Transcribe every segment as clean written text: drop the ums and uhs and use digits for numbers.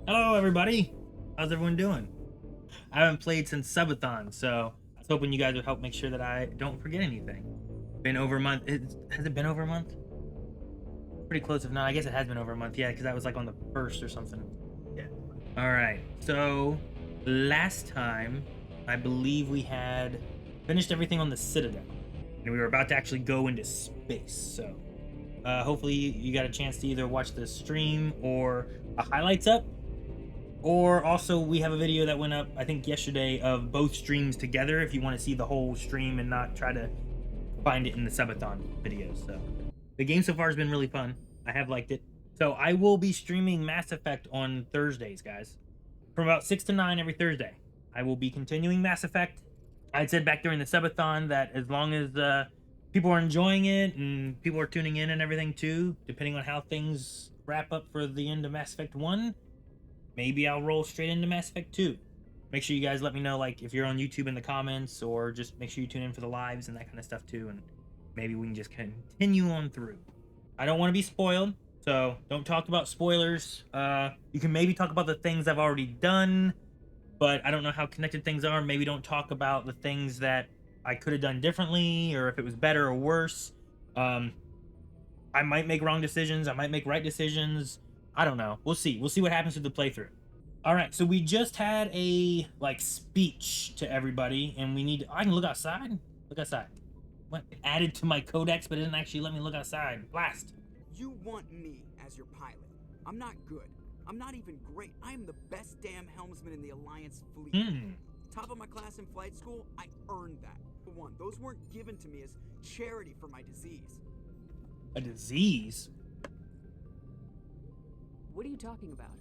Hello, everybody. How's everyone doing? I haven't played since Subathon, so I was hoping you guys would help make sure that I don't forget anything. Been over a month. Has it been over a month? Pretty close, if not. I guess it has been over a month. Yeah, because that was like on the 1st or something. Yeah. All right. So last time, I believe we had finished everything on the Citadel, and we were about to actually go into space. So hopefully you got a chance to either watch the stream or a highlights up. Or also, we have a video that went up, I think, yesterday of both streams together if you want to see the whole stream and not try to find it in the subathon videos. So, the game so far has been really fun. I have liked it. So, I will be streaming Mass Effect on Thursdays, guys. From about 6 to 9 every Thursday. I will be continuing Mass Effect. I had said back during the subathon that as long as people are enjoying it and people are tuning in and everything too, depending on how things wrap up for the end of Mass Effect 1, maybe I'll roll straight into Mass Effect 2. Make sure you guys let me know, like, if you're on YouTube in the comments, or just make sure you tune in for the lives and that kind of stuff too, and maybe we can just continue on through. I don't want to be spoiled, so don't talk about spoilers. You can maybe talk about the things I've already done, but I don't know how connected things are. Maybe don't talk about the things that I could have done differently, or if it was better or worse. Um, I might make wrong decisions. I might make right decisions. I don't know. We'll see. We'll see what happens with the playthrough. All right, so we just had a like speech to everybody, and we need to, I can look outside. Look outside. What added to my codex, but it didn't actually let me look outside. Blast. You want me as your pilot. I'm not good. I'm not even great. I am the best damn helmsman in the Alliance fleet. Top of my class in flight school, I earned that. For one, those weren't given to me as charity for my disease. A disease? What are you talking about?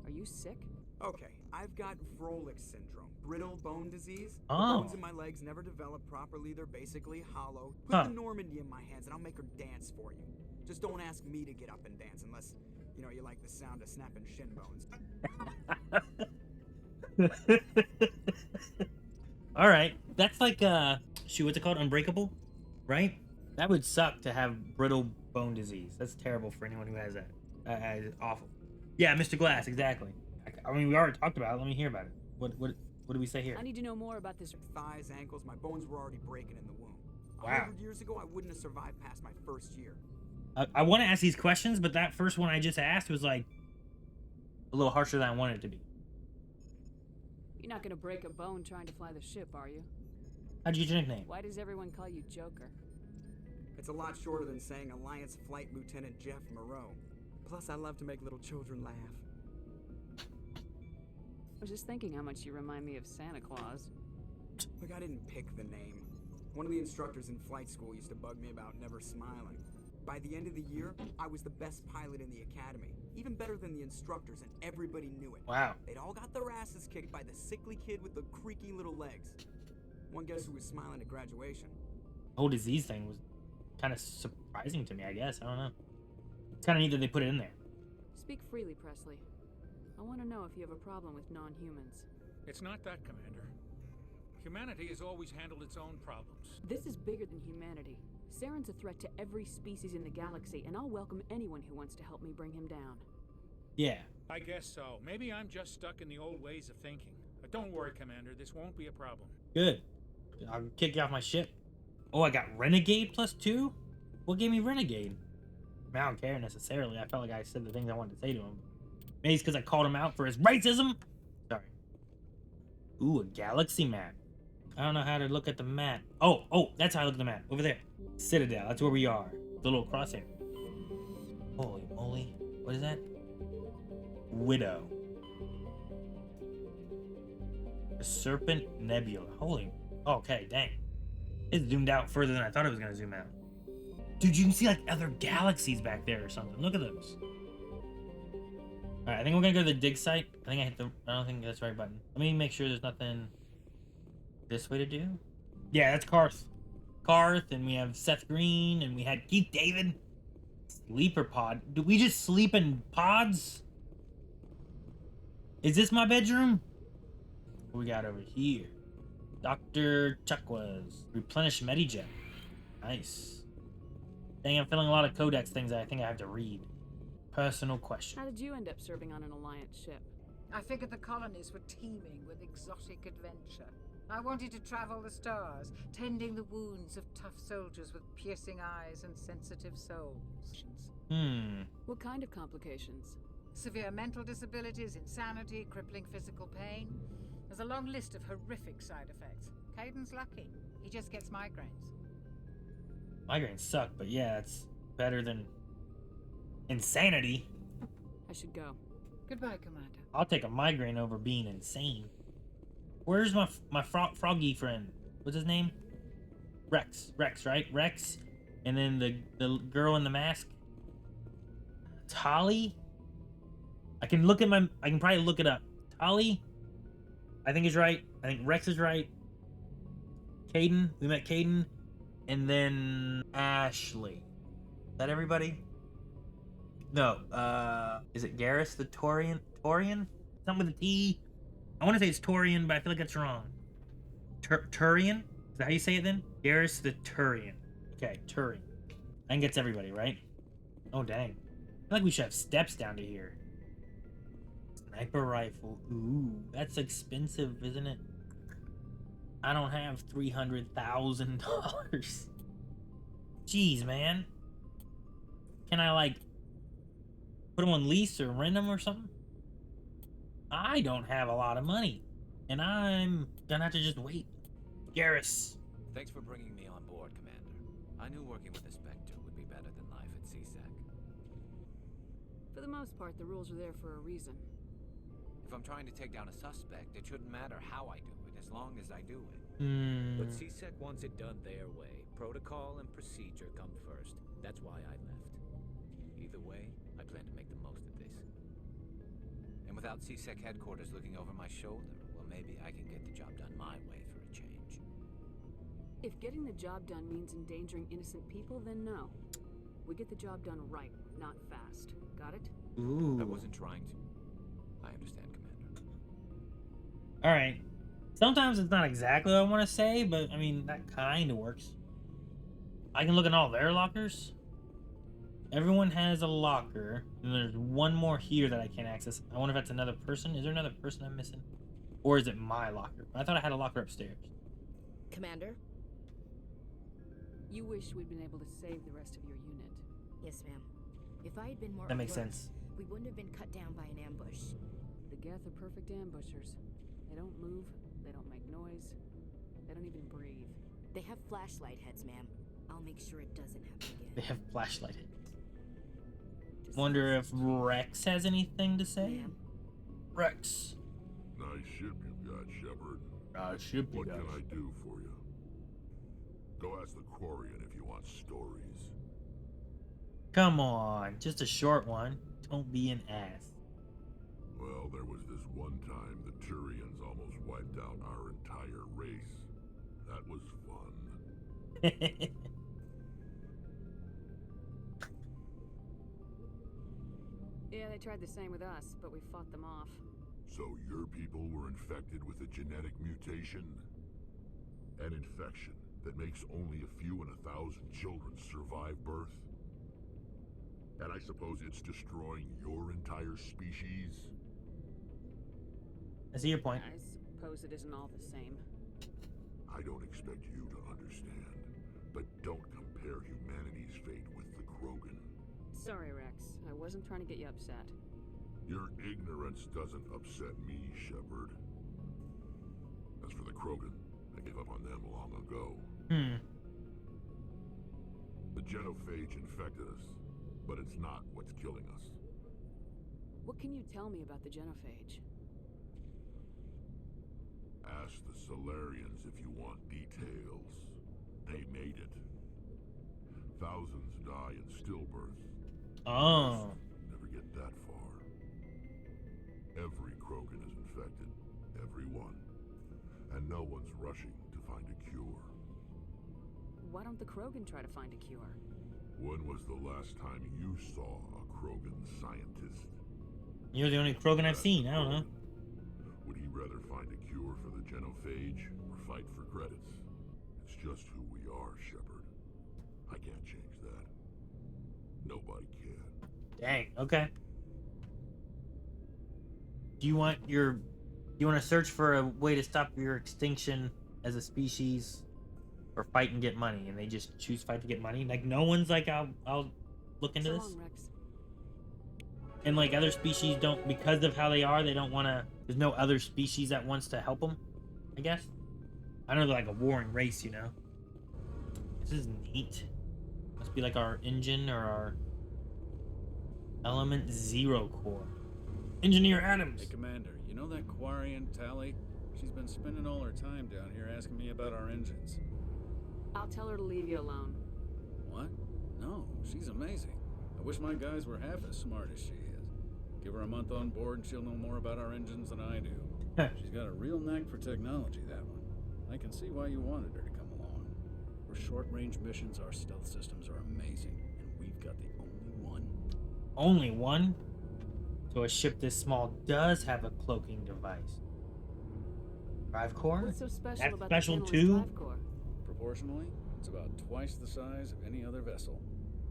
Are you sick? Okay, I've got Froelich syndrome, brittle bone disease. The Oh. bones in my legs never develop properly. They're basically hollow. Put Huh. the Normandy in my hands and I'll make her dance for you. Just don't ask me to get up and dance unless, you know, you like the sound of snapping shin bones. All right, that's like shoot, what's it called? Unbreakable, right? That would suck to have brittle bone disease. That's terrible for anyone who has that. It's awful. Yeah, Mr. Glass, exactly. I mean, we already talked about it. Let me hear about it. What do we say here? I need to know more about this. Thighs, ankles, my bones were already breaking in the womb. Wow. 100 years ago, I wouldn't have survived past my first year. I want to ask these questions, but that first one I just asked was like a little harsher than I wanted it to be. You're not gonna break a bone trying to fly the ship, are you? How'd you get your nickname? Why does everyone call you Joker? It's a lot shorter than saying Alliance Flight Lieutenant Jeff Moreau. Plus, I love to make little children laugh. I was just thinking how much you remind me of Santa Claus. Look, I didn't pick the name. One of the instructors in flight school used to bug me about never smiling. By the end of the year, I was the best pilot in the academy. Even better than the instructors, and everybody knew it. Wow. They'd all got their asses kicked by the sickly kid with the creaky little legs. One guess who was smiling at graduation? The whole disease thing was kind of surprising to me, I guess. I don't know. It's kind of neat that they put it in there. Speak freely, Presley. I want to know if you have a problem with non-humans. It's not that, Commander. Humanity has always handled its own problems. This is bigger than humanity. Saren's a threat to every species in the galaxy, and I'll welcome anyone who wants to help me bring him down. Yeah. I guess so. Maybe I'm just stuck in the old ways of thinking. But don't worry, Commander. This won't be a problem. Good. I'll kick you off my ship. Oh, I got Renegade +2? What gave me Renegade? I mean, I don't care necessarily. I felt like I said the things I wanted to say to him. Maybe it's because I called him out for his racism? Sorry. Ooh, a galaxy map. I don't know how to look at the map. Oh, that's how I look at the map. Over there. Citadel. That's where we are. The little crosshair. Holy moly. What is that? Widow. The Serpent Nebula. Holy. Okay, dang. It's zoomed out further than I thought it was going to zoom out. Dude, you can see like other galaxies back there or something. Look at those. Alright, I think we're going to go to the dig site. I don't think that's the right button. Let me make sure there's nothing this way to do. Yeah, that's Karth. Karth, and we have Seth Green, and we had Keith David. Sleeper pod. Do we just sleep in pods? Is this my bedroom? What we got over here? Dr. Chukwas. Replenish Medijet. Nice. Dang, I'm feeling a lot of codex things that I think I have to read. Personal question. How did you end up serving on an Alliance ship? I figured the colonies were teeming with exotic adventure. I wanted to travel the stars, tending the wounds of tough soldiers with piercing eyes and sensitive souls. What kind of complications? Severe mental disabilities, insanity, crippling physical pain. There's a long list of horrific side effects. Caden's lucky. He just gets migraines. Migraines suck, but yeah, it's better than insanity. I should go. Goodbye, Commander. I'll take a migraine over being insane. Where's my froggy friend? What's his name? Rex, right? Rex, and then the girl in the mask. Tali. I can probably look it up. Tali, I think is right. I think Rex is right. Caden, we met Caden, and then Ashley. Is that everybody? No. Is it Garrus the Torian? Something with a T. I want to say it's Torian, but I feel like that's wrong. Turian? Is that how you say it then? Garrus the Turian. Okay, Turian. I think it's everybody, right? Oh, dang. I feel like we should have steps down to here. Sniper rifle. Ooh, that's expensive, isn't it? I don't have $300,000. Jeez, man. Can I, like, put them on lease or rent them or something? I don't have a lot of money, and I'm gonna have to just wait. Garrus. Thanks for bringing me on board, Commander. I knew working with a Spectre would be better than life at CSEC. For the most part, the rules are there for a reason. If I'm trying to take down a suspect, it shouldn't matter how I do it, as long as I do it. But CSEC wants it done their way. Protocol and procedure come first. That's why I left. Either way, I plan to make the most of this. And without CSEC headquarters looking over my shoulder, well, maybe I can get the job done my way for a change. If getting the job done means endangering innocent people, then no. We get the job done right, not fast. Got it? Ooh. I wasn't trying to. I understand, Commander. Alright. Sometimes it's not exactly what I want to say, but, I mean, that kind of works. I can look in all their lockers. Everyone has a locker, and there's one more here that I can't access. I wonder if that's another person. Is there another person I'm missing? Or is it my locker? I thought I had a locker upstairs. Commander? You wish we'd been able to save the rest of your unit. Yes, ma'am. If I had been more That makes alert, sense. we wouldn't have been cut down by an ambush. The Geth are perfect ambushers. They don't move, they don't make noise, they don't even breathe. They have flashlight heads, ma'am. I'll make sure it doesn't happen again. They have flashlight heads. Just Wonder if Rex has anything to say? Ma'am? Rex. Nice ship you've got, Shepard. Ship you What guys. can I do for you? Go ask the Quarian if you want stories. Come on, just a short one. Don't be an ass. Well, there was this one time the Turians almost wiped out our entire race. That was fun. Yeah, they tried the same with us, but we fought them off. So your people were infected with a genetic mutation? An infection that makes only a few in 1,000 children survive birth? And I suppose it's destroying your entire species? I see your point. I suppose it isn't all the same. I don't expect you to understand, but don't compare humanity's fate with the Krogan. Sorry, Rex. I wasn't trying to get you upset. Your ignorance doesn't upset me, Shepard. As for the Krogan, I gave up on them long ago. The genophage infected us, but it's not what's killing us. What can you tell me about the genophage? Ask the Solarians if you want details. They made it. Thousands die in stillbirth. Oh. Never get that far. Every Krogan is infected. Everyone. And no one's rushing to find a cure. Why don't the Krogan try to find a cure? When was the last time you saw a Krogan scientist? You're the only Krogan I've seen. I don't know. Would he rather find a cure for the genophage or fight for credits? It's just who we are, Shepard. I can't change that. Nobody can. Dang. Okay. Do you want to search for a way to stop your extinction as a species, or fight and get money? And they just choose fight to get money. Like no one's like, I'll look into So this. long, Rex. And like other species don't, because of how they are, they don't want to. There's no other species that wants to help them, I guess. I know they're like a warring race, you know. This is neat. Must be like our engine or our element 0 core. Engineer Adams. Hey, Commander, you know that Quarian Tally? She's been spending all her time down here asking me about our engines. I'll tell her to leave you alone. What? No, she's amazing. I wish my guys were half as smart as she is. Give her a month on board and she'll know more about our engines than I do. She's got a real knack for technology, that one. I can see why you wanted her to come along. For short-range missions, our stealth systems are amazing, and we've got the only one. Only one? So a ship this small does have a cloaking device. Drive core? What's so special That's about special the Tantalus too? drive core? Proportionally, it's about twice the size of any other vessel.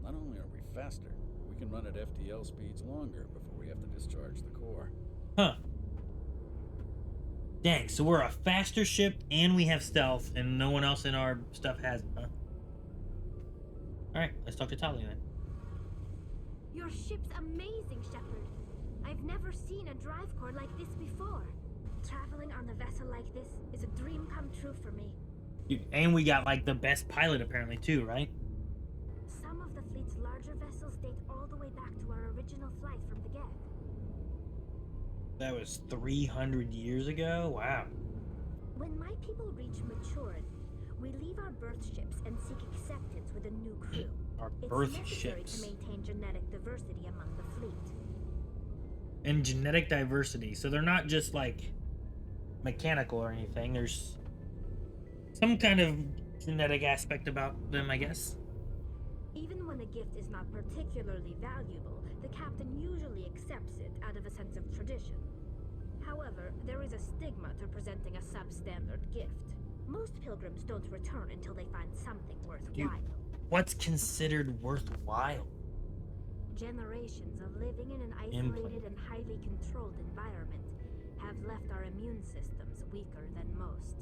Not only are we faster, we can run at FTL speeds longer before we have to discharge the core. Huh. Dang, so we're a faster ship and we have stealth and no one else in our stuff has it, huh? Alright, let's talk to Tali then. Your ship's amazing, Shepard. I've never seen a drive core like this before. Traveling on a vessel like this is a dream come true for me. Dude, and we got like the best pilot apparently too, right? Some of the fleet's larger vessels date all the way back to our original flight from the get. That was 300 years ago? Wow. When my people reach maturity, we leave our birth ships and seek acceptance with a new crew. Our It's birth necessary ships. to maintain genetic diversity among the fleet. And genetic diversity. So they're not just like mechanical or anything. There's some kind of genetic aspect about them, I guess. Even when a gift is not particularly valuable, the captain usually accepts it out of a sense of tradition. However, there is a stigma to presenting a substandard gift. Most pilgrims don't return until they find something worthwhile. What's considered worthwhile? Generations of living in an isolated and highly controlled environment have left our immune systems weaker than most.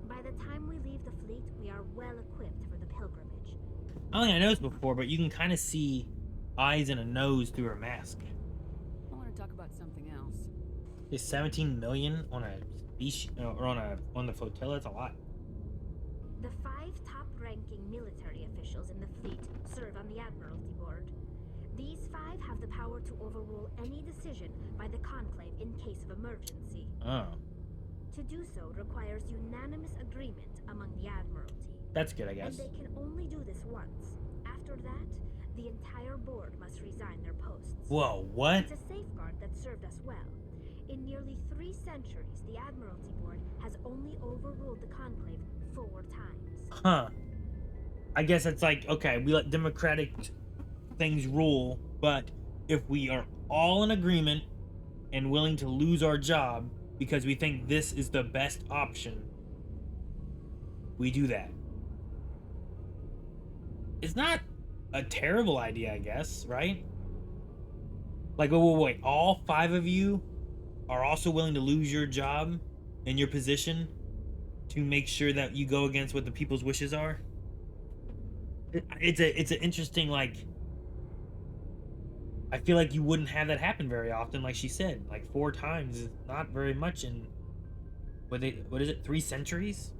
By the time we leave the fleet, we are well equipped for the pilgrimage. I don't think I noticed before, but you can kind of see eyes and a nose through her mask. I want to talk about something else. Is 17 million on a species or on the flotilla? That's a lot. The 5 top-ranking military officials in the fleet serve on the Admiralty Board. These 5 have the power to overrule any decision by the Conclave in case of emergency. Oh. To do so requires unanimous agreement among the Admiralty. That's good, I guess. And they can only do this once. After that, the entire board must resign their posts. Whoa, what? It's a safeguard that served us well. In nearly 3 centuries, the Admiralty Board has only overruled the Conclave 4 times. Huh. I guess it's like, okay, we let democratic things rule, but if we are all in agreement and willing to lose our job because we think this is the best option, we do that. It's not a terrible idea, I guess, right? Like, wait, all 5 of you are also willing to lose your job and your position to make sure that you go against what the people's wishes are? It's an interesting, like, I feel like you wouldn't have that happen very often, like she said. Like 4 times is not very much in what is it, 3 centuries?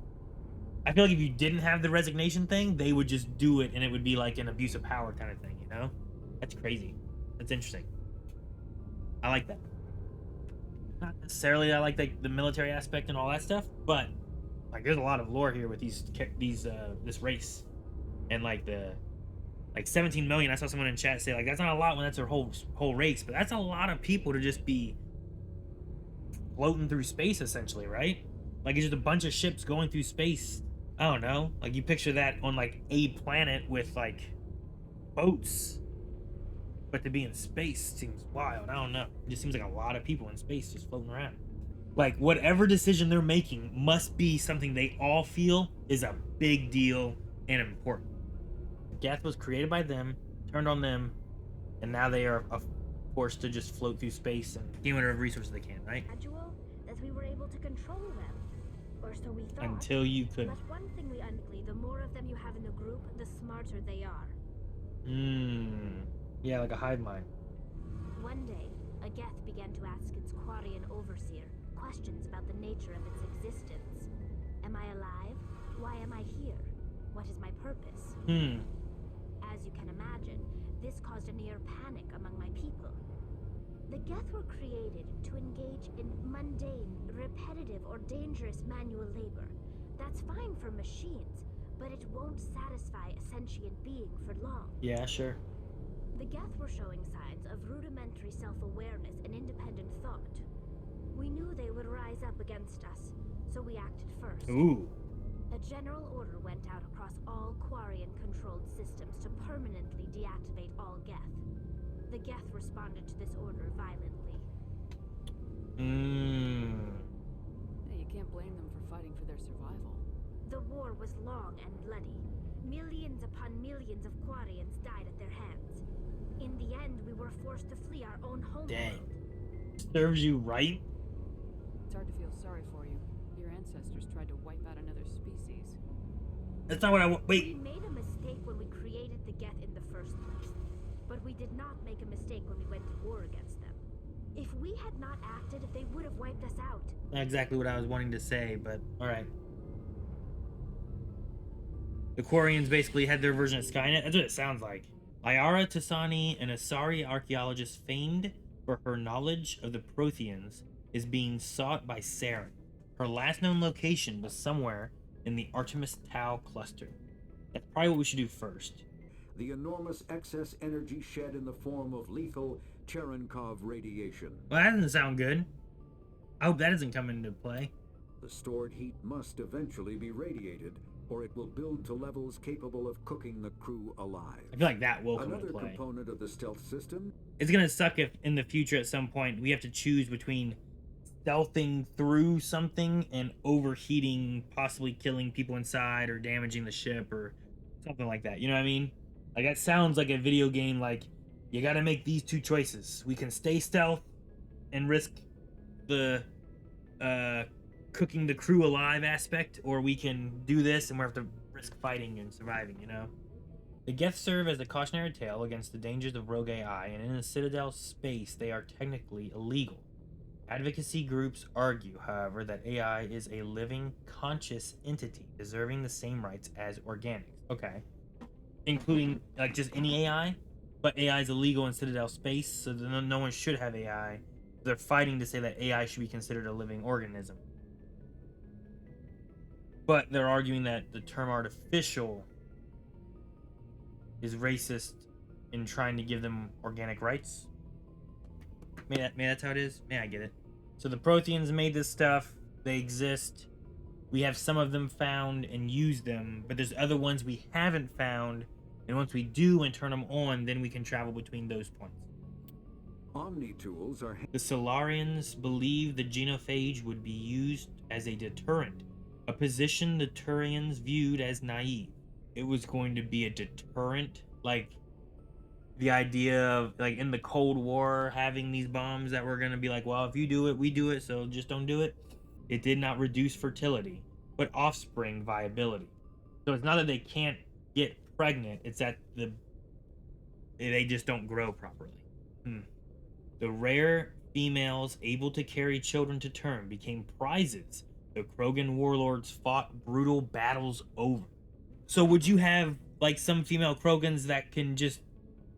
I feel like if you didn't have the resignation thing, they would just do it and it would be like an abuse of power kind of thing, you know? That's crazy. That's interesting. I like that. Not necessarily I like the military aspect and all that stuff, but like there's a lot of lore here with this race. And like 17 million, I saw someone in chat say like that's not a lot when that's their whole race, but that's a lot of people to just be floating through space essentially, right? Like it's just a bunch of ships going through space. I don't know, like you picture that on like a planet with like boats, but to be in space seems wild. I don't know, it just seems like a lot of people in space just floating around. Like whatever decision they're making must be something they all feel is a big deal and important. Death was created by them, turned on them, and now they are forced to just float through space and gain whatever resources they can, right? Gradual, that we were able to control them. Or so we thought. Until you couldn't. But one thing we unlikely, the more of them you have in the group, the smarter they are. Yeah, like a hive mind. One day, a Geth began to ask its Quarian overseer questions about the nature of its existence. Am I alive? Why am I here? What is my purpose? As you can imagine, this caused a near panic among my people. The Geth were created to engage in mundane, repetitive, or dangerous manual labor. That's fine for machines, but it won't satisfy a sentient being for long. Yeah, sure. The Geth were showing signs of rudimentary self-awareness and independent thought. We knew they would rise up against us, so we acted first. Ooh. A general order went out across all Quarian-controlled systems to permanently deactivate all Geth. The Geth responded to this order violently. Hey, you can't blame them for fighting for their survival. The war was long and bloody. Millions upon millions of Quarians died at their hands. In the end, we were forced to flee our own homeworld. Dang. Serves you right? It's hard to feel sorry for you. Your ancestors tried to wipe out another species. That's not what I want. Wait. We made a mistake when we created the Geth in the first place. But we did not make a mistake when we went to war against them. If we had not acted, they would have wiped us out. Not exactly what I was wanting to say, but alright. The Quarians basically had their version of Skynet. That's what it sounds like. Liara Tassani, an Asari archaeologist famed for her knowledge of the Protheans, is being sought by Saren. Her last known location was somewhere in the Artemis Tau cluster. That's probably what we should do first. The enormous excess energy shed in the form of lethal Cherenkov radiation. Well, that doesn't sound good. I hope that doesn't come into play. The stored heat must eventually be radiated, or it will build to levels capable of cooking the crew alive. I feel like that will come Another into play. component of the stealth system. It's gonna suck if in the future at some point we have to choose between stealthing through something and overheating, possibly killing people inside or damaging the ship or something like that. You know what I mean? Like, that sounds like a video game. Like, you gotta make these two choices. We can stay stealth and risk the cooking the crew alive aspect, or we can do this and we have to risk fighting and surviving, you know? The Geth serve as a cautionary tale against the dangers of rogue AI, and in the Citadel space, they are technically illegal. Advocacy groups argue, however, that AI is a living, conscious entity deserving the same rights as organics. Okay. Including, like, just any AI? But AI is illegal in Citadel space, so no one should have AI. They're fighting to say that AI should be considered a living organism. But they're arguing that the term artificial is racist in trying to give them organic rights. Maybe that's how it is. Maybe I get it. So the Protheans made this stuff. They exist. We have some of them found and used them, but there's other ones we haven't found. And once we do and turn them on, then we can travel between those points. Omni-tools are... The Solarians believe the genophage would be used as a deterrent, a position the Turians viewed as naive. It was going to be a deterrent, like the idea of, like, in the Cold War, having these bombs that were going to be like, well, if you do it, we do it, so just don't do it. It did not reduce fertility, but offspring viability. So it's not that they can't get pregnant, it's that they just don't grow properly. The rare females able to carry children to term became prizes the Krogan warlords fought brutal battles over. So would you have, like, some female Krogans that can just,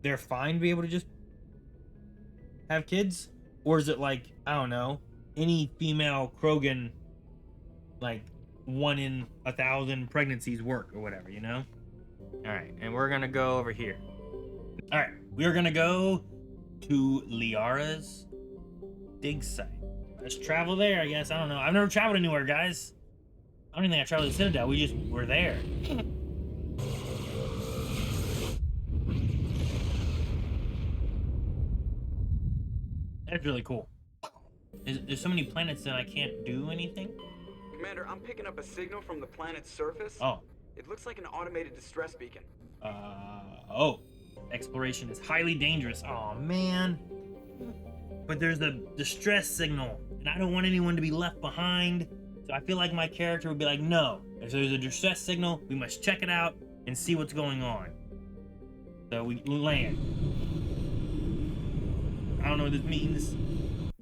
they're fine to be able to just have kids? Or is it like, I don't know, any female Krogan, like, 1 in 1,000 pregnancies work or whatever, you know? Alright, and we're gonna go over here. Alright, we're gonna go to Liara's dig site. Let's travel there, I guess. I don't know. I've never traveled anywhere, guys. I don't even think I traveled to Citadel. We just were there. That's really cool. There's so many planets that I can't do anything? Commander, I'm picking up a signal from the planet's surface. Oh. It looks like an automated distress beacon. Oh. Exploration is highly dangerous. Oh, man. but there's a distress signal, and I don't want anyone to be left behind. So I feel like my character would be like, no, if there's a distress signal, we must check it out and see what's going on. So we land. I don't know what this means.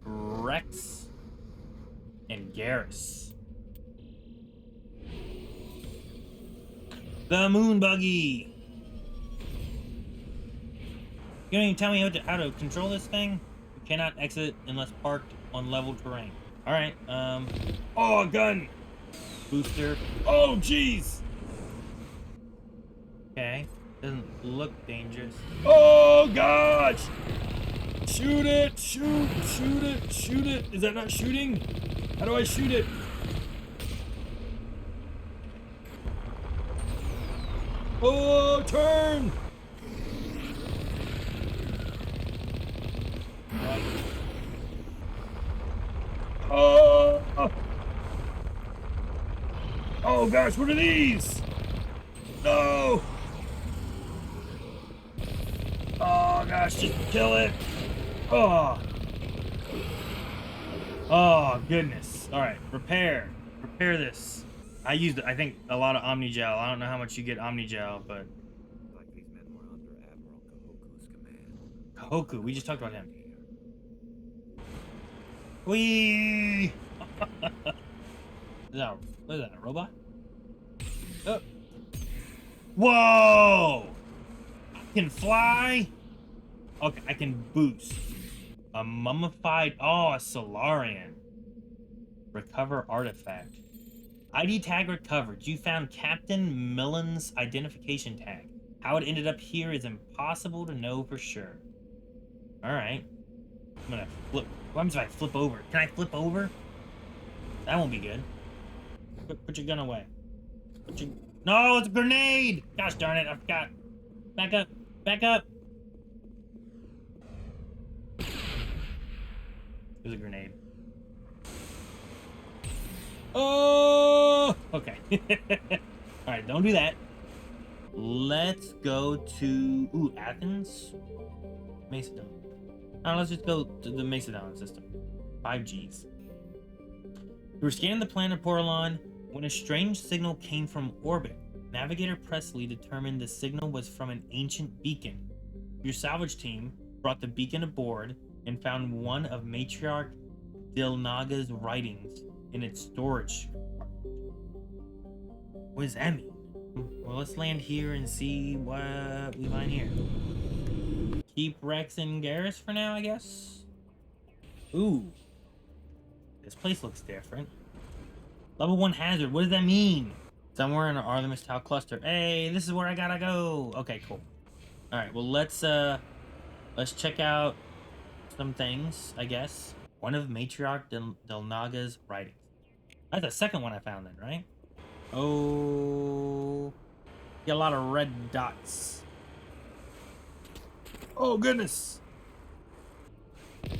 Rex and Garrus. The moon buggy. You don't even tell me how to control this thing? You cannot exit unless parked on level terrain. Alright, oh, gun! Booster. Oh, jeez! Okay, doesn't look dangerous. Oh, gosh! Shoot it! Shoot it! Shoot it! Is that not shooting? How do I shoot it? Oh, turn! Oh! Oh gosh, what are these? No! Oh gosh, just kill it! Oh! Oh goodness! All right, repair this. I used, I think, a lot of Omnigel. I don't know how much you get Omnigel, but Like these men were under Admiral Kahoku's command. Kahoku, we just talked about him. Whee! What is that, a robot? Oh. Whoa! I can fly? Okay, I can boost. A mummified, oh, a Solarian. Recover artifact. ID tag recovered. You found Captain Millen's identification tag. How it ended up here is impossible to know for sure. Alright. I'm gonna flip. What happens if I flip over? Can I flip over? That won't be good. Put your gun away. No, it's a grenade! Gosh darn it, I forgot. Back up. Back up. It was a grenade. Oh! Okay. Alright, don't do that. Let's go to... Ooh, Athens? Macedon. Let's just go to the Macedon system. 5Gs. We were scanning the planet Poralon when a strange signal came from orbit. Navigator Presley determined the signal was from an ancient beacon. Your salvage team brought the beacon aboard and found one of Matriarch Dilnaga's writings in its storage compartment. What does that mean? Well, let's land here and see what we find here. Keep Rex and Garrus for now, I guess. Ooh. This place looks different. Level 1 hazard. What does that mean? Somewhere in our Artemis Tau cluster. Hey, this is where I gotta go. Okay, cool. Alright, well, let's check out some things, I guess. One of Matriarch Dilnaga's writings. That's the second one I found then, right? Oh. Get a lot of red dots. Oh, goodness. I'm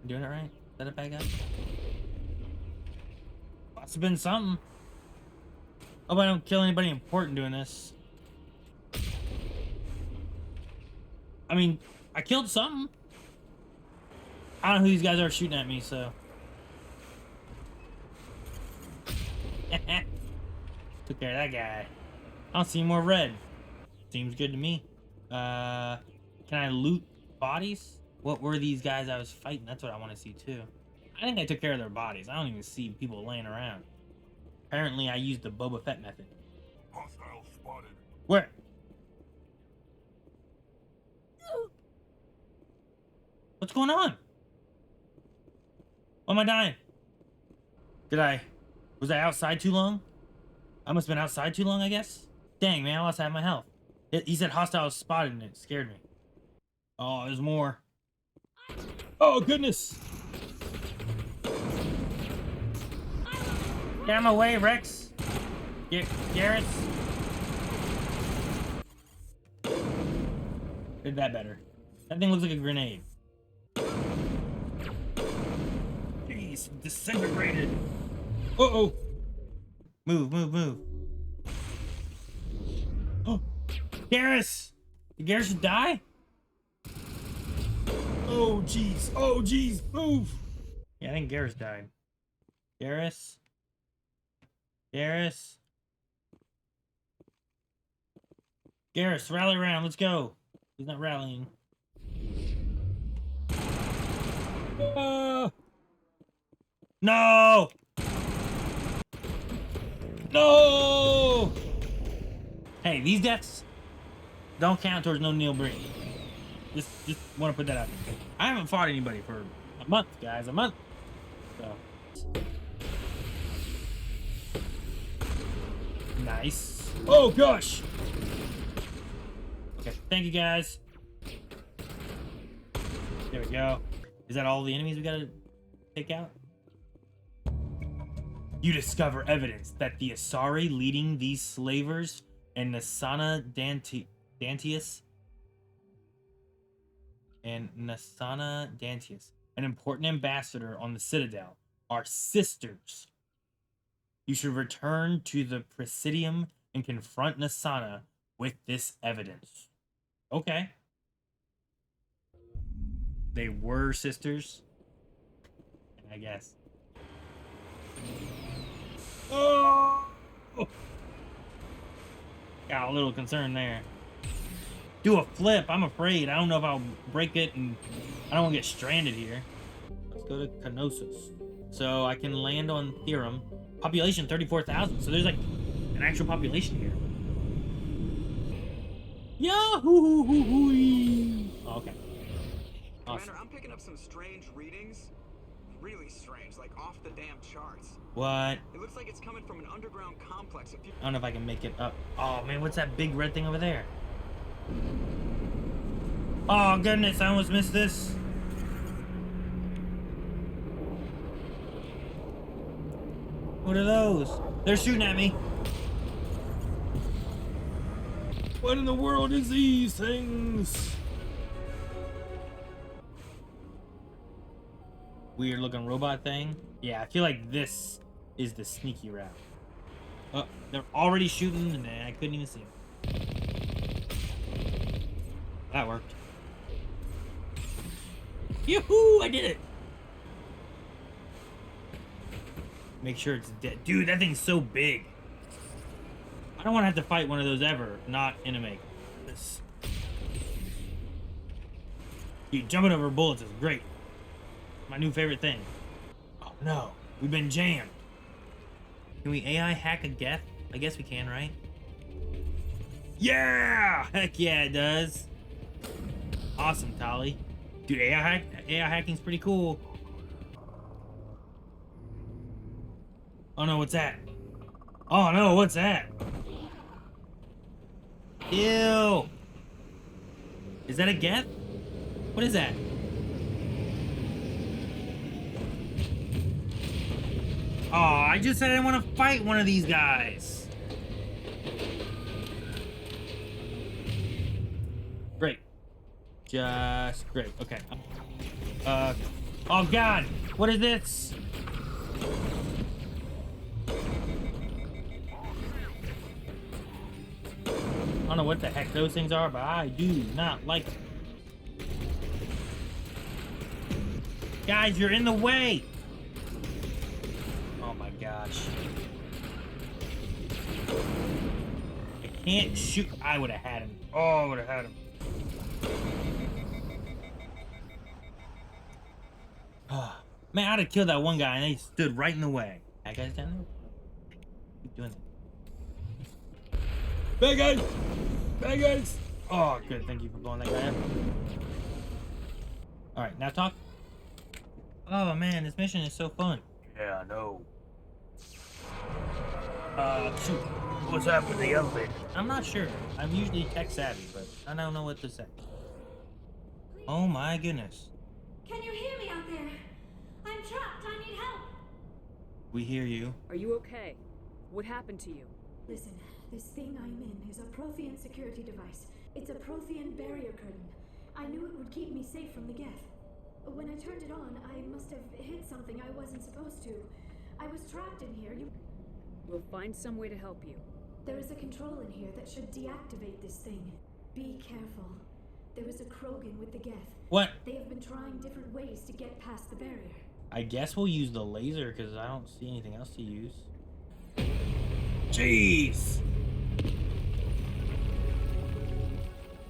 doing it right? Is that a bad guy? Must have been something. Hope I don't kill anybody important doing this. I mean, I killed something. I don't know who these guys are shooting at me, so. Took care of that guy. I don't see any more red. Seems good to me. Can I loot bodies? What were these guys I was fighting? That's what I want to see too. I think I took care of their bodies. I don't even see people laying around. Apparently I used the Boba Fett method. Hostile spotted. Where? What's going on? Why am I dying? Was I outside too long? I must have been outside too long, I guess. Dang, man, I lost half my health. He said hostile spotted and it scared me. Oh, there's more. Oh, goodness. Get him away, Rex. Garrett. Did that better. That thing looks like a grenade. Jeez, disintegrated. Uh-oh. Move. Oh, Garrus! Did Garrus die? Oh, jeez. Oh, jeez. Move. Yeah, I think Garrus died. Garrus? Garrus? Garrus, rally around. Let's go. He's not rallying. No! No! Hey, these deaths don't count towards no Neil Breen. Just want to put that out there. I haven't fought anybody for a month, guys. A month. So. Nice. Oh, gosh. Okay, thank you, guys. There we go. Is that all the enemies we gotta take out? You discover evidence that the Asari leading these slavers and Nasana Dantius, an important ambassador on the Citadel, are sisters. You should return to the Presidium and confront Nasana with this evidence. Okay. They were sisters, I guess. Oh! Got a little concerned there. Do a flip. I'm afraid. I don't know if I'll break it, and I don't want to get stranded here. Let's go to Knossos. So I can land on Theorem. Population 34,000. So there's like an actual population here. Yahoo! Oh, okay. Awesome. Commander, I'm picking up some strange readings. Really strange, like off the damn charts. What? It looks like it's coming from an underground complex. I don't know if I can make it up. Oh man, what's that big red thing over there? Oh goodness, I almost missed this. What are those? They're shooting at me. What in the world is these things? Weird looking robot thing. Yeah, I feel like this is the sneaky route. Oh, they're already shooting and I couldn't even see them. That worked. Yoo-hoo! I did it! Make sure it's dead. Dude, that thing's so big. I don't want to have to fight one of those ever, not in a make. This. Dude, jumping over bullets is great. My new favorite thing. Oh no, we've been jammed. Can we AI hack a Geth? I guess we can, right? Yeah! Heck yeah, it does. Awesome, Tali. Dude, AI hacking's pretty cool. Oh no, what's that? Oh no, what's that? Ew! Is that a Geth? What is that? Oh, I just said I didn't want to fight one of these guys. Great. Just great. Okay. Oh God! What is this? I don't know what the heck those things are, but I do not like them. Guys, you're in the way! Oh my gosh. I can't shoot. I would have had him. Oh, I would have had him. Man, I'd have killed that one guy and they stood right in the way. That guy's down there? Keep doing that. Bad guys! Bad guys! Oh, good. Thank you for blowing that guy up. Alright, now talk. Oh man, this mission is so fun. Yeah, I know. Shoot. What's happening to the elevator? I'm not sure. I'm usually tech savvy, but I don't know what to say. Oh my goodness. Can you hear me out there? I'm trapped. I need help. We hear you. Are you okay? What happened to you? Listen, this thing I'm in is a Prothean security device. It's a Prothean barrier curtain. I knew it would keep me safe from the Geth. When I turned it on, I must have hit something I wasn't supposed to. I was trapped in here. We'll find some way to help you. There is a control in here that should deactivate this thing. Be careful. There is a Krogan with the Geth. What? They have been trying different ways to get past the barrier. I guess we'll use the laser because I don't see anything else to use. Jeez.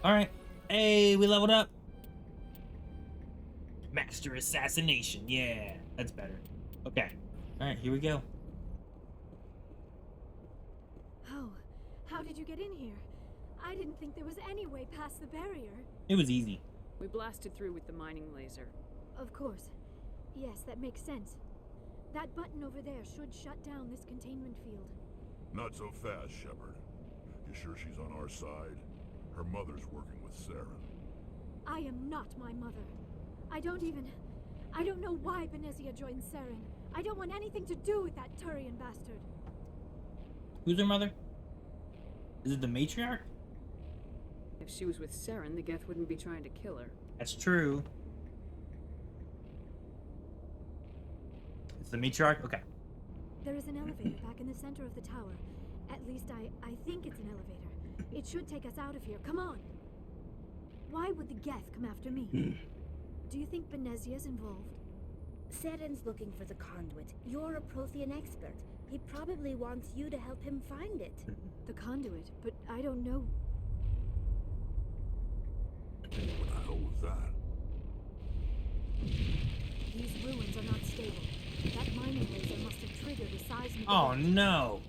Alright. Hey, we leveled up. Master Assassination. Yeah, that's better. Okay. Alright, here we go. Oh, how did you get in here? I didn't think there was any way past the barrier. It was easy. We blasted through with the mining laser. Of course. Yes, that makes sense. That button over there should shut down this containment field. Not so fast, Shepard. You sure she's on our side? Her mother's working with Sarah. I am not my mother. I don't know why Benezia joined Saren. I don't want anything to do with that Turian bastard. Who's her mother? Is it the matriarch? If she was with Saren, the Geth wouldn't be trying to kill her. That's true. It's the matriarch? Okay. There is an elevator back in the center of the tower. At least I think it's an elevator. It should take us out of here. Come on. Why would the Geth come after me? Do you think Benezia's involved? Saren's looking for the conduit. You're a Prothean expert. He probably wants you to help him find it. The conduit? But I don't know. What the hell was that? These ruins are not stable. That mining laser must have triggered a seismic Oh event. no.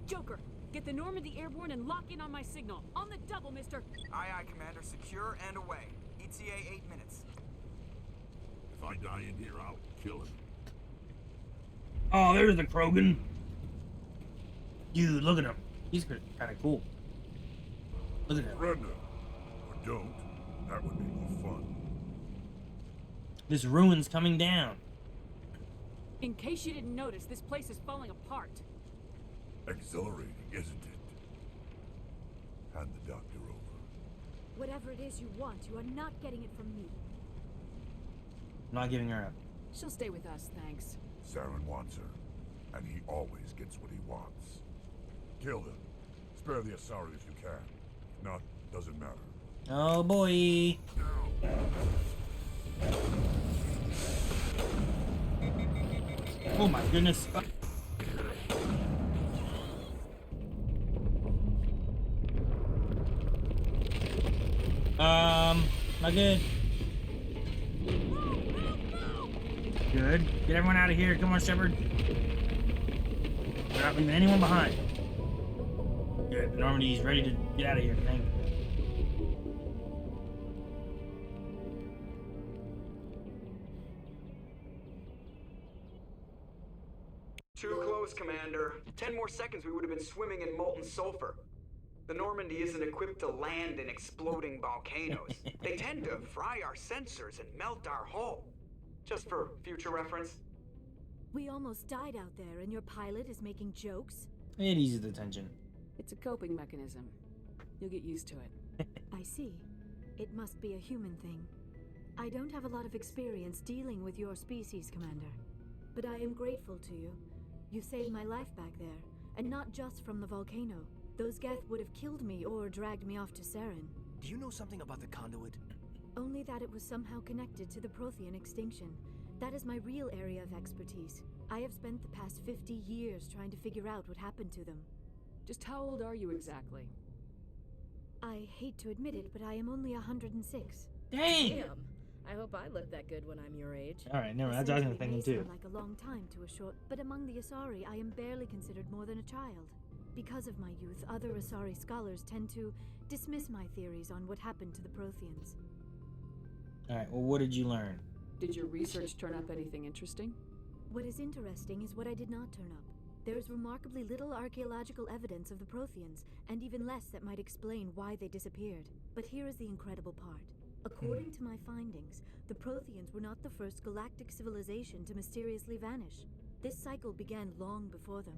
Joker, get the Normandy airborne and lock in on my signal. On the double, mister. Aye, aye, Commander. Secure and away. ETA 8 minutes. If I die in here, I'll kill him. Oh, there's the Krogan. Dude, look at him. He's kind of cool. Look at him. Surrender. Or don't. That would be more fun. This ruin's coming down. In case you didn't notice, this place is falling apart. Exhilarating, isn't it? Hand the doctor over. Whatever it is you want, you are not getting it from me. I'm not giving her up. She'll stay with us, thanks. Saren wants her, and he always gets what he wants. Kill him. Spare the Asari if you can. If not, doesn't matter. Oh boy. Oh my goodness. Not good. Good. Get everyone out of here. Come on, Shepard. We're not leaving anyone behind. Good. Normandy's ready to get out of here. Thank you. Too close, Commander. 10 more seconds we would have been swimming in molten sulfur. The Normandy isn't equipped to land in exploding volcanoes. They tend to fry our sensors and melt our hull. Just for future reference. We almost died out there, and your pilot is making jokes? It eases the tension. It's a coping mechanism. You'll get used to it. I see. It must be a human thing. I don't have a lot of experience dealing with your species, Commander. But I am grateful to you. You saved my life back there, and not just from the volcano. Those Geth would have killed me or dragged me off to Saren. Do you know something about the conduit? Only that it was somehow connected to the Prothean extinction. That is my real area of expertise. I have spent the past 50 years trying to figure out what happened to them. Just how old are you exactly? I hate to admit it, but I am only 106. Dang! Damn. I hope I look that good when I'm your age. Alright, never mind. That's what I was thinking too. Like a long time to a short, but among the Asari, I am barely considered more than a child. Because of my youth, other Asari scholars tend to dismiss my theories on what happened to the Protheans. Alright, well, what did you learn? Did your research turn up anything interesting? What is interesting is what I did not turn up. There is remarkably little archaeological evidence of the Protheans, and even less that might explain why they disappeared. But here is the incredible part. According to my findings, the Protheans were not the first galactic civilization to mysteriously vanish. This cycle began long before them.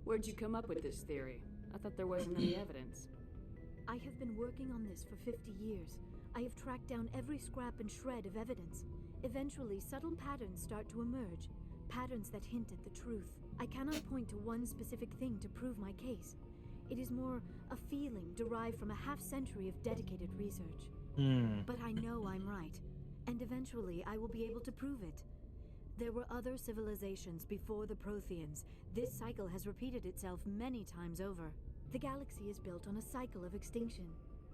Where'd you come up with this theory? I thought there wasn't any evidence. I have been working on this for 50 years. I have tracked down every scrap and shred of evidence. Eventually, subtle patterns start to emerge. Patterns that hint at the truth. I cannot point to one specific thing to prove my case. It is more a feeling derived from a half-century of dedicated research. But I know I'm right, and eventually I will be able to prove it. There were other civilizations before the Protheans. This cycle has repeated itself many times over. The galaxy is built on a cycle of extinction.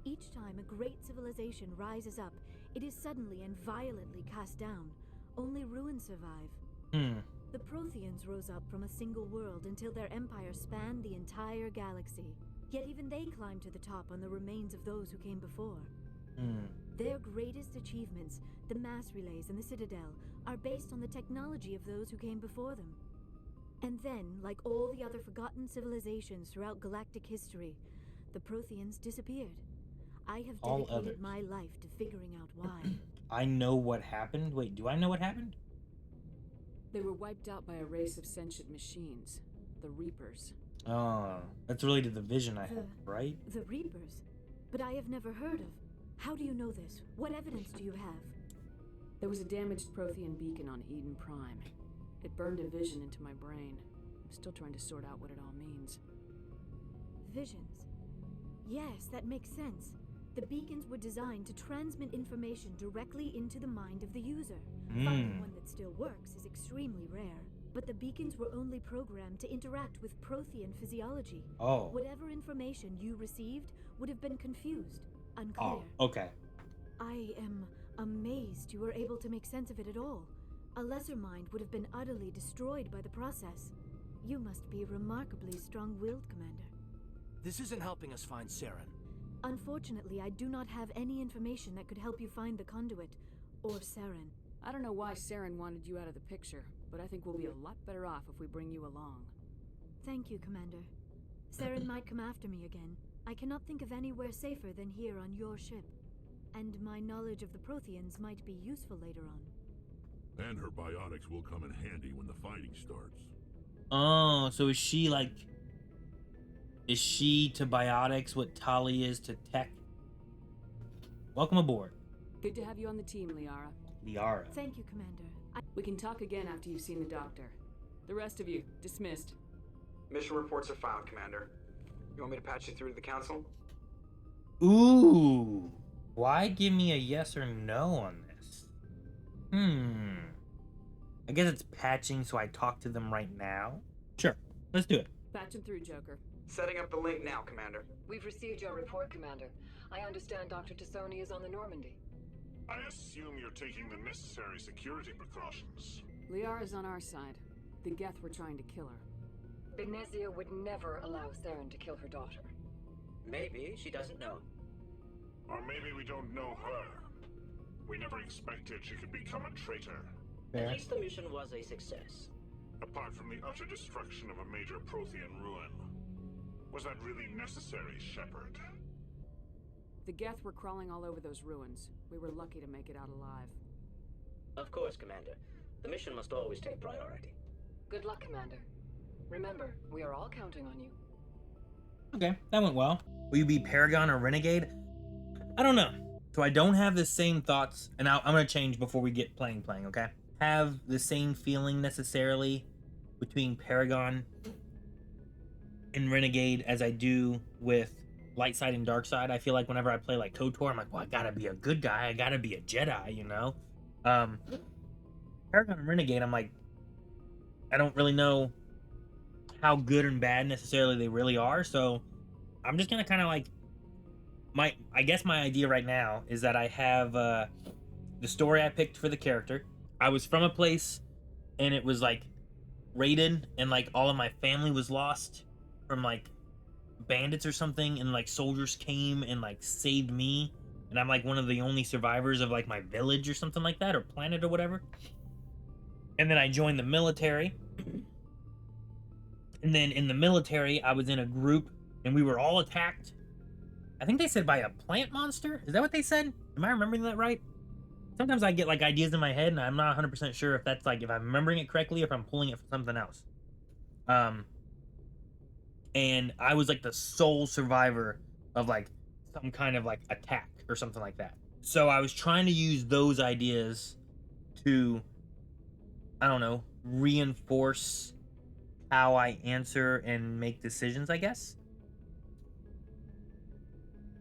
Each time a great civilization rises up, it is suddenly and violently cast down. Only ruins survive. The Protheans rose up from a single world until their empire spanned the entire galaxy. Yet even they climbed to the top on the remains of those who came before. Their greatest achievements, the mass relays and the Citadel, are based on the technology of those who came before them. And then, like all the other forgotten civilizations throughout galactic history, the Protheans disappeared. I have dedicated my life to figuring out why. I know what happened. Wait, do I know what happened? They were wiped out by a race of sentient machines, the Reapers. Oh, that's related to the vision I had, right? The Reapers? But I have never heard of. How do you know this? What evidence do you have? There was a damaged Prothean beacon on Eden Prime. It burned a vision into my brain. I'm still trying to sort out what it all means. Visions. Yes, that makes sense. The beacons were designed to transmit information directly into the mind of the user. Finding one that still works is extremely rare. But the beacons were only programmed to interact with Prothean physiology. Oh. Whatever information you received would have been confused, unclear. Oh, okay. I am amazed you were able to make sense of it at all. A lesser mind would have been utterly destroyed by the process. You must be remarkably strong-willed, Commander. This isn't helping us find Saren. Unfortunately, I do not have any information that could help you find the conduit, or Saren. I don't know why Saren wanted you out of the picture, but I think we'll be a lot better off if we bring you along. Thank you, Commander. Saren might come after me again. I cannot think of anywhere safer than here on your ship. And my knowledge of the Protheans might be useful later on. And her biotics will come in handy when the fighting starts. Oh, so is she like... Is she to biotics what Tali is to tech? Welcome aboard. Good to have you on the team, Liara. Liara. Thank you, Commander. We can talk again after you've seen the doctor. The rest of you, dismissed. Mission reports are filed, Commander. You want me to patch you through to the Council? Ooh. Why give me a yes or no on this? I guess it's patching, so I talk to them right now. Sure, let's do it. Patch him through, Joker. Setting up the link now, Commander. We've received your report, Commander. I understand Dr. Tassoni is on the Normandy. I assume you're taking the necessary security precautions. Liara's on our side. The Geth were trying to kill her. Benezia would never allow Saren to kill her daughter. Maybe she doesn't know. Or maybe we don't know her. We never expected she could become a traitor. At least the mission was a success. Apart from the utter destruction of a major Prothean ruin. Was that really necessary, Shepard? The Geth were crawling all over those ruins. We were lucky to make it out alive. Of course, Commander. The mission must always take priority. Good luck, Commander. Remember, we are all counting on you. Okay, that went well. Will you be Paragon or Renegade? I don't know. So I don't have the same thoughts, and I'm going to change before we get playing, okay? Have the same feeling necessarily between Paragon and Renegade as I do with Light Side and Dark Side. I feel like whenever I play like KOTOR, I'm like, well, I gotta be a good guy. I gotta be a Jedi, you know? Paragon and Renegade, I'm like, I don't really know how good and bad necessarily they really are, so I'm just gonna kind of like, I guess my idea right now is that I have the story I picked for the character. I was from a place and it was like raided and like all of my family was lost from like bandits or something, and like soldiers came and like saved me, and I'm like one of the only survivors of like my village or something like that, or planet or whatever. And then I joined the military, and then in the military I was in a group and we were all attacked, I think they said by a plant monster. Is that what they said? Am I remembering that right? Sometimes I get like ideas in my head and I'm not 100% sure if that's like, if I'm remembering it correctly or if I'm pulling it from something else. And I was like the sole survivor of like some kind of like attack or something like that. So I was trying to use those ideas to, I don't know, reinforce how I answer and make decisions, I guess.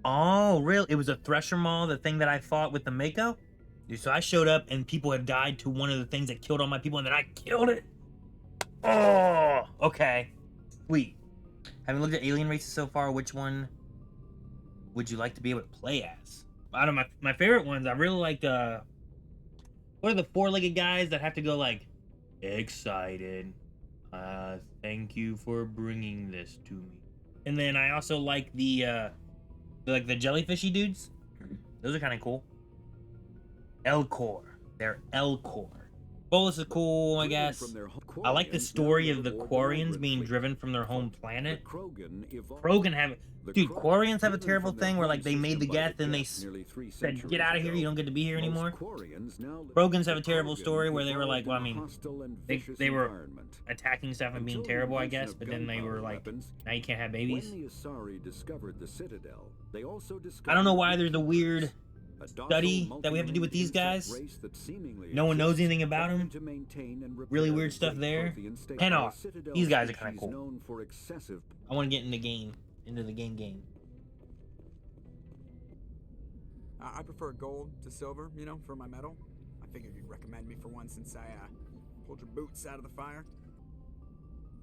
Oh, real? It was a Thresher Maul, the thing that I fought with the Mako? Dude, so I showed up and people had died to one of the things that killed all my people, and then I killed it. Oh, okay. Sweet. Having looked at alien races so far, which one would you like to be able to play as? Out of my favorite ones, I really liked, what are the four-legged guys that have to go like, excited. Thank you for bringing this to me. And then I also like the jellyfishy dudes. Those are kind of cool. Elcor. They're Elcor. Bolus is cool, I guess. I like the story of the Quarians being driven from their home planet. Krogan have... Dude, Quarians have a terrible thing where, like, they made the Geth and they said, get out of here, you don't get to be here anymore. Krogans have a terrible story where they were like, well, I mean, they were attacking stuff and being terrible, I guess, but then they were like, now you can't have babies. I don't know why there's a weird study that we have to do with these guys. No one knows anything about them. Really weird stuff there. Pennar. These guys are kind of cool. I want to get in the game. Into the game. I prefer gold to silver, you know, for my medal. I figured you'd recommend me for one since I pulled your boots out of the fire.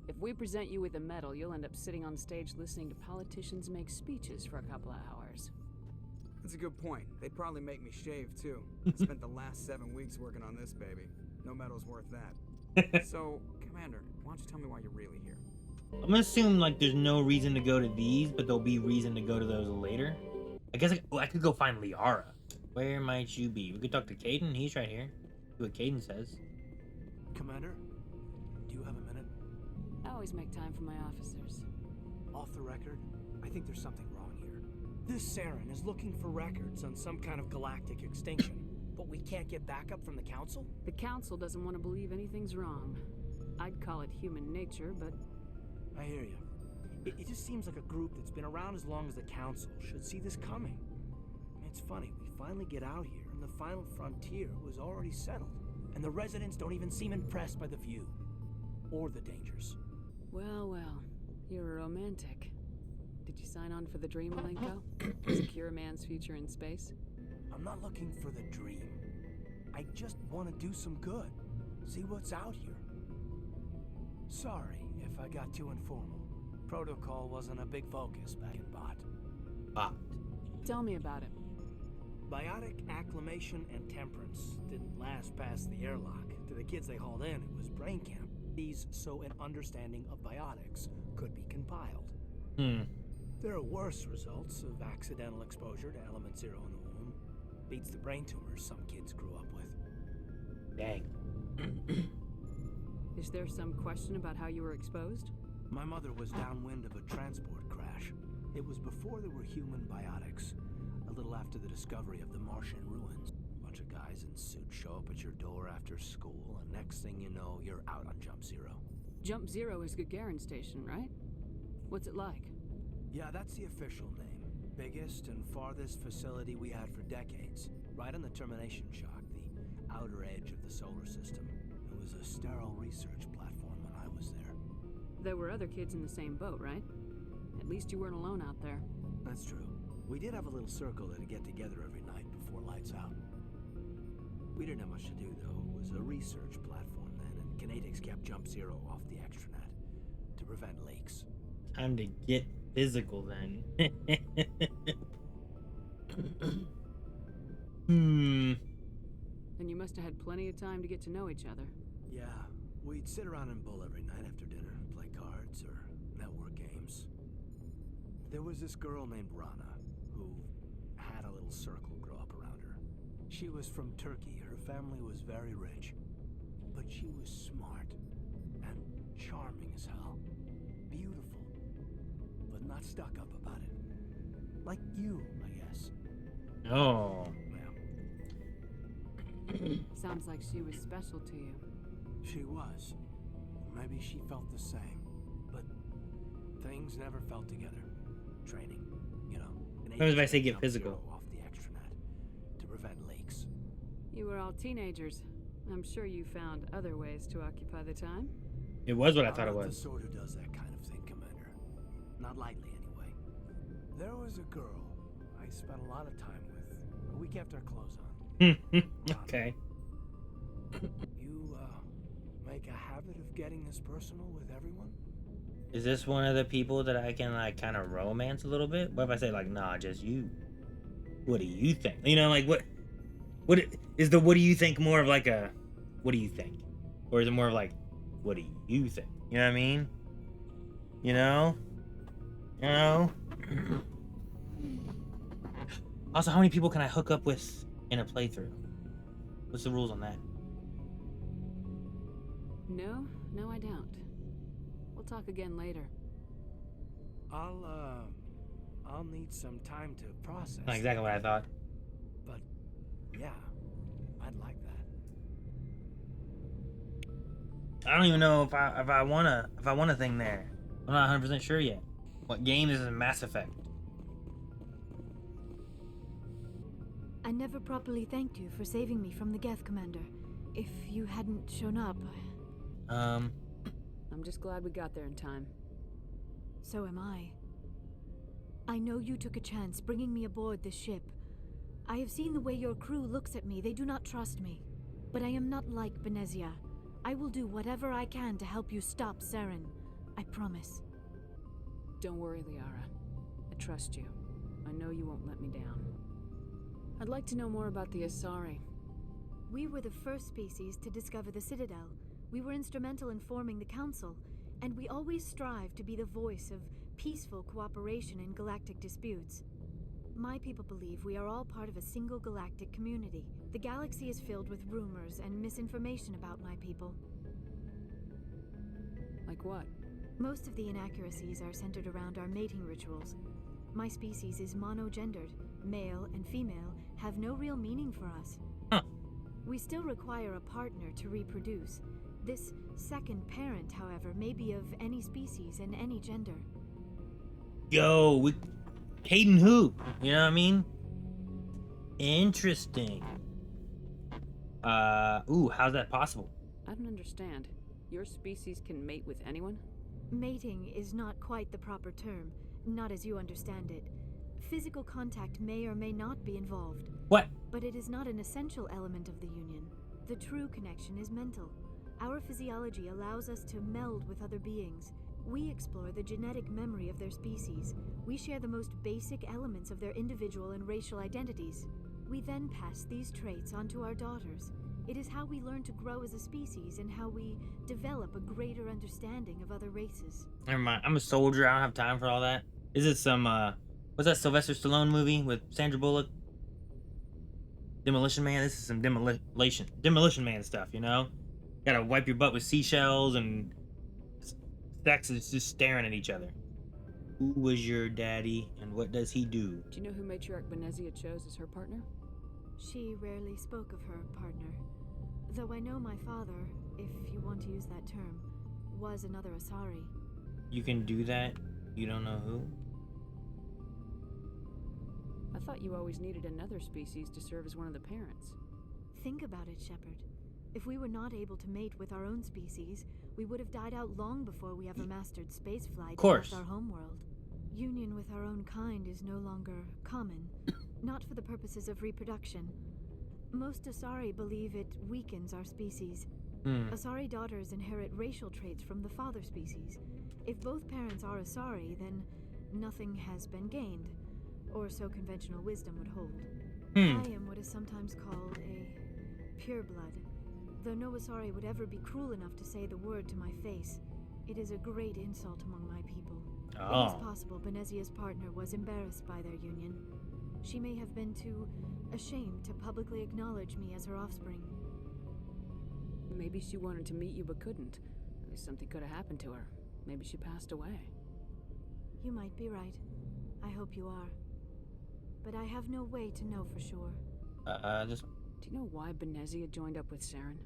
If we present you with a medal, you'll end up sitting on stage listening to politicians make speeches for a couple of hours. That's a good point. They'd probably make me shave, too. I spent the last 7 weeks working on this baby. No medal's worth that. So, Commander, why don't you tell me why you're really here? I'm gonna assume like there's no reason to go to these, but there'll be reason to go to those later. I guess I could go find Liara. Where might you be? We could talk to Caden. He's right here. See what Caden says. Commander, do you have a minute? I always make time for my officers. Off the record, I think there's something wrong here. This Saren is looking for records on some kind of galactic extinction, but we can't get backup from the Council? The Council doesn't want to believe anything's wrong. I'd call it human nature, but... I hear you. It just seems like a group that's been around as long as the Council should see this coming. I mean, it's funny, we finally get out here, and the final frontier was already settled. And the residents don't even seem impressed by the view. Or the dangers. Well, you're a romantic. Did you sign on for the dream, Malenko? Secure a man's future in space? I'm not looking for the dream. I just want to do some good. See what's out here. Sorry if I got too informal. Protocol wasn't a big focus back in Bot. Tell me about it. Biotic acclimation and temperance didn't last past the airlock. To the kids they hauled in, it was brain camp. So an understanding of biotics could be compiled. There are worse results of accidental exposure to element 0 in the womb. Beats the brain tumors some kids grew up with. Dang. Is there some question about how you were exposed? My mother was downwind of a transport crash. It was before there were human biotics. A little after the discovery of the Martian ruins. A bunch of guys in suits show up at your door after school, and next thing you know, you're out on Jump Zero. Jump Zero is Gagarin Station, right? What's it like? Yeah, that's the official name. Biggest and farthest facility we had for decades. Right on the termination shock, the outer edge of the solar system. It was a sterile research platform when I was there. There were other kids in the same boat, right? At least you weren't alone out there. That's true. We did have a little circle that'd get together every night before lights out. We didn't have much to do, though. It was a research platform then, and Kinetics kept Jump Zero off the extranet to prevent leaks. Time to get physical, then. Then you must have had plenty of time to get to know each other. Yeah, we'd sit around and bull every night after dinner, play cards or network games. There was this girl named Rana, who had a little circle grow up around her. She was from Turkey. Her family was very rich. But she was smart and charming as hell. Beautiful, but not stuck up about it. Like you, I guess. Oh. Sounds like she was special to you. She was. Maybe she felt the same. But things never felt together. Training, you know. What if I say get physical? Off the extranet to prevent leaks. You were all teenagers. I'm sure you found other ways to occupy the time. It was what I thought it I'm not was. the sort who does that kind of thing, Commander. Not lightly, anyway. There was a girl. I spent a lot of time with a week after our close on. Okay. You, make a habit of getting this personal with everyone? Is this one of the people that I can, like, kind of romance a little bit? What if I say, like, nah, just you? What do you think? You know, like, what is the what do you think more of like a what do you think? Or is it more of like, what do you think? You know what I mean? You know? You know? Also, how many people can I hook up with in a playthrough? What's the rules on that? No, I don't. We'll talk again later. I'll need some time to process. Not exactly what I thought. But yeah, I'd like that. I don't even know if I want a thing there. I'm not 100% sure yet. What game is in Mass Effect? I never properly thanked you for saving me from the Geth, Commander. If you hadn't shown up... I'm just glad we got there in time. So am I. I know you took a chance bringing me aboard this ship. I have seen the way your crew looks at me. They do not trust me. But I am not like Benezia. I will do whatever I can to help you stop Saren. I promise. Don't worry, Liara. I trust you. I know you won't let me down. I'd like to know more about the Asari. We were the first species to discover the Citadel. We were instrumental in forming the Council, and we always strive to be the voice of peaceful cooperation in galactic disputes. My people believe we are all part of a single galactic community. The galaxy is filled with rumors and misinformation about my people. Like what? Most of the inaccuracies are centered around our mating rituals. My species is monogendered. Male and female have no real meaning for us. Huh. We still require a partner to reproduce. This second parent, however, may be of any species and any gender. Yo, we Hayden who? You know what I mean? Interesting. Ooh, how's that possible? I don't understand. Your species can mate with anyone? Mating is not quite the proper term, not as you understand it. Physical contact may or may not be involved. What? But it is not an essential element of the union. The true connection is mental. Our physiology allows us to meld with other beings. We explore the genetic memory of their species. We share the most basic elements of their individual and racial identities. We then pass these traits onto our daughters. It is how we learn to grow as a species and how we develop a greater understanding of other races. Never mind. I'm a soldier. I don't have time for all that. Is it some, what's that Sylvester Stallone movie with Sandra Bullock? Demolition Man? This is some Demolition Man stuff, you know? Gotta wipe your butt with seashells and sex is just staring at each other. Who was your daddy and what does he do? Do you know who Matriarch Benezia chose as her partner? She rarely spoke of her partner. Though I know my father, if you want to use that term, was another Asari. You can do that? You don't know who? I thought you always needed another species to serve as one of the parents. Think about it, Shepard. If we were not able to mate with our own species, we would have died out long before we ever mastered spaceflight past our homeworld. Union with our own kind is no longer common, not for the purposes of reproduction. Most Asari believe it weakens our species. Asari daughters inherit racial traits from the father species. If both parents are Asari, then nothing has been gained, or so conventional wisdom would hold. I am what is sometimes called a pureblood. Though no Asari would ever be cruel enough to say the word to my face, it is a great insult among my people. It is possible Benezia's partner was embarrassed by their union. She may have been too ashamed to publicly acknowledge me as her offspring. Maybe she wanted to meet you but couldn't. Maybe something could have happened to her. Maybe she passed away. You might be right. I hope you are. But I have no way to know for sure. Do you know why Benezia joined up with Saren?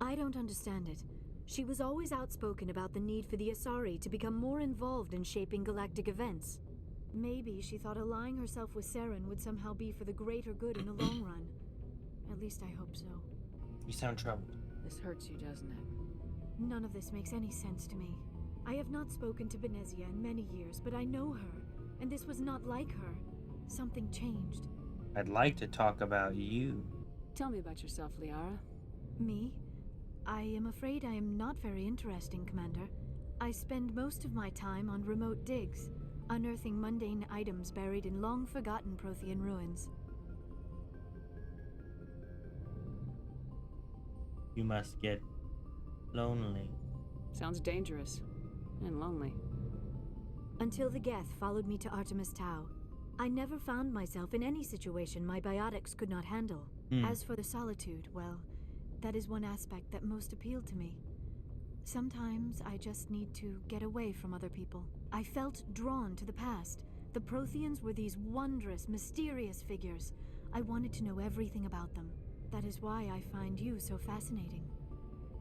I don't understand it. She was always outspoken about the need for the Asari to become more involved in shaping galactic events. Maybe she thought allying herself with Saren would somehow be for the greater good in the long run. At least I hope so. You sound troubled. This hurts you, doesn't it? None of this makes any sense to me. I have not spoken to Benezia in many years, but I know her, and this was not like her. something changed. I'd like to talk about you. Tell me about yourself, Liara. Me? I am afraid I am not very interesting, Commander. I spend most of my time on remote digs, unearthing mundane items buried in long-forgotten Prothean ruins. You must get lonely. Sounds dangerous. And lonely. Until the Geth followed me to Artemis Tau, I never found myself in any situation my biotics could not handle. As for the solitude, well, that is one aspect that most appealed to me. Sometimes I just need to get away from other people. I felt drawn to the past. The Protheans were these wondrous, mysterious figures. I wanted to know everything about them. That is why I find you so fascinating.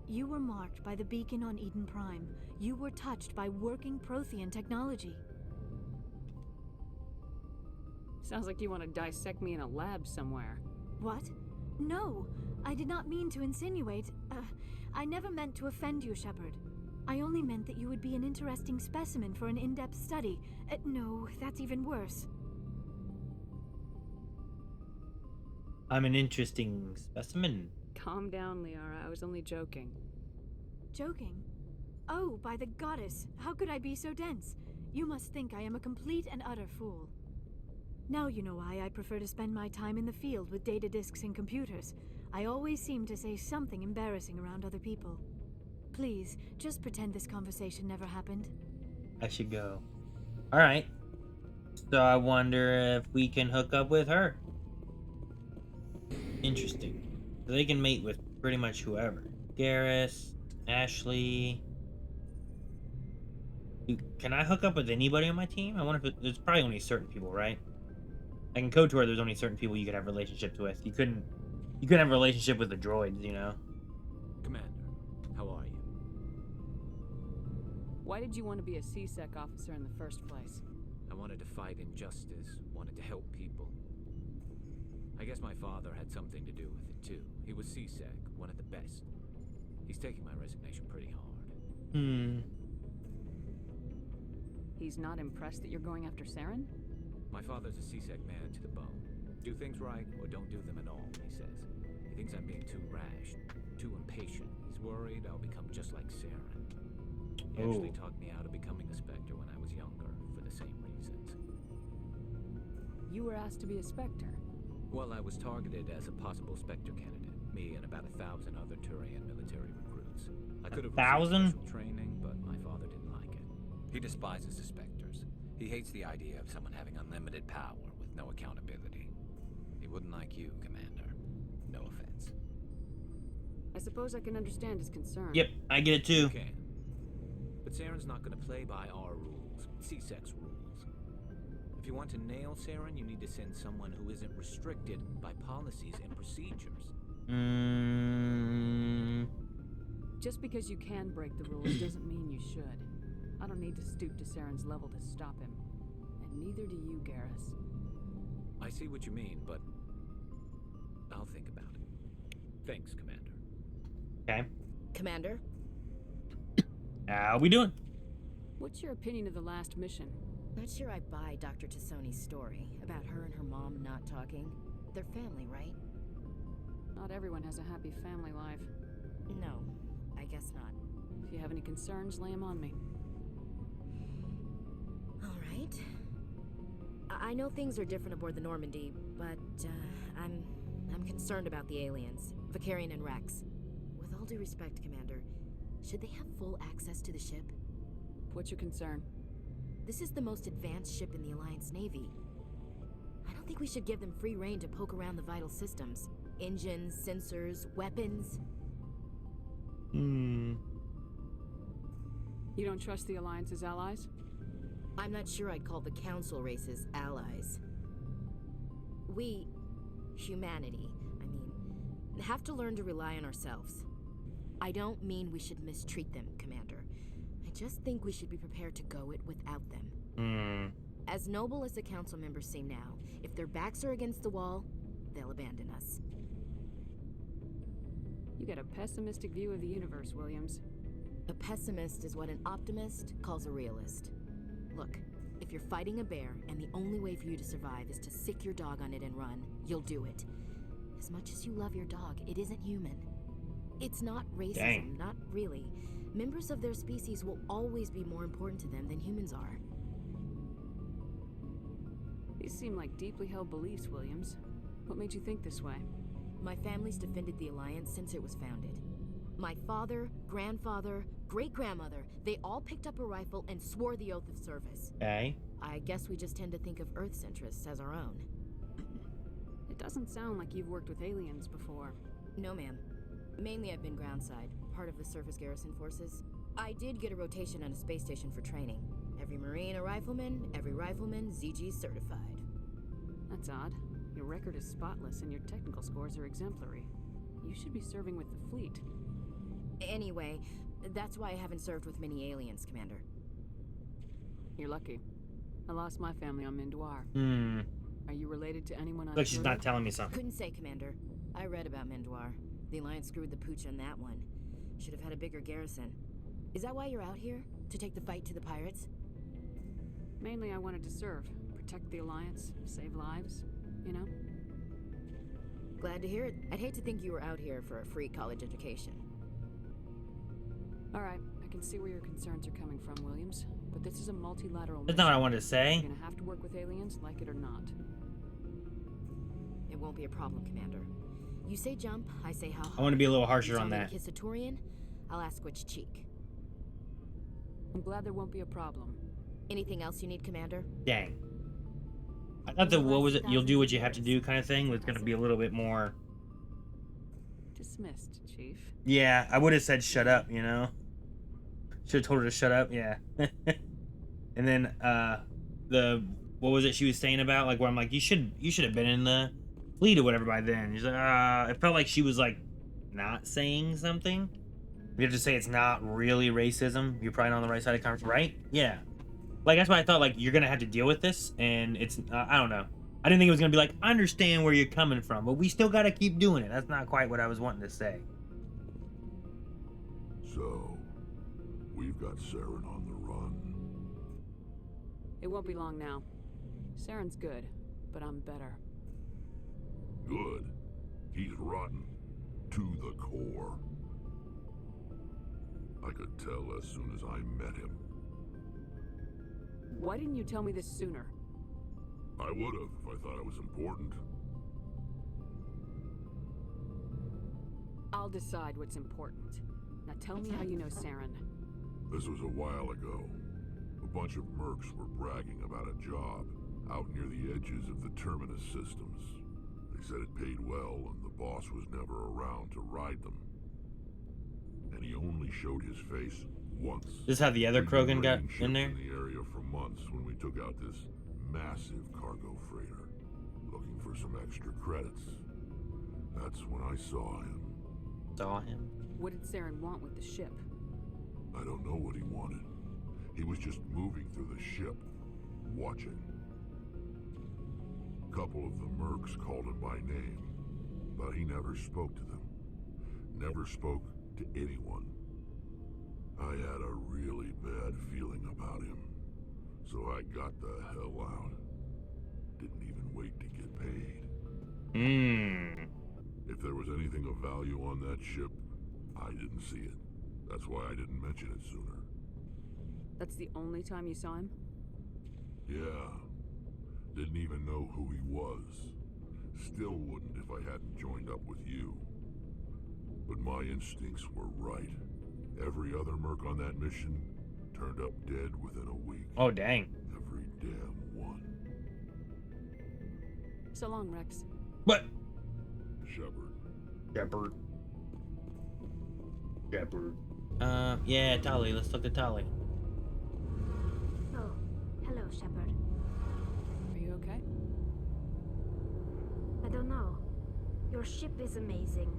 You were marked by the beacon on Eden Prime. You were touched by working Prothean technology. Sounds like you want to dissect me in a lab somewhere. What? No, I did not mean to insinuate. I never meant to offend you, Shepard. I only meant that you would be an interesting specimen for an in-depth study. No, that's even worse. I'm an interesting specimen. Calm down, Liara. I was only joking. Joking? Oh, by the goddess, how could I be so dense? You must think I am a complete and utter fool. Now you know why I prefer to spend my time in the field with data disks and computers. I always seem to say something embarrassing around other people. Please, just pretend this conversation never happened. I should go. Alright. So I wonder if we can hook up with her. Interesting. So they can mate with pretty much whoever. Garrus, Ashley. Can I hook up with anybody on my team? I wonder if there's probably only certain people, right? Like in KOTOR, there's only certain people you could have relationships with. You couldn't have a relationship with the droids, you know? Commander, how are you? Why did you want to be a C-Sec officer in the first place? I wanted to fight injustice, wanted to help people. I guess my father had something to do with it too. He was C-Sec, one of the best. He's taking my resignation pretty hard. He's not impressed that you're going after Saren? My father's a C-Sec man to the bone. Do things right or don't do them at all, he says. He thinks I'm being too rash, too impatient. He's worried I'll become just like Saren. He actually talked me out of becoming a Spectre when I was younger, for the same reasons. You were asked to be a Spectre? Well, I was targeted as a possible Spectre candidate. Me and about 1,000 other Turian military recruits. I could have received special training, but my father didn't like it. He despises the Spectres. He hates the idea of someone having unlimited power with no accountability. He wouldn't like you, Commander. No offense. I suppose I can understand his concern. Yep, I get it too. You can. But Saren's not going to play by our rules, C-Sec's rules. If you want to nail Saren, you need to send someone who isn't restricted by policies and procedures. Just because you can break the rules doesn't mean you should. I don't need to stoop to Saren's level to stop him. And neither do you, Garrus. I see what you mean, but I'll think about it. Thanks, Commander. Okay. Commander? How we doing? What's your opinion of the last mission? Not sure I buy Dr. Tassoni's story about her and her mom not talking. They're family, right? Not everyone has a happy family life. No, I guess not. If you have any concerns, lay them on me. All right. I know things are different aboard the Normandy, but I'm concerned about the aliens, Vicarian and Rex. With all due respect, Commander, should they have full access to the ship? What's your concern? This is the most advanced ship in the Alliance Navy. I don't think we should give them free rein to poke around the vital systems. Engines, sensors, weapons. You don't trust the Alliance's allies? I'm not sure I'd call the Council races allies. We, humanity, have to learn to rely on ourselves. I don't mean we should mistreat them, Commander. I just think we should be prepared to go it without them. As noble as the Council members seem now, if their backs are against the wall, they'll abandon us. You got a pessimistic view of the universe, Williams. A pessimist is what an optimist calls a realist. Look, If you're fighting a bear and the only way for you to survive is to sick your dog on it and run, you'll do it. As much as you love your dog, it isn't human. It's not racism, not really. Members of their species will always be more important to them than humans are. These seem like deeply held beliefs, Williams. What made you think this way? My family's defended the Alliance since it was founded. My father, grandfather, great-grandmother, they all picked up a rifle and swore the oath of service. Okay. I guess we just tend to think of Earth's interests as our own. It doesn't sound like you've worked with aliens before. No, ma'am. Mainly I've been groundside, part of the surface garrison forces. I did get a rotation on a space station for training. Every Marine a rifleman, every rifleman ZG certified. That's odd. Your record is spotless and your technical scores are exemplary. You should be serving with the fleet. Anyway, that's why I haven't served with many aliens, Commander. You're lucky. I lost my family on Mindoir. Are you related to anyone on Look, she's not telling me something. Couldn't say, Commander. I read about Mindoir. The Alliance screwed the pooch on that one. Should have had a bigger garrison. Is that why you're out here? To take the fight to the pirates? Mainly I wanted to serve. Protect the Alliance, save lives, you know? Glad to hear it. I'd hate to think you were out here for a free college education. Alright, I can see where your concerns are coming from, Williams. But this is a multilateral mission. That's not what I wanted to say. You're gonna have to work with aliens, like it or not. It won't be a problem, Commander. You say jump, I say how hard. I want to be a little harsher on You tell me that. to kiss a Turian, I'll ask which cheek. I'm glad there won't be a problem. Anything else you need, Commander? Dang. I thought the what was it? You'll do what you have to do kind of thing was going to be a little bit more. Dismissed, Chief. Yeah, I would have said shut up, you know? Should have told her to shut up, yeah. And then what was it she was saying about, like, where I'm like, you should have been in the fleet or whatever by then. She's like, it felt like she was like not saying something. You have to say it's not really racism. You're probably not on the right side of the conversation, right? Yeah. Like, that's why I thought, like, you're gonna have to deal with this, and it's I don't know. I didn't think it was gonna be like, I understand where you're coming from, but we still gotta keep doing it. That's not quite what I was wanting to say. So, we've got Saren on the run. It won't be long now. Saren's good, but I'm better. Good. He's rotten. To the core. I could tell as soon as I met him. Why didn't you tell me this sooner? I would have if I thought it was important. I'll decide what's important. Now tell me how you know Saren. This was a while ago. A bunch of mercs were bragging about a job out near the edges of the Terminus systems. They said it paid well and the boss was never around to ride them. And he only showed his face once. This is how the other Krogan got in there? In the area for months when we took out this massive cargo freighter, looking for some extra credits. That's when I saw him. Saw him? What did Saren want with the ship? I don't know what he wanted. He was just moving through the ship, watching. A couple of the mercs called him by name, but he never spoke to them. Never spoke to anyone. I had a really bad feeling about him, so I got the hell out. Didn't even wait to get paid. If there was anything of value on that ship, I didn't see it. That's why I didn't mention it sooner. That's the only time you saw him? Yeah. Didn't even know who he was. Still wouldn't if I hadn't joined up with you. But my instincts were right. Every other merc on that mission turned up dead within a week. Oh, dang. Every damn one. So long, Rex. What? Shepard. Yeah, Tali. Let's look at Tali. Oh, hello, Shepard. Are you okay? I don't know. Your ship is amazing,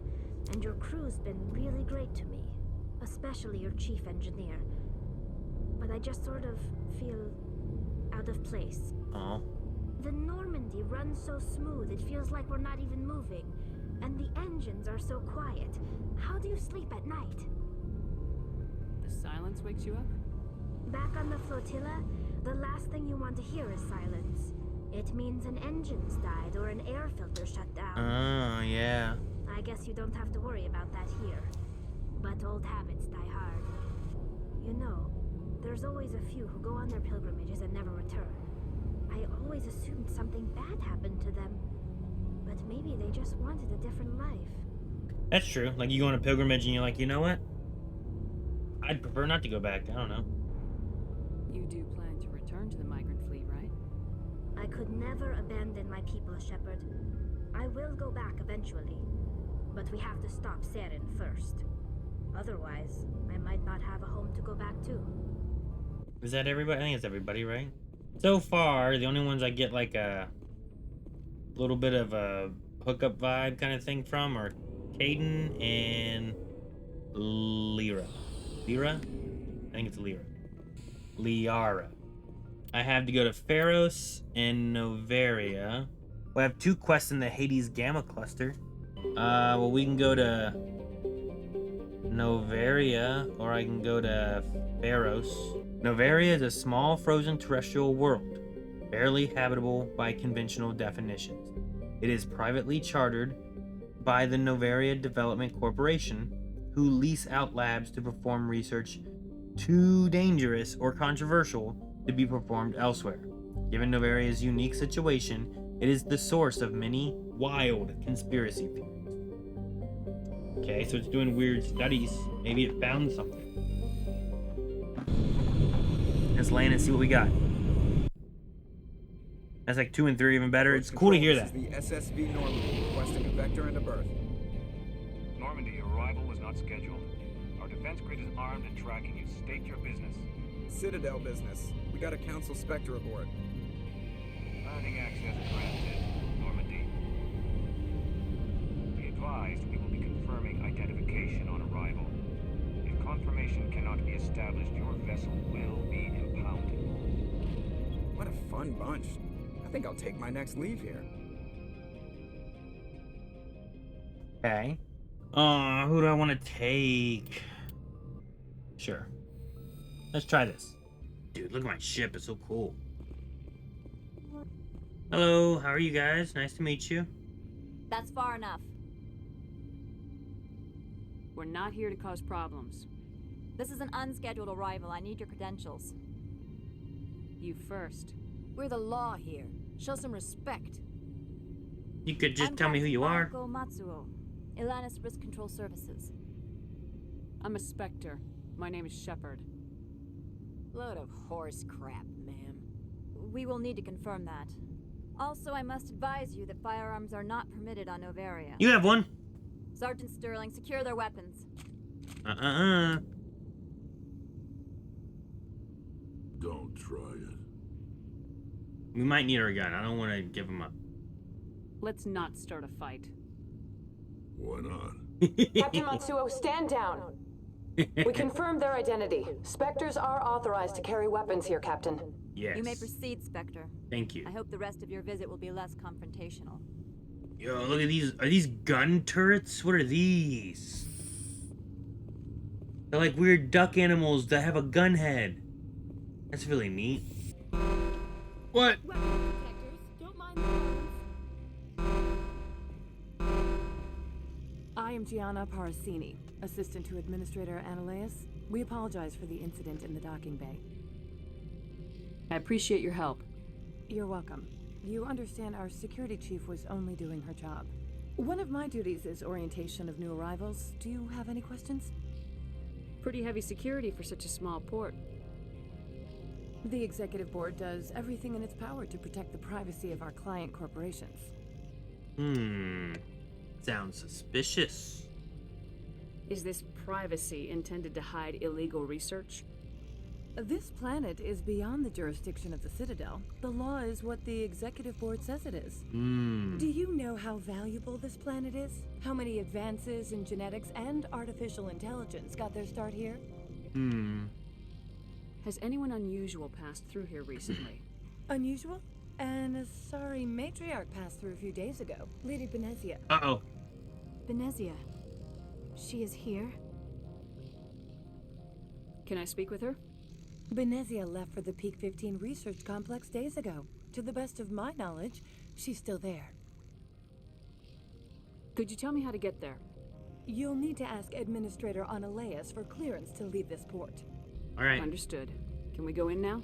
and your crew's been really great to me. Especially your chief engineer. But I just sort of feel out of place. Oh. The Normandy runs so smooth, it feels like we're not even moving. And the engines are so quiet. How do you sleep at night? The silence wakes you up? Back on the flotilla, The last thing you want to hear is silence. It means an engine's died or an air filter shut down. Oh, yeah. I guess you don't have to worry about that here. But old habits die hard. You know, there's always a few who go on their pilgrimages and never return. I always assumed something bad happened to them. But maybe they just wanted a different life. That's true. Like, you go on a pilgrimage and you're like, you know what? I'd prefer not to go back. I don't know. You do plan to return to the migrant fleet, right? I could never abandon my people, Shepard. I will go back eventually. But we have to stop Saren first. Otherwise, I might not have a home to go back to. Is that everybody? I think it's everybody, right? So far, the only ones I get like a little bit of a hookup vibe kind of thing from are Caden and Lyra. Lyra? I think it's Lyra. Liara. I have to go to Pharos and Noveria. We have 2 quests in the Hades Gamma Cluster. Well, we can go to Noveria, or I can go to Pharos. Noveria is a small frozen terrestrial world, barely habitable by conventional definitions. It is privately chartered by the Noveria Development Corporation, who lease out labs to perform research too dangerous or controversial to be performed elsewhere. Given Noveria's unique situation, it is the source of many wild conspiracy theories. Okay, so it's doing weird studies. Maybe it found something. Let's land and see what we got. That's like 2 and 3 even better. It's cool to hear that. This is the SSV Normandy requesting a vector and a berth. Normandy, your arrival was not scheduled. Our defense grid is armed and tracking you. State your business. Citadel business. We got a Council Spectre aboard. Landing access granted, Normandy. Be advised, we will be confirming identification on arrival. If confirmation cannot be established, your vessel will be impounded. What a fun bunch. I think I'll take my next leave here. Okay. Who do I want to take? Sure. Let's try this. Dude, look at my ship. It's so cool. Hello, how are you guys? Nice to meet you. That's far enough. We're not here to cause problems. This is an unscheduled arrival. I need your credentials. You first. We're the law here. Show some respect. You could just tell me who you are. Marco Matsuo, Ilanis Risk Control Services. I'm a Spectre. My name is Shepard. Load of horse crap, ma'am. We will need to confirm that. Also, I must advise you that firearms are not permitted on Noveria. You have one. Sergeant Sterling, secure their weapons. Don't try it. We might need our gun. I don't want to give him up. Let's not start a fight. Why not? Captain Matsuo, stand down. We confirmed their identity. Spectres are authorized to carry weapons here, Captain. Yes. You may proceed, Spectre. Thank you. I hope the rest of your visit will be less confrontational. Yo, look at these. Are these gun turrets? What are these? They're like weird duck animals that have a gun head. That's really neat. What? Don't mind the I am Gianna Parasini, assistant to Administrator Ananias. We apologize for the incident in the docking bay. I appreciate your help. You're welcome. You understand our security chief was only doing her job. One of my duties is orientation of new arrivals. Do you have any questions? Pretty heavy security for such a small port. The executive board does everything in its power to protect the privacy of our client corporations. Sounds suspicious. Is this privacy intended to hide illegal research? This planet is beyond the jurisdiction of the Citadel. The law is what the executive board says it is. Do you know how valuable this planet is? How many advances in genetics and artificial intelligence got their start here? Has anyone unusual passed through here recently? Unusual? And a sorry matriarch passed through a few days ago. Lady Benezia. Uh-oh. Benezia. She is here? Can I speak with her? Benezia left for the Peak 15 research complex days ago. To the best of my knowledge, she's still there. Could you tell me how to get there? You'll need to ask Administrator Analeas for clearance to leave this port. All right. Understood. Can we go in now?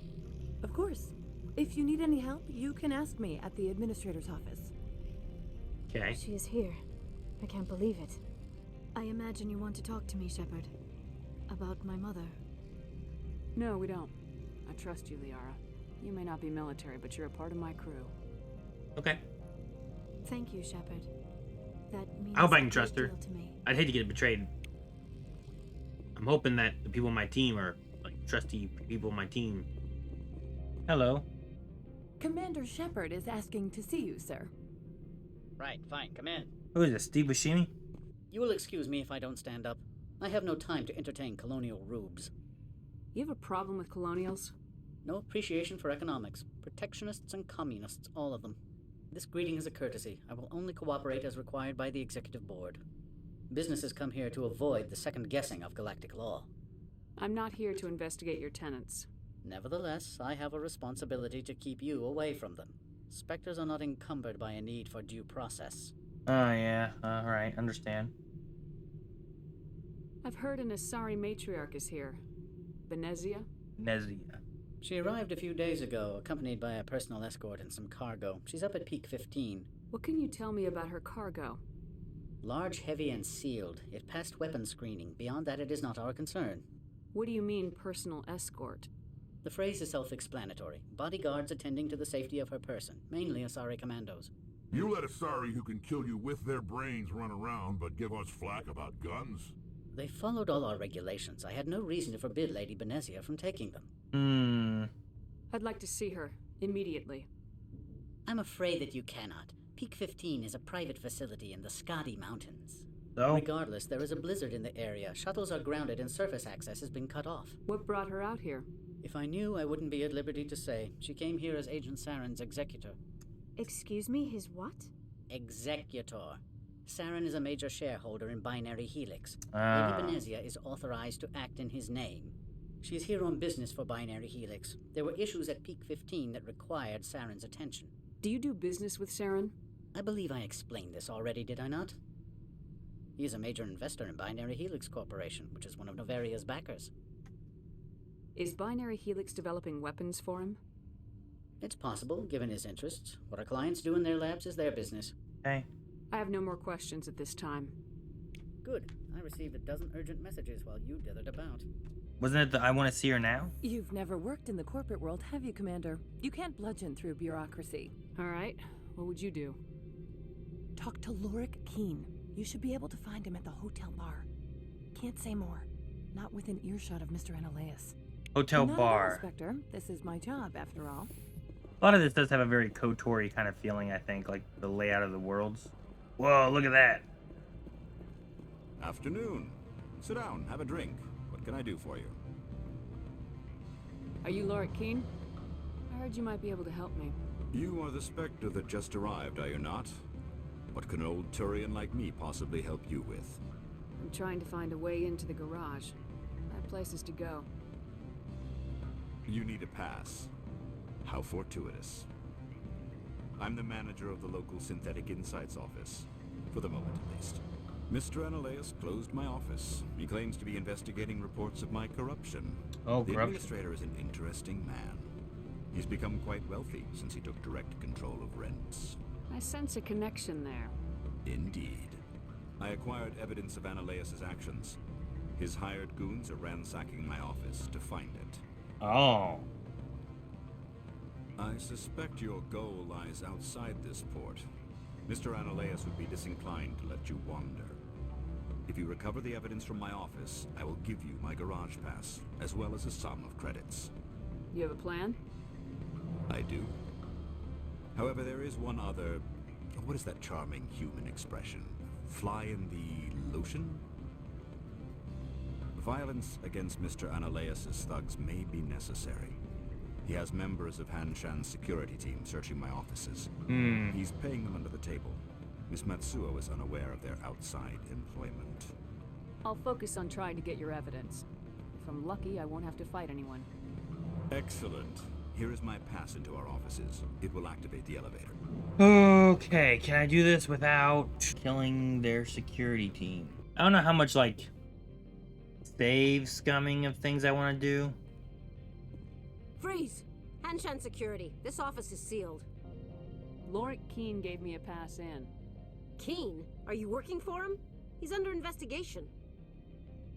Of course. If you need any help, you can ask me at the Administrator's office. Okay. She is here. I can't believe it. I imagine you want to talk to me, Shepard. About my mother. No, we don't. I trust you, Liara. You may not be military, but you're a part of my crew. Okay. Thank you, Shepard. That means I hope I a can trust great her. deal to me. I'd hate to get betrayed. I'm hoping that the people on my team are like trusty people on my team. Hello. Commander Shepard is asking to see you, sir. Right, fine, come in. Who is this, Steve Buscemi? You will excuse me if I don't stand up. I have no time to entertain colonial rubes. You have a problem with colonials? No appreciation for economics. Protectionists and communists, all of them. This greeting is a courtesy. I will only cooperate as required by the Executive Board. Businesses come here to avoid the second guessing of galactic law. I'm not here to investigate your tenants. Nevertheless, I have a responsibility to keep you away from them. Spectres are not encumbered by a need for due process. Oh, yeah. Alright, understand. I've heard an Asari matriarch is here. Benezia? Benezia. She arrived a few days ago, accompanied by a personal escort and some cargo. She's up at Peak 15. What can you tell me about her cargo? Large, heavy, and sealed. It passed weapons screening. Beyond that, it is not our concern. What do you mean, personal escort? The phrase is self-explanatory. Bodyguards attending to the safety of her person, mainly Asari commandos. You let Asari who can kill you with their brains run around, but give us flack about guns? They followed all our regulations. I had no reason to forbid Lady Benezia from taking them. I'd like to see her, immediately. I'm afraid that you cannot. Peak 15 is a private facility in the Skadi Mountains. So? Regardless, there is a blizzard in the area. Shuttles are grounded and surface access has been cut off. What brought her out here? If I knew, I wouldn't be at liberty to say. She came here as Agent Saren's executor. Excuse me, his what? Executor. Saren is a major shareholder in Binary Helix. Ah. Lady Benezia is authorized to act in his name. She is here on business for Binary Helix. There were issues at Peak 15 that required Saren's attention. Do you do business with Saren? I believe I explained this already, did I not? He is a major investor in Binary Helix Corporation, which is one of Noveria's backers. Is Binary Helix developing weapons for him? It's possible, given his interests. What our clients do in their labs is their business. Okay. I have no more questions at this time. Good. I received a dozen urgent messages while you dithered about. Wasn't it the I want to see her now? You've never worked in the corporate world, have you, Commander? You can't bludgeon through bureaucracy. All right. What would you do? Talk to Lorik Keen. You should be able to find him at the hotel bar. Can't say more. Not within earshot of Mr. Analeas. Hotel Not bar. at all, Spectre. This is my job, after all. A lot of this does have a very KOTOR-y kind of feeling, I think, like the layout of the worlds. Whoa, look at that. Afternoon. Sit down, have a drink. What can I do for you? Are you Lorik Keen? I heard you might be able to help me. You are the Spectre that just arrived, are you not? What can an old Turian like me possibly help you with? I'm trying to find a way into the garage. I have places to go. You need a pass. How fortuitous. I'm the manager of the local Synthetic Insights office. For the moment, at least. Mr. Analeas closed my office. He claims to be investigating reports of my corruption. Oh, the corruption. administrator is an interesting man. He's become quite wealthy since he took direct control of rents. I sense a connection there. Indeed. I acquired evidence of Analeas' actions. His hired goons are ransacking my office to find it. Oh. I suspect your goal lies outside this port. Mr. Analeas would be disinclined to let you wander. If you recover the evidence from my office, I will give you my garage pass, as well as a sum of credits. You have a plan? I do. However, there is one other... What is that charming human expression? Fly in the lotion? Violence against Mr. Analeas' thugs may be necessary. He has members of Han Shan's security team searching my offices. He's paying them under the table. Miss Matsuo is unaware of their outside employment. I'll focus on trying to get your evidence. If I'm lucky, I won't have to fight anyone. Excellent. Here is my pass into our offices. It will activate the elevator. Okay, can I do this without killing their security team? I don't know how much, like, save scumming of things I want to do. Freeze! Hanshan security. This office is sealed. Lorik Keene gave me a pass in. Keene? Are you working for him? He's under investigation.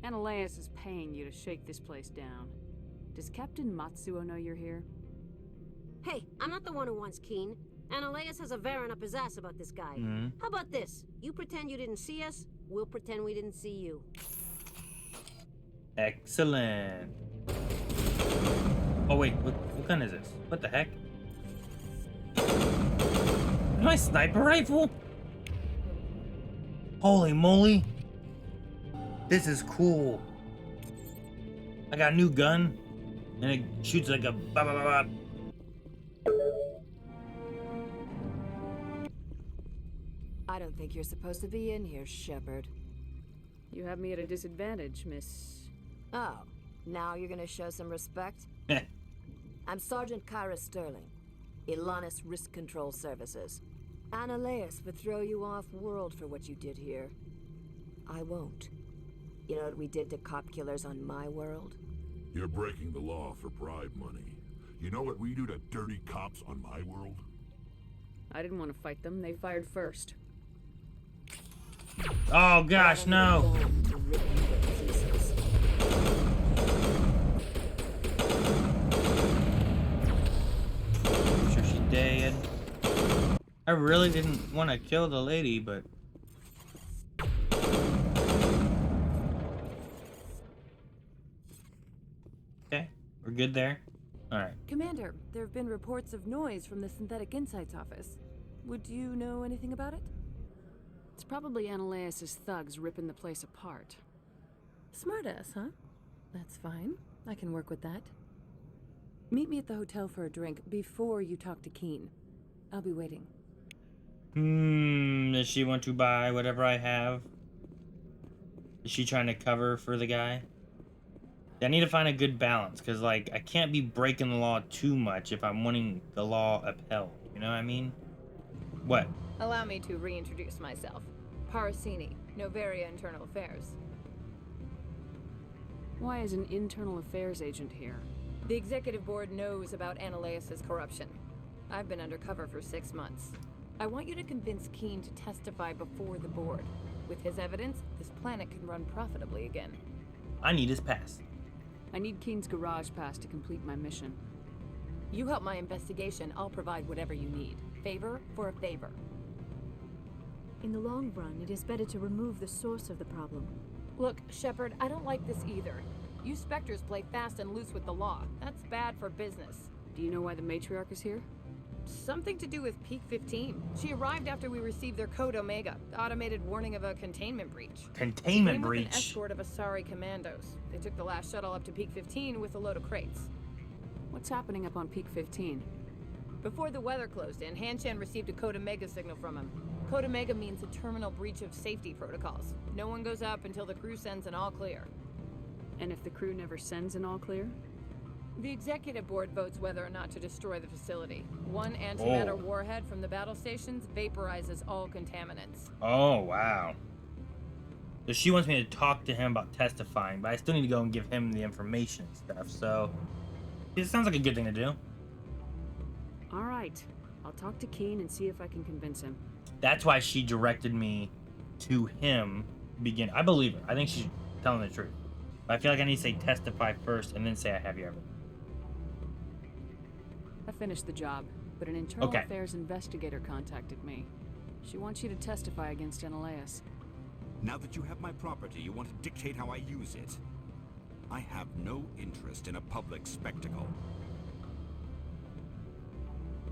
Ananias is paying you to shake this place down. Does Captain Matsuo know you're here? Hey, I'm not the one who wants Keene. Ananias has a Varen up his ass about this guy. How about this? You pretend you didn't see us, we'll pretend we didn't see you. Excellent. Oh wait, what gun is this? What the heck? My sniper rifle? Holy moly. This is cool. I got a new gun. And it shoots like a ba ba ba ba. I don't think you're supposed to be in here, Shepard. You have me at a disadvantage, Miss... Oh, now you're gonna show some respect? I'm Sergeant Kyra Sterling, Ilanis Risk Control Services. Ananias would throw you off-world for what you did here. I won't. You know what we did to cop killers on my world? You're breaking the law for bribe money. You know what we do to dirty cops on my world? I didn't want to fight them. They fired first. Oh gosh, no. I'm sure she's dead. I really didn't want to kill the lady, but... Okay, we're good there. Alright. Commander, there have been reports of noise from the Synthetic Insights office. Would you know anything about it? It's probably Ananias' thugs ripping the place apart. Smartass, huh? That's fine. I can work with that. Meet me at the hotel for a drink before you talk to Keene. I'll be waiting. Does she want to buy whatever I have? Is she trying to cover for the guy? I need to find a good balance, because, like, I can't be breaking the law too much if I'm wanting the law upheld. You know what I mean? What? Allow me to reintroduce myself. Parasini, Noveria Internal Affairs. Why is an internal affairs agent here? The executive board knows about Ananias' corruption. I've been undercover for 6 months. I want you to convince Keene to testify before the board. With his evidence, this planet can run profitably again. I need his pass. I need Keene's garage pass to complete my mission. You help my investigation, I'll provide whatever you need. Favor for a favor. In the long run, it is better to remove the source of the problem. Look, Shepard, I don't like this either. You Spectres play fast and loose with the law. That's bad for business. Do you know why the matriarch is here? Something to do with Peak 15. She arrived after we received their Code Omega, automated warning of a containment breach. Containment She came with breach? an escort of Asari commandos. They took the last shuttle up to Peak 15 with a load of crates. What's happening up on Peak 15? Before the weather closed in, Hanshan received a Code Omega signal from him. Code Omega means a terminal breach of safety protocols. No one goes up until the crew sends an all clear. And if the crew never sends an all clear? The executive board votes whether or not to destroy the facility. One antimatter warhead from the battle stations vaporizes all contaminants. Oh, wow. So she wants me to talk to him about testifying, but I still need to go and give him the information and stuff, so... It sounds like a good thing to do. Alright. I'll talk to Keene and see if I can convince him. That's why she directed me to him to begin. I believe her. I think she's telling the truth. But I feel like I need to say testify first and then say I have your evidence. I finished the job, but an internal affairs investigator contacted me. She wants you to testify against Ananias. Now that you have my property, you want to dictate how I use it. I have no interest in a public spectacle.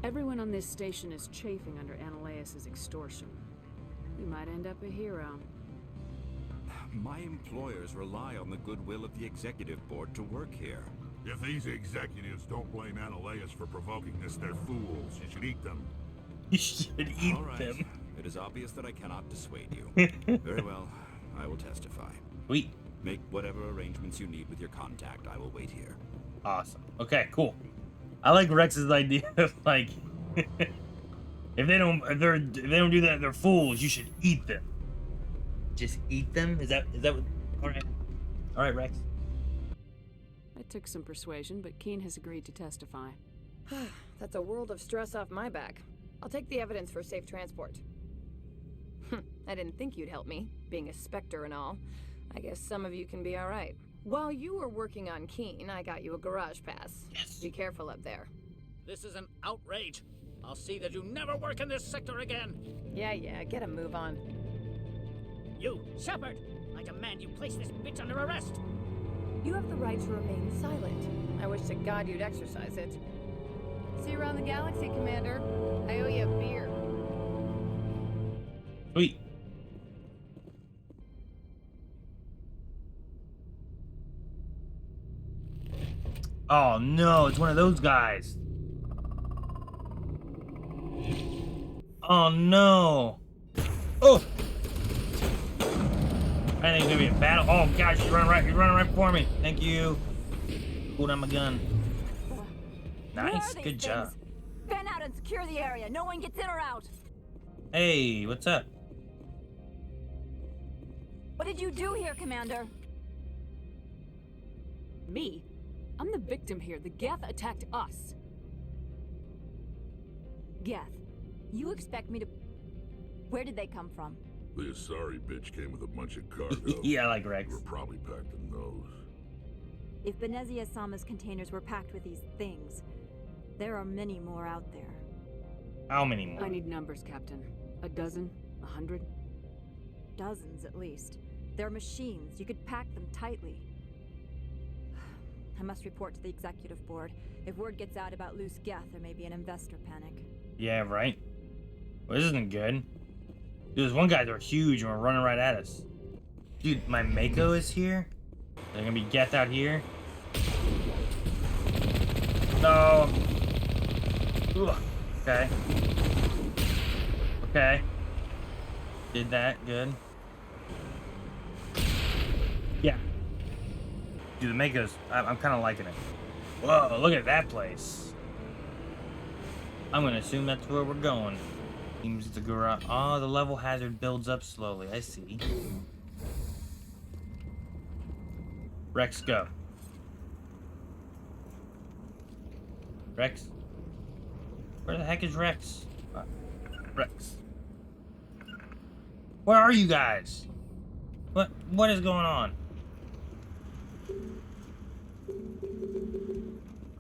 Everyone on this station is chafing under Ananias' extortion. We might end up a hero. My employers rely on the goodwill of the executive board to work here. If these executives don't blame Ananias for provoking this, they're fools. You should eat them. You should eat them. It is obvious that I cannot dissuade you. Very well, I will testify. Sweet. Make whatever arrangements you need with your contact. I will wait here. Awesome. Okay, cool. I like Rex's idea of like, if they don't do that, they're fools. You should eat them. Just eat them? Is that what? All right, Rex. It took some persuasion, but Keen has agreed to testify. That's a world of stress off my back. I'll take the evidence for safe transport. I didn't think you'd help me, being a Spectre and all. I guess some of you can be all right. While you were working on Keen, I got you a garage pass. Yes. Be careful up there. This is an outrage. I'll see that you never work in this sector again. Yeah, get a move on. You, Shepard! I demand you place this bitch under arrest! You have the right to remain silent. I wish to God you'd exercise it. See you around the galaxy, Commander. I owe you a beer. Sweet. Oh no, it's one of those guys. Oh no. Oh. I think it's gonna be a battle. Oh gosh, he's running right for me. Thank you. Pulled out my gun. Nice, good job. Fan out and secure the area. No one gets in or out. Hey, what's up? What did you do here, Commander? Me? I'm the victim here. The Geth attacked us. Geth, you expect me to... Where did they come from? The Asari bitch came with a bunch of cargo. Yeah, I like Rex. We're probably packed in those. If Benezia Sama's containers were packed with these things, there are many more out there. How many more? I need numbers, Captain. A dozen? 100? Dozens, at least. They're machines. You could pack them tightly. I must report to the executive board. If word gets out about loose Geth, there may be an investor panic. Yeah, right. Well, this isn't good. Dude, there's one guy, they're huge and we're running right at us. Dude, my Mako is here? They're gonna be Geth out here? No. Ugh. Okay. Okay. Did that, good. Yeah. Dude, the Mako's, I'm kind of liking it. Whoa, look at that place. I'm gonna assume that's where we're going. Seems the garage. Oh, the level hazard builds up slowly. I see. Rex, go. Rex? Where the heck is Rex? Rex. Where are you guys? What is going on?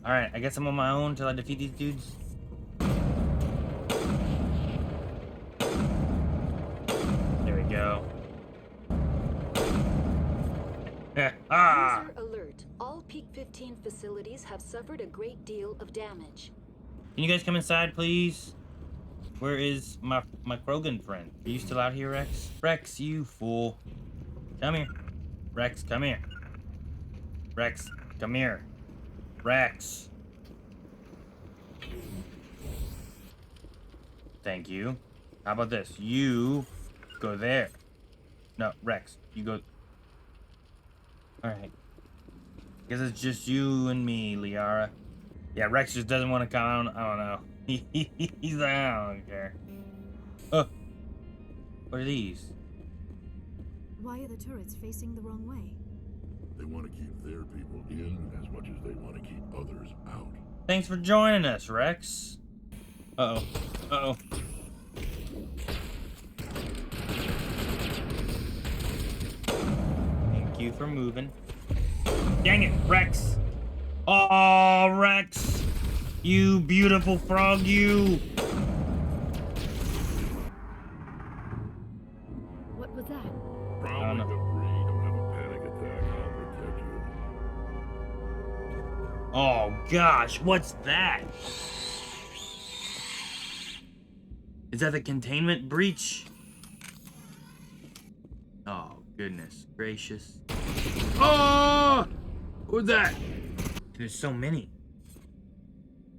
Alright, I guess I'm on my own until I defeat these dudes. There we go. User alert. All Peak 15 facilities have suffered a great deal of damage. Can you guys come inside, please? Where is my Krogan friend? Are you still out here, Rex? Rex, you fool. Come here. Rex, come here. Rex, come here. Rex. Thank you. How about this? You go there. No, Rex, you go. Alright. Guess it's just you and me, Liara. Yeah, Rex just doesn't want to come out. I don't know. He's like, I don't care. Oh. What are these? Why are the turrets facing the wrong way? They want to keep their people in as much as they want to keep others out. Thanks for joining us, Rex. Uh-oh. Uh-oh. Thank you for moving. Dang it, Rex. Oh, Rex. You beautiful frog, you. What was that? Probably debris. Don't have a panic attack. I'll protect you. Oh, gosh. What's that? Is that the containment breach? Oh, goodness gracious. Oh! What's that? There's so many.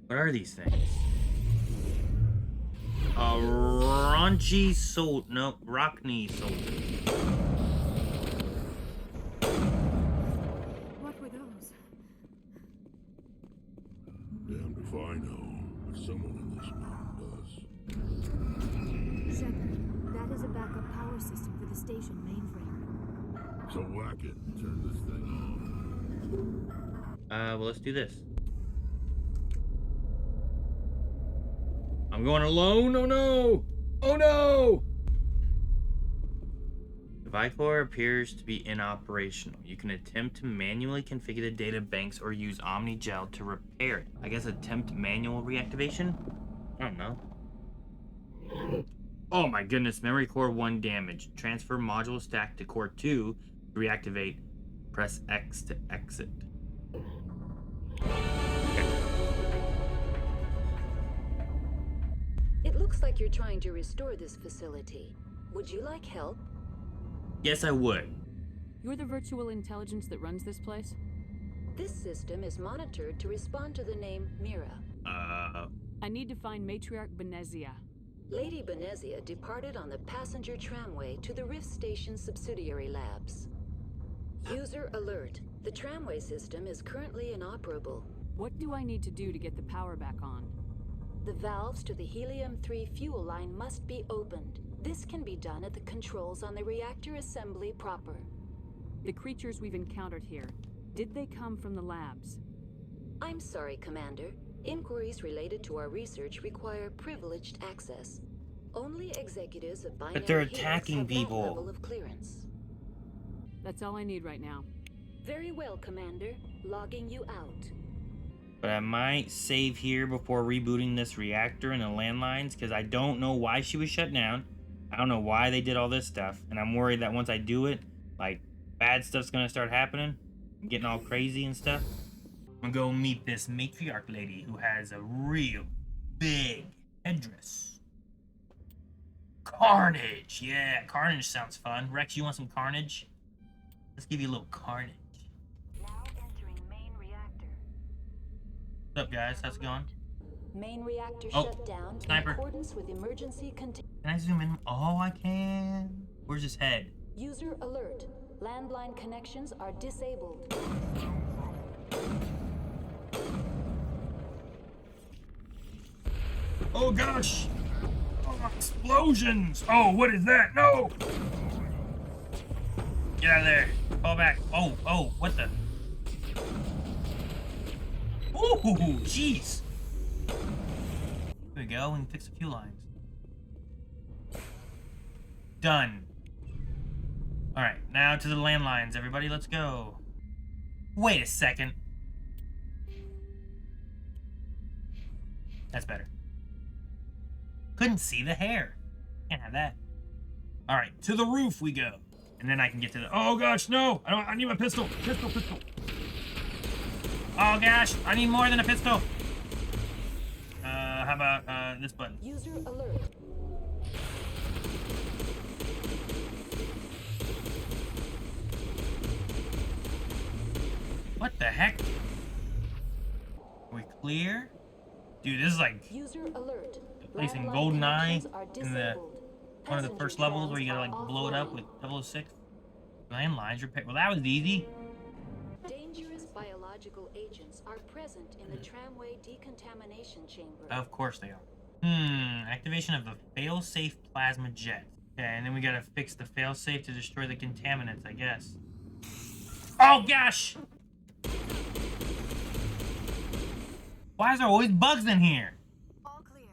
What are these things? A raunchy soul. No, Ragnai soldier. What were those? If I know, if someone in this mountain does. Shepard, that is a backup power system for the station mainframe. So whack it and turn this thing off. Well, let's do this. I'm going alone? Oh no! Oh no! The Vicor appears to be inoperational. You can attempt to manually configure the data banks or use OmniGel to repair it. I guess attempt manual reactivation? I don't know. Oh my goodness, memory core 1 damaged. Transfer module stack to core 2 to reactivate. Press X to exit. It looks like you're trying to restore this facility. Would you like help? Yes, I would. You're the virtual intelligence that runs this place? This system is monitored to respond to the name Mira. I need to find Matriarch Benezia. Lady Benezia departed on the passenger tramway to the Rift Station subsidiary labs. User alert. The tramway system is currently inoperable. What do I need to do to get the power back on? The valves to the helium-3 fuel line must be opened. This can be done at the controls on the reactor assembly proper. The creatures we've encountered here, did they come from the labs? I'm sorry, Commander. Inquiries related to our research require privileged access. Only executives of binary But they're Helix attacking have people. that level of clearance. That's all I need right now. Very well, Commander. Logging you out. But I might save here before rebooting this reactor and the landlines, because I don't know why she was shut down. I don't know why they did all this stuff. And I'm worried that once I do it, like, bad stuff's gonna start happening. I'm getting all crazy and stuff. I'm gonna go meet this matriarch lady who has a real big headdress. Carnage! Yeah, carnage sounds fun. Rex, you want some carnage? Let's give you a little carnage. Now entering main reactor. What's up, guys? How's it going? Main reactor Oh, shut down sniper. in accordance with emergency Can I zoom in? Oh, I can. Where's his head? User alert. Landline connections are disabled. Oh gosh! Oh, explosions! Oh, what is that? No! Get out of there. Fall back. Oh, what the? Ooh, jeez. Here we go, we can fix a few lines. Done. Alright, now to the landlines, everybody, let's go. Wait a second. That's better. Couldn't see the hair. Can't have that. Alright, to the roof we go. And then I can get to the... Oh gosh, no! I need my pistol. Pistol. Oh gosh, I need more than a pistol. How about this button? User alert. What the heck? Are we clear? Dude, this is like User alert. the place in Landline GoldenEye connections are in the one of the Passenger first levels where you gotta like trams blow it up offline. with 006. Landlines repaired. Well, that was easy. Dangerous biological agents are present in the tramway decontamination chamber. Of course they are. Activation of the fail-safe plasma jet. Okay, and then we gotta fix the fail-safe to destroy the contaminants, I guess. Oh gosh! Why is there always bugs in here? All clear.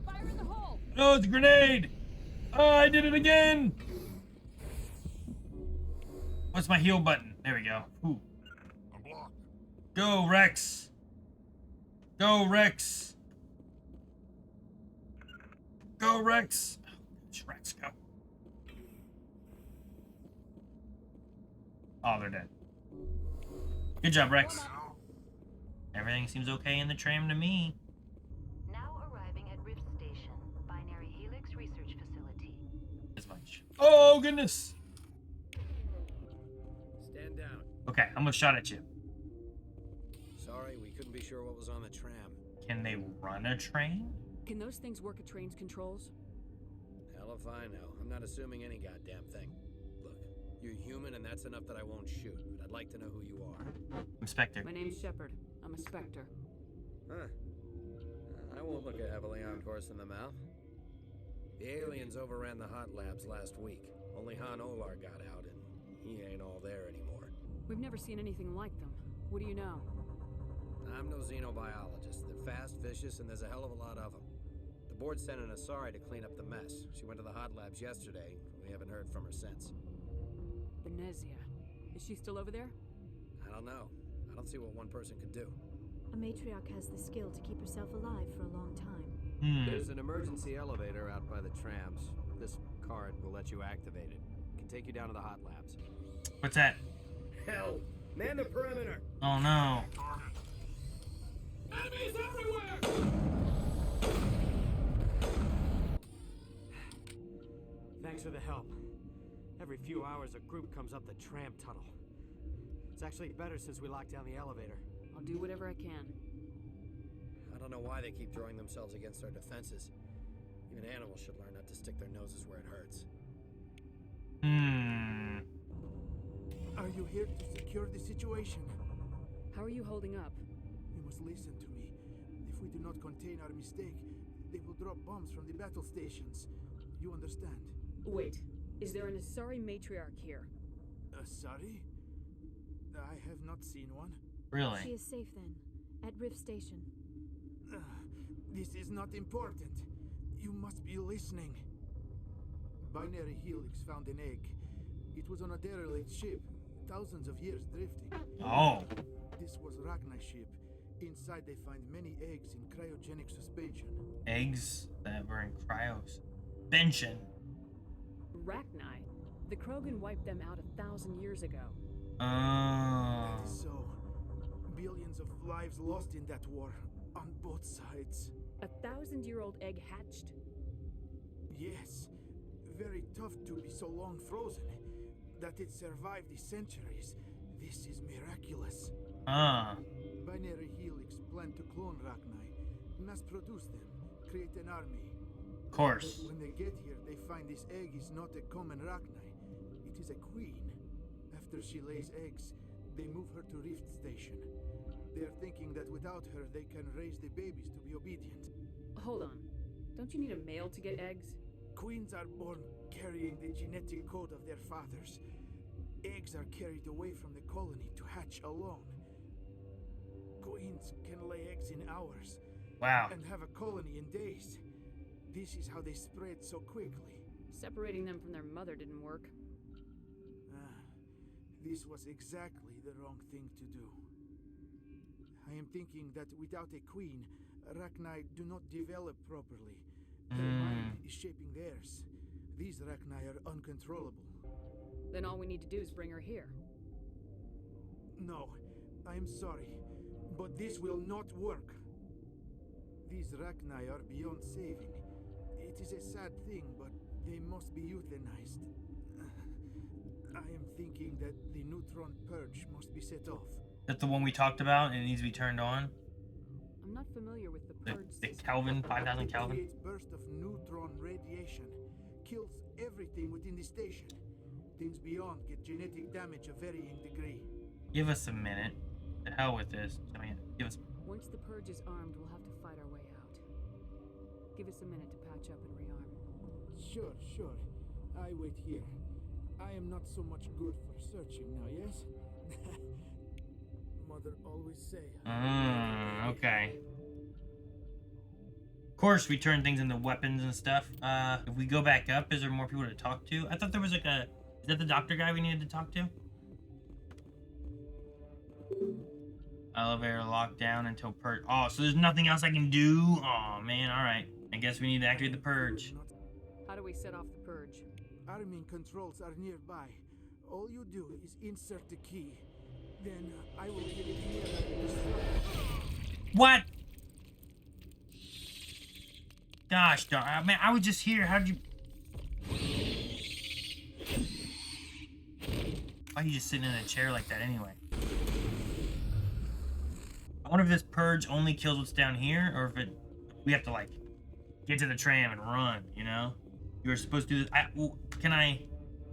Fire in the hole! No, it's a grenade! Oh, I did it again! What's my heal button? There we go. Ooh. I'm blocked. Go, Rex! Go, Rex! Go, Rex! Oh, Rex, go. Oh, they're dead. Good job, Rex. Everything seems okay in the tram to me. Now arriving at Rift Station, Binary Helix Research Facility. As much. Oh, goodness! Stand down. Okay, I'm gonna shot at you. Sorry, we couldn't be sure what was on the tram. Can they run a train? Can those things work at train's controls? Hell if I know. I'm not assuming any goddamn thing. Look, You're human, and that's enough that I won't shoot. But I'd like to know who you are. Inspector. My name's Shepard. I'm a Spectre. Huh. I won't look a heavily armed horse in the mouth. The aliens overran the hot labs last week. Only Han Olar got out, and he ain't all there anymore. We've never seen anything like them. What do you know? I'm no xenobiologist. They're fast, vicious, and there's a hell of a lot of them. The board sent an Asari to clean up the mess. She went to the hot labs yesterday. We haven't heard from her since. Benezia. Is she still over there? I don't know. I don't see what one person could do. A matriarch has the skill to keep herself alive for a long time. There's an emergency elevator out by the trams. This card will let you activate it. It can take you down to the hot labs. What's that? Hell! Man the perimeter! Oh no. Enemies everywhere! Thanks for the help. Every few hours, a group comes up the tram tunnel. It's actually better since we locked down the elevator. I'll do whatever I can. I don't know why they keep throwing themselves against our defenses. Even animals should learn not to stick their noses where it hurts. Are you here to secure the situation? How are you holding up? You must listen to me. If we do not contain our mistake, they will drop bombs from the battle stations. You understand? Wait. Is there an Asari matriarch here? Asari? I have not seen one. Really? She is safe then, at Rift Station. This is not important. You must be listening. Binary Helix found an egg. It was on a derelict ship, thousands of years drifting. Oh. This was Ragnai ship. Inside they find many eggs in cryogenic suspension. Eggs that were in cryosuspension. Ragnai? The Krogan wiped them out 1,000 years ago. Oh. That is so. Billions of lives lost in that war, on both sides. 1,000-year-old egg hatched? Yes. Very tough to be so long frozen. That it survived the centuries. This is miraculous. Binary Helix planned to clone Ragnai, mass produce them, create an army. Of course. But when they get here, they find this egg is not a common Ragnai. It is a queen. After she lays eggs, they move her to Rift Station. They are thinking that without her, they can raise the babies to be obedient. Hold on. Don't you need a male to get eggs? Queens are born carrying the genetic code of their fathers. Eggs are carried away from the colony to hatch alone. Queens can lay eggs in hours. Wow. And have a colony in days. This is how they spread so quickly. Separating them from their mother didn't work. This was exactly the wrong thing to do. I am thinking that without a queen, Ragnai do not develop properly. Their mind is shaping theirs. These Ragnai are uncontrollable. Then all we need to do is bring her here. No, I am sorry, but this will not work. These Ragnai are beyond saving. It is a sad thing, but they must be euthanized. I am thinking that the neutron purge must be set off. That's the one we talked about and it needs to be turned on? I'm not familiar with the purge The Kelvin, 5,000 Kelvin? Creates burst of neutron radiation. Kills everything within the station. Things beyond get genetic damage of varying degree. Give us a minute. The hell with this. I mean, give us... Once the purge is armed, we'll have to fight our way out. Give us a minute to patch up and rearm. Sure. I wait here. I am not so much good for searching now, yes? Mother always say. Okay. Of course, we turn things into weapons and stuff. If we go back up, is there more people to talk to? I thought there was like a... Is that the doctor guy we needed to talk to? Elevator locked down until purge. Oh, so there's nothing else I can do? Oh, man. All right. I guess we need to activate the purge. How do we set off the purge? Arming controls are nearby. All you do is insert the key. Then I will get it here and destroy. What? Gosh darn. I mean, I was just here. How did you... Why are you just sitting in a chair like that anyway? I wonder if this purge only kills what's down here, or if it... We have to, like, get to the tram and run, you know? You were supposed to do this... Can I...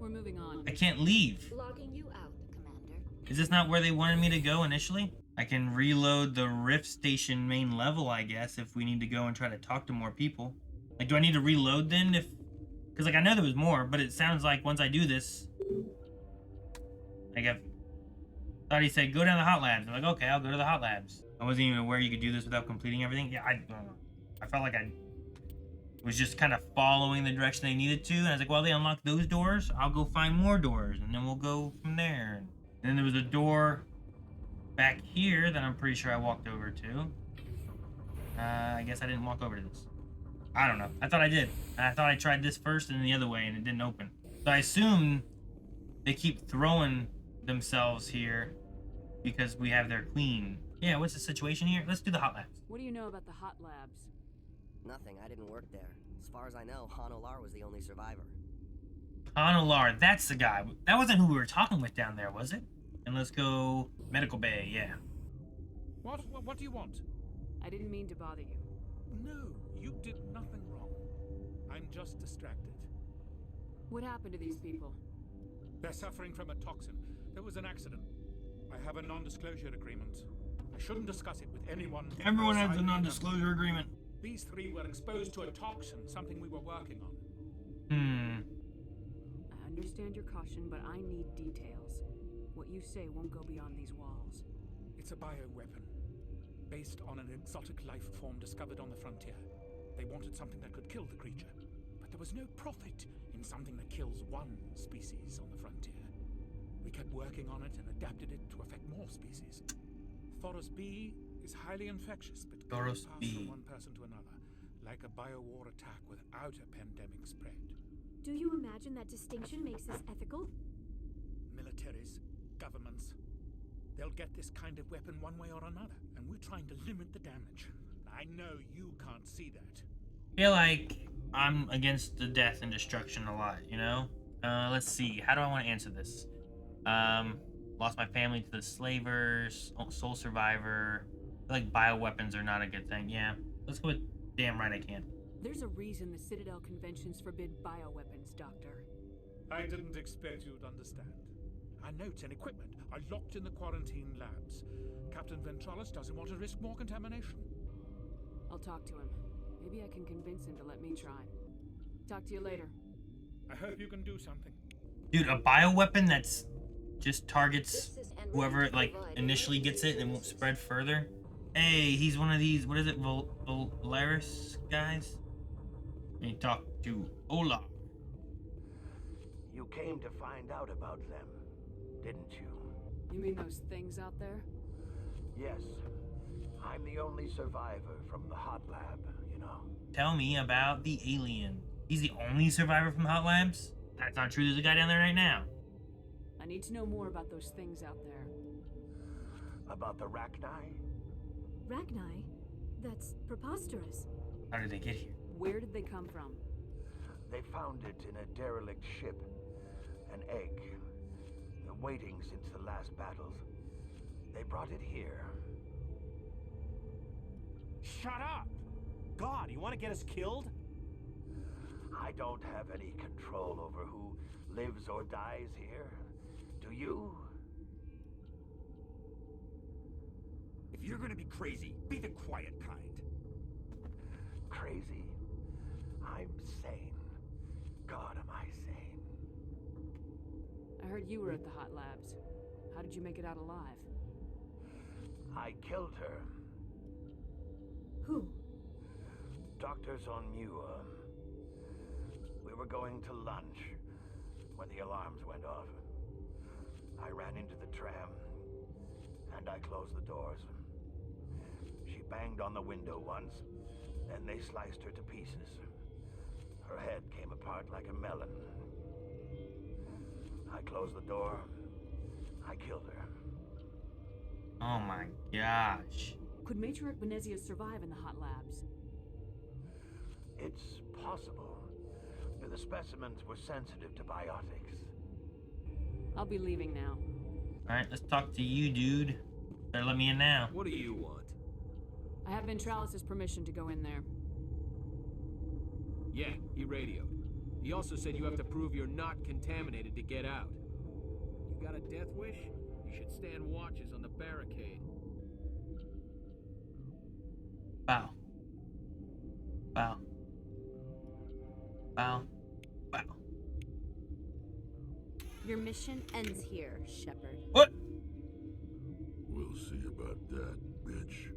We're moving on. I can't leave. Logging you out, Commander. Is this not where they wanted me to go initially? I can reload the Rift Station main level, I guess, if we need to go and try to talk to more people. Like, do I need to reload then? Because, like, I know there was more, but it sounds like once I do this... Like, I thought he said, go down to the hot labs. I'm like, okay, I'll go to the hot labs. I wasn't even aware you could do this without completing everything. Yeah, I felt like I was just kind of following the direction they needed to. And I was like, well, they unlocked those doors. I'll go find more doors, and then we'll go from there. And then there was a door back here that I'm pretty sure I walked over to. I guess I didn't walk over to this. I don't know. I thought I did. I thought I tried this first and then the other way, and it didn't open. So I assume they keep throwing themselves here because we have their queen. Yeah, what's the situation here? Let's do the hot labs. What do you know about the hot labs? Nothing. I didn't work there. As far as I know, Han Olar was the only survivor. Han Olar, that's the guy. That wasn't who we were talking with down there, was it? And let's go medical bay, yeah. What do you want? I didn't mean to bother you. No, you did nothing wrong. I'm just distracted. What happened to these people? They're suffering from a toxin. There was an accident. I have a non-disclosure agreement. I shouldn't discuss it with anyone. Everyone has a non-disclosure agreement. These three were exposed to a toxin, something we were working on. I understand your caution, but I need details. What you say won't go beyond these walls. It's a bioweapon, based on an exotic life form discovered on the frontier. They wanted something that could kill the creature, but there was no profit in something that kills one species on the frontier. We kept working on it and adapted it to affect more species. Thoros B is highly infectious, but can pass from one person to another, like a biowar attack without a pandemic spread. Do you imagine that distinction makes this ethical? Militaries, governments, they'll get this kind of weapon one way or another, and we're trying to limit the damage. I know you can't see that. I feel like I'm against the death and destruction a lot, you know? Let's see. How do I want to answer this? Lost my family to the slavers, sole survivor. I feel like bioweapons are not a good thing. Yeah, let's go with damn right I can. There's a reason the Citadel conventions forbid bioweapons, Doctor. I didn't expect you'd understand. Our notes and equipment are locked in the quarantine labs. Captain Ventralis doesn't want to risk more contamination. I'll talk to him. Maybe I can convince him to let me try. Talk to you later. I hope you can do something. Dude, a bioweapon that's just targets whoever like initially gets it and won't spread further. Hey, he's one of these, what is it, Valaris guys? And you talk to Ola. You came to find out about them, didn't you? You mean those things out there? Yes. I'm the only survivor from the hot lab, you know. Tell me about the alien. He's the only survivor from Hot Labs? That's not true. There's a guy down there right now. I need to know more about those things out there. About the Ragnai? Ragnai? That's preposterous. How did they get here? Where did they come from? They found it in a derelict ship. An egg. Waiting since the last battles. They brought it here. Shut up! God, you want to get us killed? I don't have any control over who lives or dies here. Do you? If you're gonna be crazy, be the quiet kind. Crazy? I'm sane. God, am I sane? I heard you were at the hot labs. How did you make it out alive? I killed her. Who? Doctors on Muir. We were going to lunch when the alarms went off. I ran into the tram, and I closed the doors. She banged on the window once, then they sliced her to pieces. Her head came apart like a melon. I closed the door. I killed her. Oh my gosh. Could Matriarch Benezia survive in the hot labs? It's possible. The specimens were sensitive to biotics. I'll be leaving now. Alright, let's talk to you, dude. Better let me in now. What do you want? I have Ventralis' permission to go in there. Yeah, he radioed. He also said you have to prove you're not contaminated to get out. You got a death wish? You should stand watches on the barricade. Wow. Wow. Wow. Wow. Your mission ends here, Shepard. What? We'll see about that, bitch.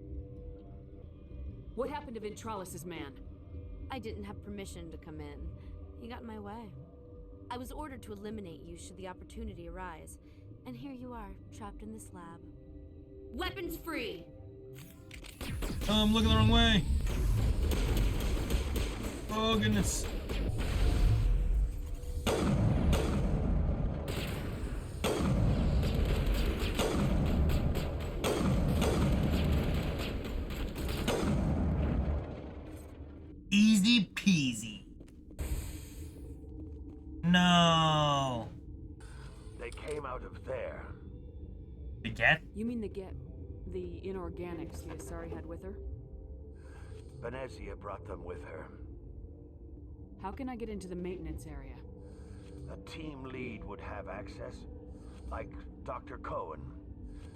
What happened to Ventralis's man? I didn't have permission to come in. He got in my way. I was ordered to eliminate you should the opportunity arise. And here you are, trapped in this lab. Weapons free! Oh, I'm looking the wrong way. Oh, goodness. Easy peasy. No. They came out of there. The Get? You mean the inorganics the Asari had with her? Benezia brought them with her. How can I get into the maintenance area? A team lead would have access. Like Dr. Cohen.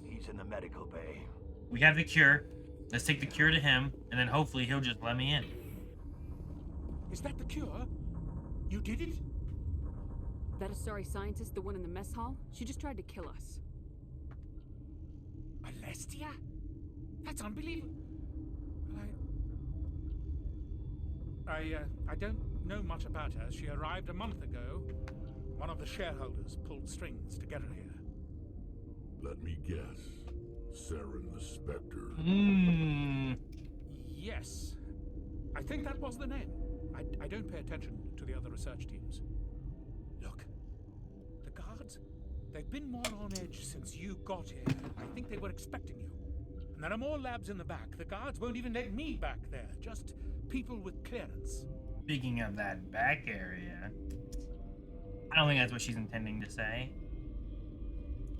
He's in the medical bay. We have the cure. Let's take the cure to him, and then hopefully he'll just let me in. Is that the cure? You did it? That Asari scientist, the one in the mess hall? She just tried to kill us. Alestia? That's unbelievable. I don't know much about her. She arrived a month ago. One of the shareholders pulled strings to get her here. Let me guess. Saren the Spectre. Yes. I think that was the name. I don't pay attention to the other research teams. Look. The guards, they've been more on edge since you got here. I think they were expecting you. And there are more labs in the back. The guards won't even let me back there. Just people with clearance. Speaking of that back area, I don't think that's what she's intending to say.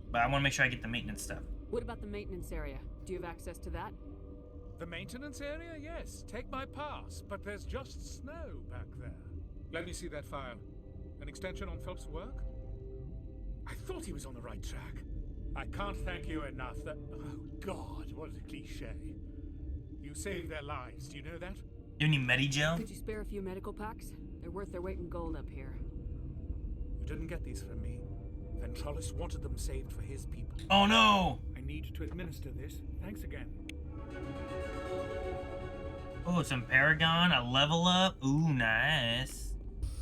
But I want to make sure I get the maintenance stuff. What about the maintenance area? Do you have access to that? The maintenance area? Yes. Take my pass. But there's just snow back there. Let me see that file. An extension on Phelps' work? I thought he was on the right track. I can't thank you enough that... Oh, God, what a cliche. You saved their lives. Do you know that? You have any Medigel? Could you spare a few medical packs? They're worth their weight in gold up here. You didn't get these from me. Ventralis wanted them saved for his people. Oh, no! I need to administer this. Thanks again. Oh, some Paragon, a level up. Ooh, nice.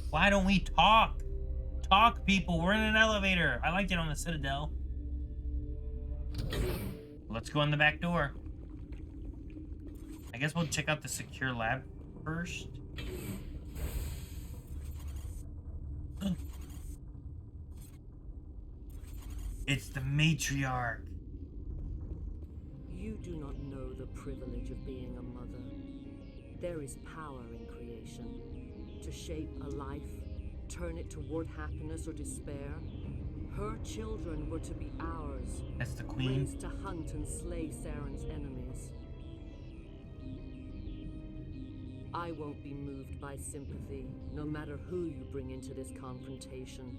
Why don't we talk? Talk, people. We're in an elevator. I liked it on the Citadel. Let's go in the back door. I guess we'll check out the secure lab first. It's the matriarch. You do not know the privilege of being a mother. There is power in creation. To shape a life, turn it toward happiness or despair. Her children were to be ours. That's the queen. Raised to hunt and slay Saren's enemies. I won't be moved by sympathy, no matter who you bring into this confrontation.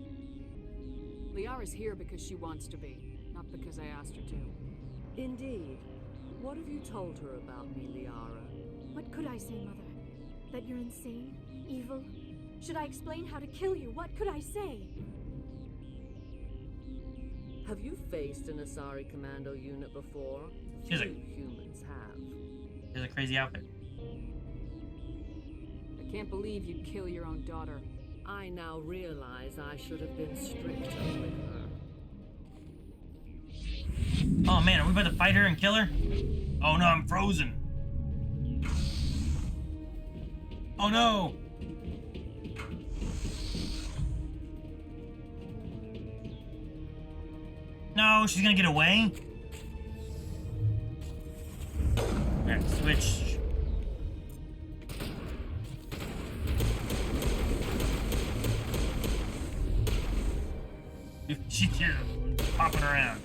Liara's here because she wants to be, not because I asked her to. Indeed. What have you told her about me, Liara? What could I say, Mother? That you're insane? Evil? Should I explain how to kill you? What could I say? Have you faced an Asari commando unit before? She's Few humans have. There's a crazy outfit. I can't believe you'd kill your own daughter. I now realize I should have been stricter with her. Oh man, are we about to fight her and kill her? Oh no, I'm frozen. Oh no! No, she's gonna get away? Alright, switch. She's just popping around.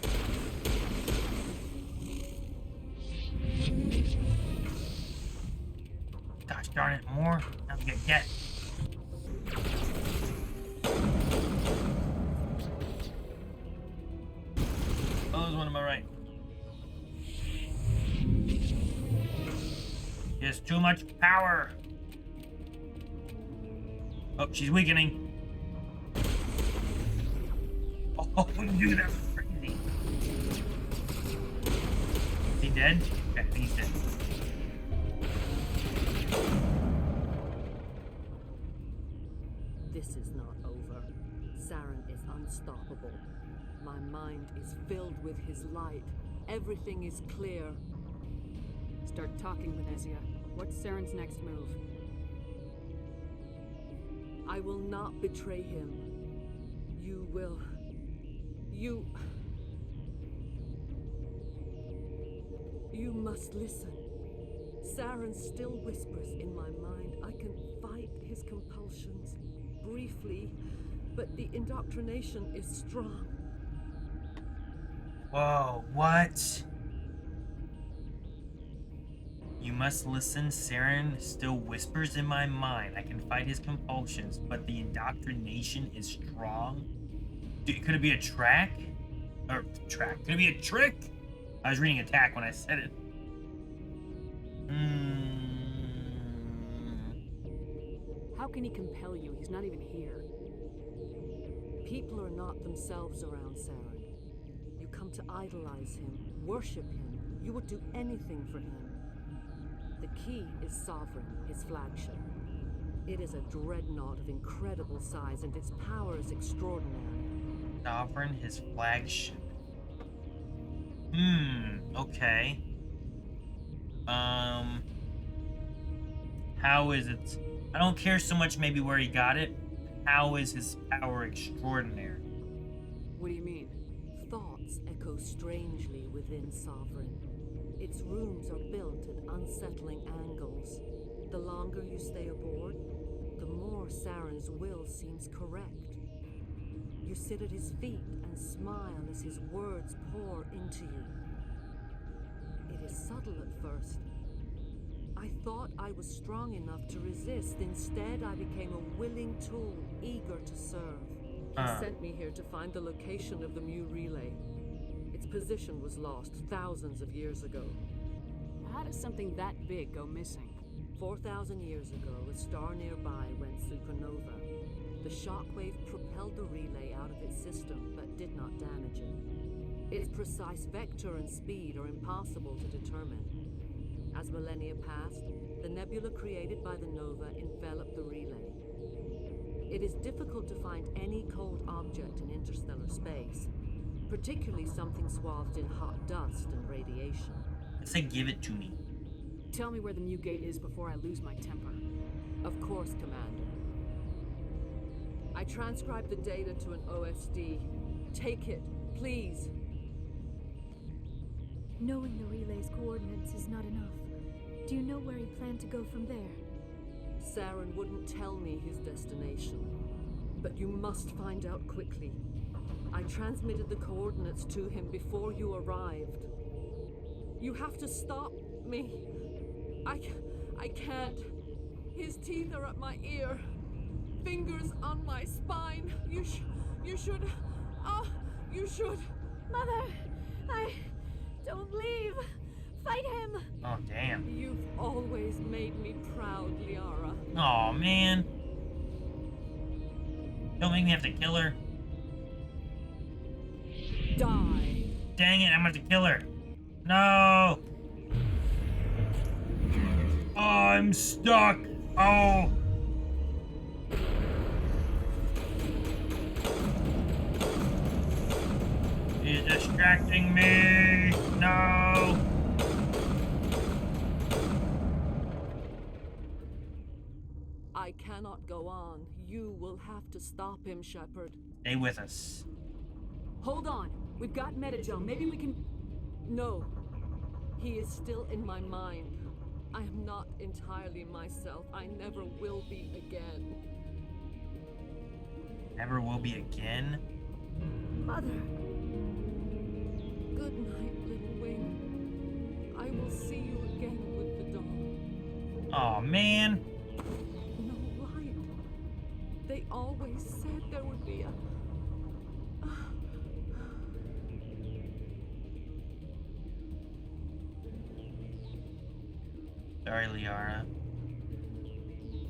Gosh darn it, more? Now we gotta get. was one on my right. Yes, too much power. Oh, she's weakening. Oh, dude, that's crazy. Is he dead? Okay, he's dead. This is not over. Saren is unstoppable. My mind is filled with his light. Everything is clear. Start talking, Benezia. What's Saren's next move? I will not betray him. You will. You must listen. Saren still whispers in my mind. I can fight his compulsions briefly, but the indoctrination is strong. Whoa, what? You must listen. Saren still whispers in my mind. I can fight his compulsions, but the indoctrination is strong. Dude, could it be a track? Or track? Could it be a trick? I was reading attack when I said it. How can he compel you? He's not even here. People are not themselves around Saren. You come to idolize him, worship him. You would do anything for him. The key is Sovereign, his flagship. It is a dreadnought of incredible size, and its power is extraordinary. Sovereign, his flagship. Okay. How is it? I don't care so much maybe where he got it. How is his power extraordinary? What do you mean? Thoughts echo strangely within Sovereign. Its rooms are built at unsettling angles. The longer you stay aboard, the more Saren's will seems correct. You sit at his feet and smile as his words pour into you. It is subtle at first. I thought I was strong enough to resist. Instead, I became a willing tool, eager to serve. He sent me here to find the location of the Mu relay. Its position was lost thousands of years ago. How does something that big go missing? 4,000 years ago, a star nearby went supernova. The shockwave propelled the relay out of its system, but did not damage it. Its precise vector and speed are impossible to determine. As millennia passed, the nebula created by the nova enveloped the relay. It is difficult to find any cold object in interstellar space, particularly something swathed in hot dust and radiation. I say give it to me. Tell me where the Mu Gate is before I lose my temper. Of course, Commander. I transcribed the data to an OSD. Take it, please. Knowing the relay's coordinates is not enough. Do you know where he planned to go from there? Saren wouldn't tell me his destination, but you must find out quickly. I transmitted the coordinates to him before you arrived. You have to stop me. I can't. His teeth are at my ear. Fingers on my spine. You should. You should. Mother, don't leave. Fight him. Oh, damn. You've always made me proud, Liara. Oh, man. Don't make me have to kill her. Die. Dang it, I'm gonna have to kill her. No. Oh, I'm stuck. Oh. He's distracting me. No. I cannot go on. You will have to stop him, Shepard. Stay with us. Hold on. We've got Metagel. Maybe we can... No. He is still in my mind. I am not entirely myself. I never will be again. Never will be again? Mother. Good night, little wing. I will see you again with the dawn. Oh, man. No light. They always said there would be a... Sorry, Liara.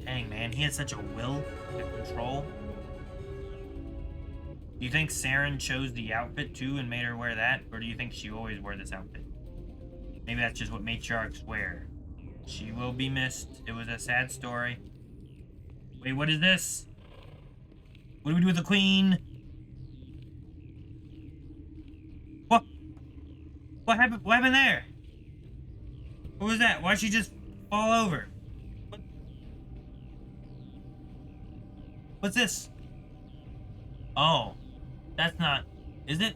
Dang, man, he had such a will to control. Do you think Saren chose the outfit too and made her wear that? Or do you think she always wore this outfit? Maybe that's just what matriarchs wear. She will be missed. It was a sad story. Wait, what is this? What do we do with the queen? What? What happened? What happened there? What was that? Why'd she just fall over? What? What's this? Oh, that's not. Is it?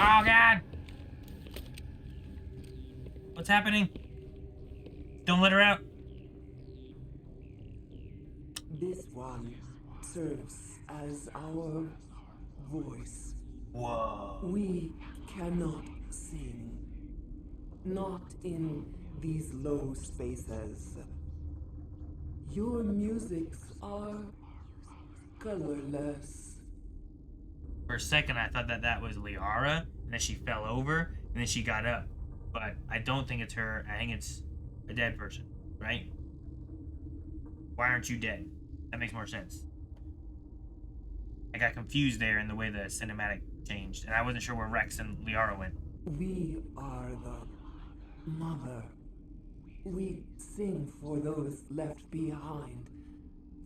Oh God! What's happening? Don't let her out. This one serves as our voice. Whoa. We cannot sing. Not in these low spaces. Your musics are colorless. For a second, I thought that was Liara, and then she fell over, and then she got up. But I don't think it's her. I think it's a dead person, right? Why aren't you dead? That makes more sense. I got confused there in the way the cinematic changed, and I wasn't sure where Rex and Liara went. We are the mother. We sing for those left behind.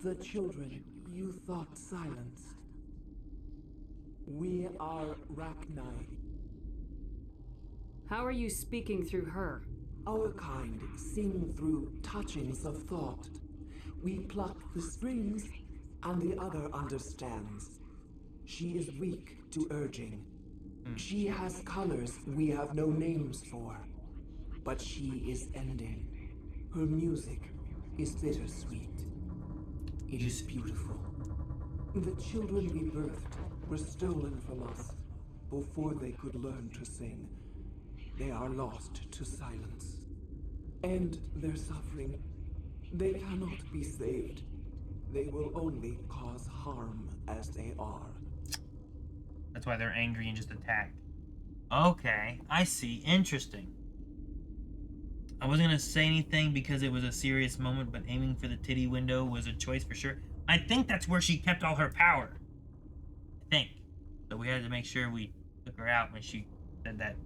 The children you thought silenced. We are Ragnai. How are you speaking through her? Our kind sing through touchings of thought. We pluck the strings, and the other understands. She is weak to urging. She has colors we have no names for. But she is ending. Her music is bittersweet. It is beautiful. The children we birthed were stolen from us before they could learn to sing. They are lost to silence. And their suffering, they cannot be saved. They will only cause harm as they are. That's why they're angry and just attacked. Okay, I see. Interesting. I wasn't gonna say anything because it was a serious moment, but aiming for the titty window was a choice for sure. I think that's where she kept all her power. I think. So we had to make sure we took her out when she said that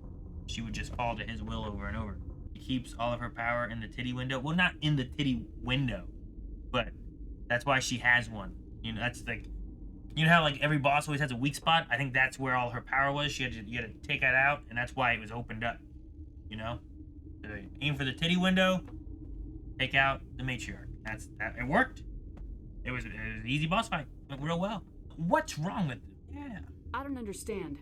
she would just fall to his will over and over. She keeps all of her power in the titty window. Well, not in the titty window, but that's why she has one. You know, that's like, you know how like every boss always has a weak spot? I think that's where all her power was. You had to take that out, and that's why it was opened up. You know? So aim for the titty window, take out the matriarch. It worked. It was an easy boss fight. Went real well. What's wrong with it? Yeah. I don't understand.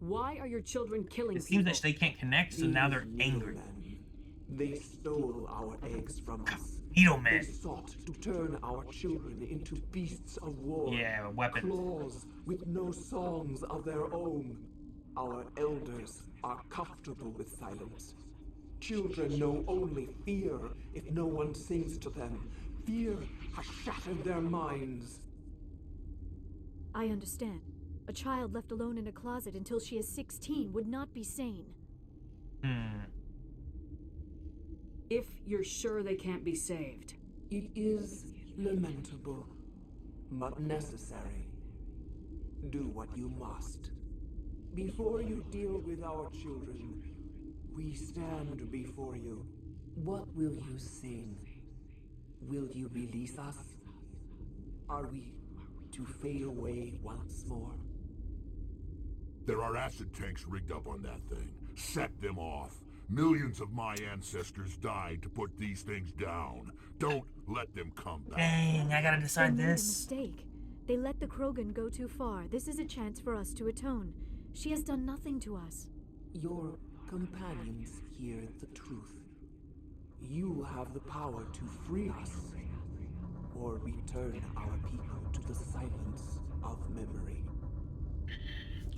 Why are your children killing It seems people? that they can't connect, so now they're angry. They stole our eggs from us. Needle men. They sought to turn our children into beasts of war. Yeah, weapons. Claws with no songs of their own. Our elders are comfortable with silence. Children know only fear if no one sings to them. Fear has shattered their minds. I understand. A child left alone in a closet until she is 16 would not be sane. If you're sure they can't be saved. It is lamentable, but necessary. Do what you must. Before you deal with our children, we stand before you. What will you sing? Will you release us? Are we to fade away once more? There are acid tanks rigged up on that thing. Set them off. Millions of my ancestors died to put these things down. Don't let them come back. Dang, I gotta decide They made a this. mistake. They let the Krogan go too far. This is a chance for us to atone. She has done nothing to us. Your companions hear the truth. You have the power to free us, or return our people to the silence of memory.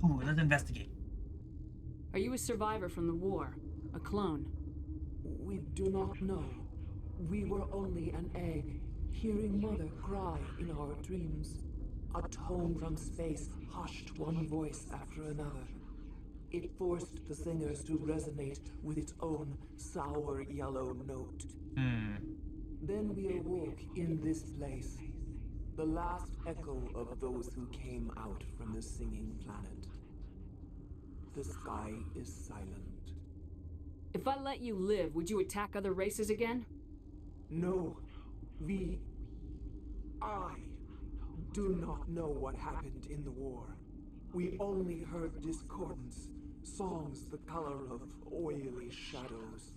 Ooh, let's investigate. Are you a survivor from the war? A clone? We do not know. We were only an egg, Hearing Mother cry in our dreams. A tone from space hushed one voice after another. It forced the singers to resonate with its own sour yellow note. Then we awoke in this place, the last echo of those who came out from the singing planet. The sky is silent. If I let you live, would you attack other races again? No, I do not know what happened in the war. We only heard discordance, songs the color of oily shadows.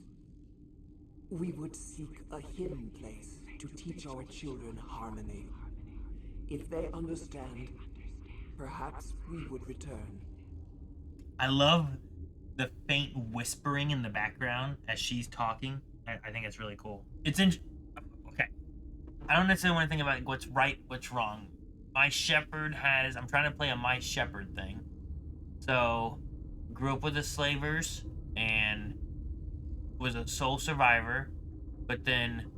We would seek a hidden place to teach our children harmony. If they understand, perhaps we would return. I love the faint whispering in the background as she's talking. I think it's really cool. Okay. I don't necessarily want to think about like, what's right, what's wrong. My shepherd has... I'm trying to play a my shepherd thing. So, grew up with the slavers and was a sole survivor, but then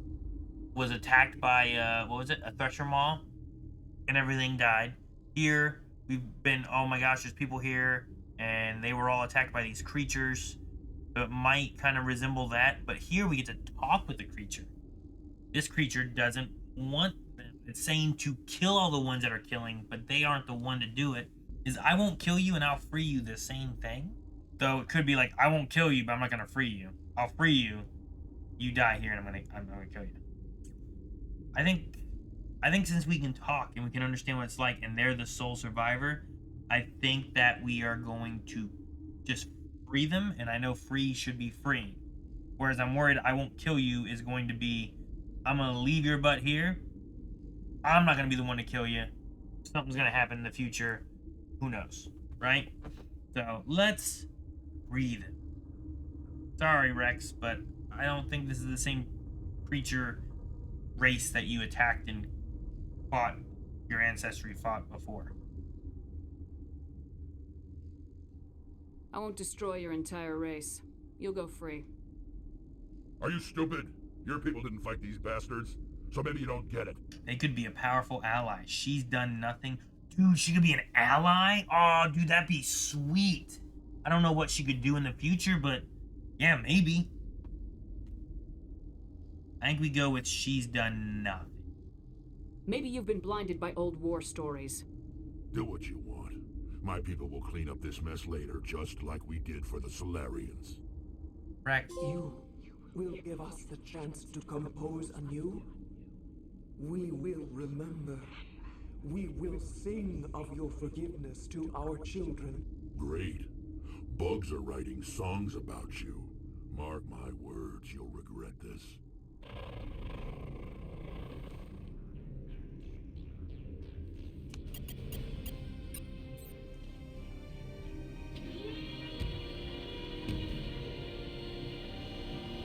was attacked by, what was it? A thresher maw, and everything died. Here, we've been... Oh my gosh, there's people here, and they were all attacked by these creatures. So it might kind of resemble that, but here we get to talk with the creature. This creature doesn't want them. It's saying to kill all the ones that are killing, but they aren't the one to do it. Is I won't kill you and I'll free you the same thing? Though it could be like, I won't kill you, but I'm not gonna free you. I'll free you. You die here and I'm gonna kill you. I think since we can talk and we can understand what it's like and they're the sole survivor, I think that we are going to just free them, and I know free should be free. Whereas I'm worried I won't kill you is going to be, I'm going to leave your butt here. I'm not going to be the one to kill you. Something's going to happen in the future. Who knows, right? So let's breathe. Sorry, Rex, but I don't think this is the same creature race that you attacked and fought, your ancestry fought before. I won't destroy your entire race. You'll go free. Are you stupid? Your people didn't fight these bastards, so maybe you don't get it. They could be a powerful ally. She's done nothing. Dude, she could be an ally? Oh, dude, that'd be sweet. I don't know what she could do in the future, but yeah, maybe. I think we go with she's done nothing. Maybe you've been blinded by old war stories. Do what you want. My people will clean up this mess later, just like we did for the Solarians. Rex. You will give us the chance to compose anew? We will remember. We will sing of your forgiveness to our children. Great. Bugs are writing songs about you. Mark my words, you'll regret this.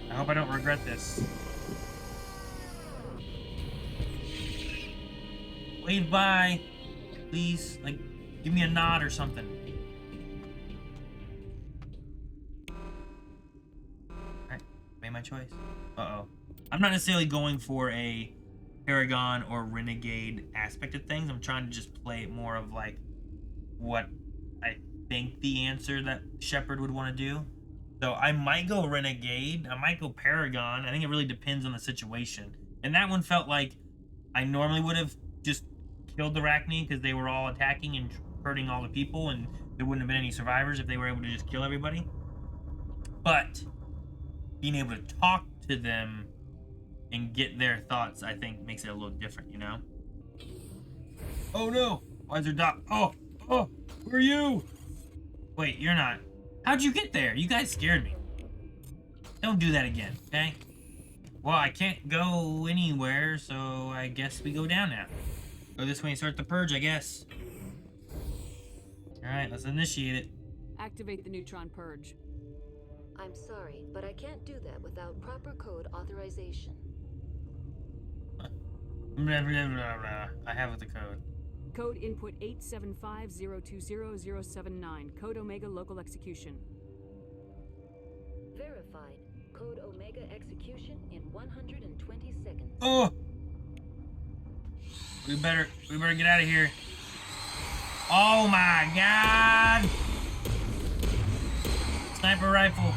I hope I don't regret this. Wave bye. Please, like, give me a nod or something. Alright, made my choice. Uh-oh. I'm not necessarily going for a Paragon or Renegade aspect of things. I'm trying to just play it more of, like, what I think the answer that Shepard would want to do. So I might go Renegade, I might go Paragon. I think it really depends on the situation. And that one felt like I normally would have just killed the Ragnai because they were all attacking and hurting all the people, and there wouldn't have been any survivors if they were able to just kill everybody. But being able to talk to them and get their thoughts, I think, makes it a little different, you know? Oh no! Why is there dot? Oh! Oh! Who are you? Wait, you're not. How'd you get there? You guys scared me. Don't do that again, okay? Well, I can't go anywhere, so I guess we go down now. Go this way and start the purge, I guess. Alright, let's initiate it. Activate the neutron purge. I'm sorry, but I can't do that without proper code authorization. Blah, blah, blah, blah. I have the code. Code input 875-020-079. Code Omega local execution. Verified. Code Omega execution in 120 seconds. Oh! We better get out of here. Oh my god! Sniper rifle.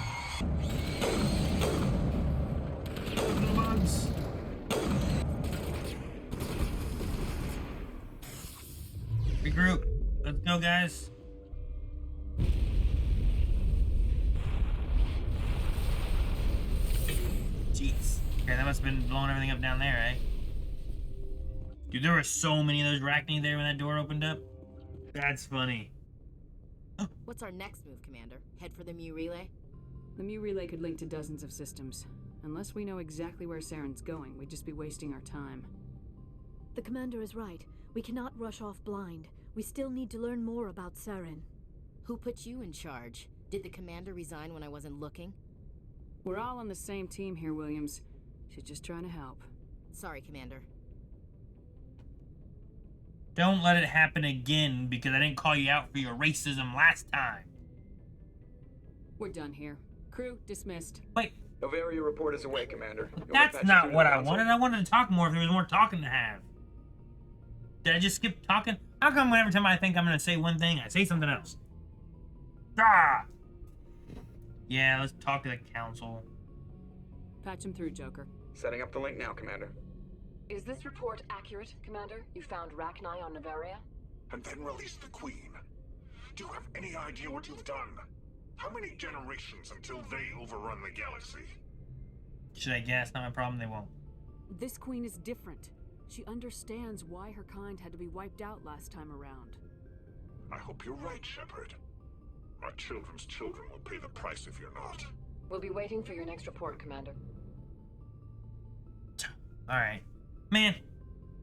Regroup. Let's go, guys. Jeez. Okay, that must have been blowing everything up down there, eh? Dude, there were so many of those Ragnai there when that door opened up. That's funny. What's our next move, Commander? Head for the Mu Relay? The Mu Relay could link to dozens of systems. Unless we know exactly where Saren's going, we'd just be wasting our time. The commander is right. We cannot rush off blind. We still need to learn more about Saren. Who put you in charge? Did the commander resign when I wasn't looking? We're all on the same team here, Williams. She's just trying to help. Sorry, Commander. Don't let it happen again, because I didn't call you out for your racism last time. We're done here. Crew dismissed. Wait. Noveria report is away, Commander. That's not what I wanted. I wanted to talk more if there was more talking to have. Did I just skip talking? How come every time I think I'm going to say one thing, I say something else? Ah! Yeah, let's talk to the council. Patch him through, Joker. Setting up the link now, Commander. Is this report accurate, Commander? You found Ragnai on Noveria? And then released the Queen. Do you have any idea what you've done? How many generations until they overrun the galaxy? Should I guess? Not my problem, they won't. This queen is different. She understands why her kind had to be wiped out last time around. I hope you're right, Shepard. My children's children will pay the price if you're not. We'll be waiting for your next report, Commander. Alright. Man,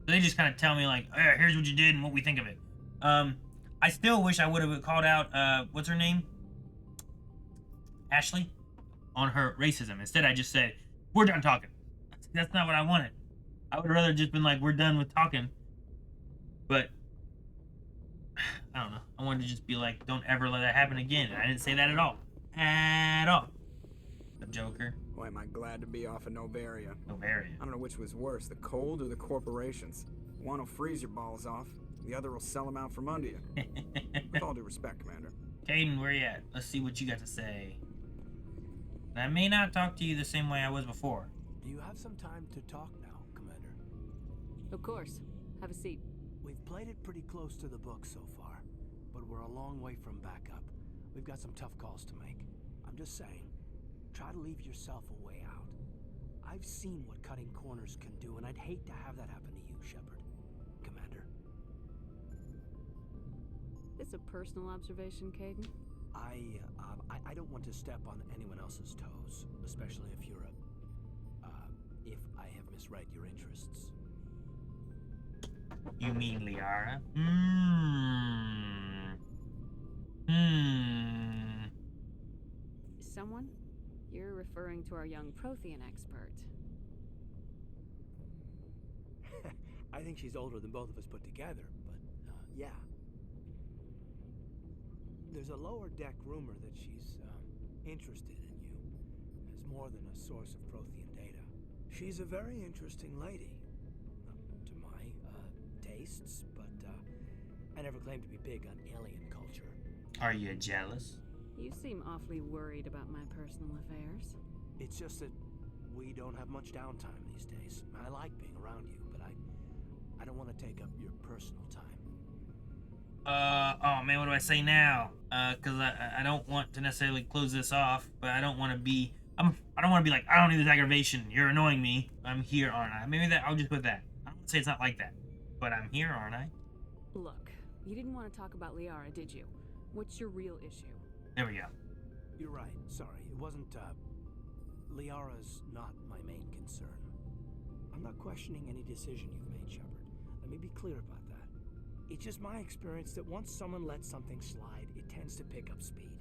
they just kind of tell me, like, here's what you did and what we think of it. I still wish I would have called out, what's her name? Ashley? On her racism. Instead, I just said, we're done talking. That's not what I wanted. I would rather just been like, we're done with talking. But, I don't know. I wanted to just be like, don't ever let that happen again. And I didn't say that at all. At all. The Joker. Boy, am I glad to be off of Noveria. Noveria. I don't know which was worse, the cold or the corporations. One will freeze your balls off, the other will sell them out from under you. With all due respect, Commander. Caden, where you at? Let's see what you got to say. And I may not talk to you the same way I was before. Do you have some time to talk now, Commander? Of course. Have a seat. We've played it pretty close to the book so far, but we're a long way from backup. We've got some tough calls to make. I'm just saying, try to leave yourself a way out. I've seen what cutting corners can do, and I'd hate to have that happen to you, Shepard. Commander. This a personal observation, Caden? I don't want to step on anyone else's toes, especially if you're if I have misread your interests. You mean Liara? Someone? You're referring to our young Prothean expert. I think she's older than both of us put together, but, yeah. There's a lower deck rumor that she's, interested in you, as more than a source of Prothean data. She's a very interesting lady. Not to my, tastes, but, I never claimed to be big on alien culture. Are you jealous? You seem awfully worried about my personal affairs. It's just that we don't have much downtime these days. I like being around you, but I don't want to take up your personal time. Oh man, what do I say now? Cause I don't want to necessarily close this off, but I don't want to be, I don't want to be like, I don't need this aggravation. You're annoying me. I'm here, aren't I? Maybe I'll just put that. I don't want to say it's not like that, but I'm here, aren't I? Look, you didn't want to talk about Liara, did you? What's your real issue? There we go. You're right. Sorry. It wasn't, Liara's not my main concern. I'm not questioning any decision you've made, Shepard. Let me be clear about that. It's just my experience that once someone lets something slide, it tends to pick up speed.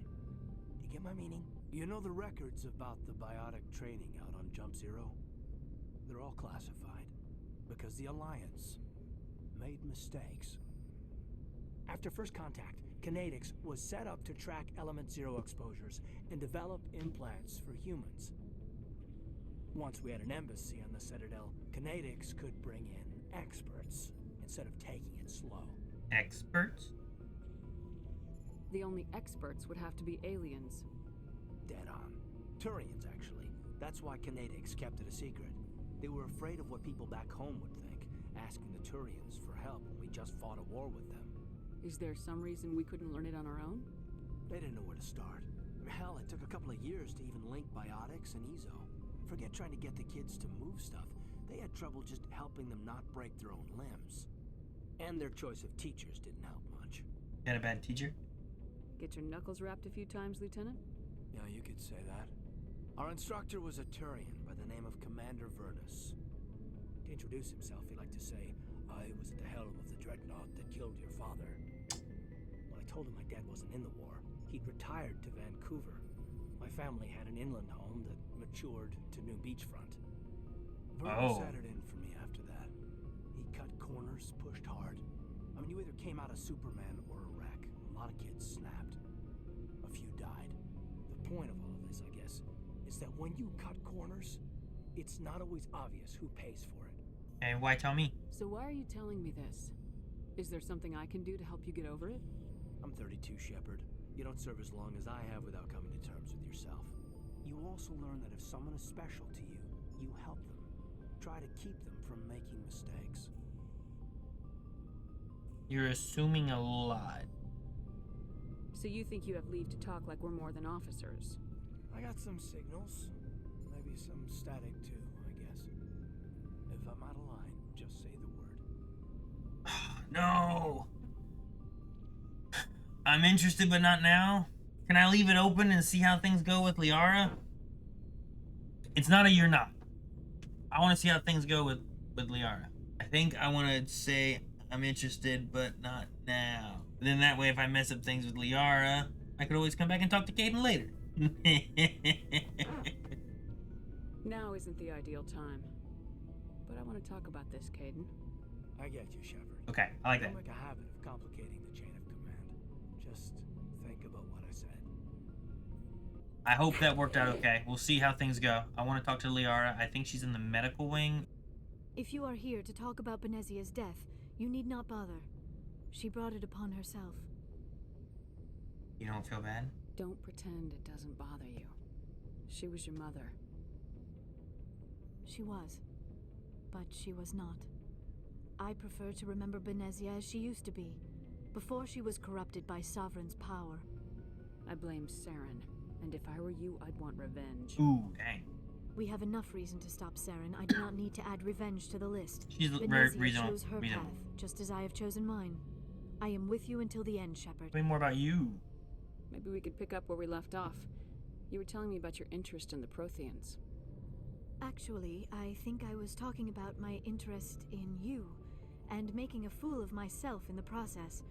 You get my meaning? You know the records about the biotic training out on Jump Zero? They're all classified, because the Alliance made mistakes. After first contact, Kinetics was set up to track Element Zero exposures and develop implants for humans. Once we had an embassy on the Citadel, Kinetics could bring in experts instead of taking it slow. Experts? The only experts would have to be aliens. Dead on. Turians, actually. That's why Canadians kept it a secret. They were afraid of what people back home would think, asking the Turians for help when we just fought a war with them. Is there some reason we couldn't learn it on our own? They didn't know where to start. Hell, it took a couple of years to even link biotics and Ezo. Forget trying to get the kids to move stuff. They had trouble just helping them not break their own limbs. And their choice of teachers didn't help much. You had a bad teacher? Get your knuckles rapped a few times, Lieutenant? Yeah, you could say that. Our instructor was a Turian by the name of Commander Verdus. To introduce himself, he liked to say, "I was at the helm of the dreadnought that killed your father." When I told him my dad wasn't in the war, he'd retired to Vancouver. My family had an inland home that matured to new beachfront. Verdus had it in for me after that. He cut corners, pushed hard. I mean, you either came out a Superman or a wreck. A lot of kids snapped. A few died. The point of all of this, I guess, is that when you cut corners, it's not always obvious who pays for it. And why tell me? So why are you telling me this? Is there something I can do to help you get over it? I'm 32, Shepard. You don't serve as long as I have without coming to terms with yourself. You also learn that if someone is special to you, you help them. Try to keep them from making mistakes. You're assuming a lot. So you think you have leave to talk like we're more than officers? I got some signals. Maybe some static too, I guess. If I'm out of line, just say the word. No. I'm interested, but not now. Can I leave it open and see how things go with Liara? It's not a you're not. I want to see how things go with Liara. I think I want to say I'm interested, but not now. And then that way, if I mess up things with Liara, I could always come back and talk to Caden later. Now isn't the ideal time. But I want to talk about this, Caden. I get you, Shepard. Okay, I like that. Don't make a habit of complicating the chain of command. Just think about what I said. I hope that worked out okay. We'll see how things go. I want to talk to Liara. I think she's in the medical wing. If you are here to talk about Benezia's death, you need not bother. She brought it upon herself. You don't feel bad? Don't pretend it doesn't bother you. She was your mother. She was. But she was not. I prefer to remember Benezia as she used to be, before she was corrupted by Sovereign's power. I blame Saren, and if I were you, I'd want revenge. Ooh, dang. We have enough reason to stop Saren. I do not need to add revenge to the list. She's Benezia chose her path, just as I have chosen mine. I am with you until the end, Shepard. Tell me more about you. Maybe we could pick up where we left off. You were telling me about your interest in the Protheans. Actually, I think I was talking about my interest in you, and making a fool of myself in the process.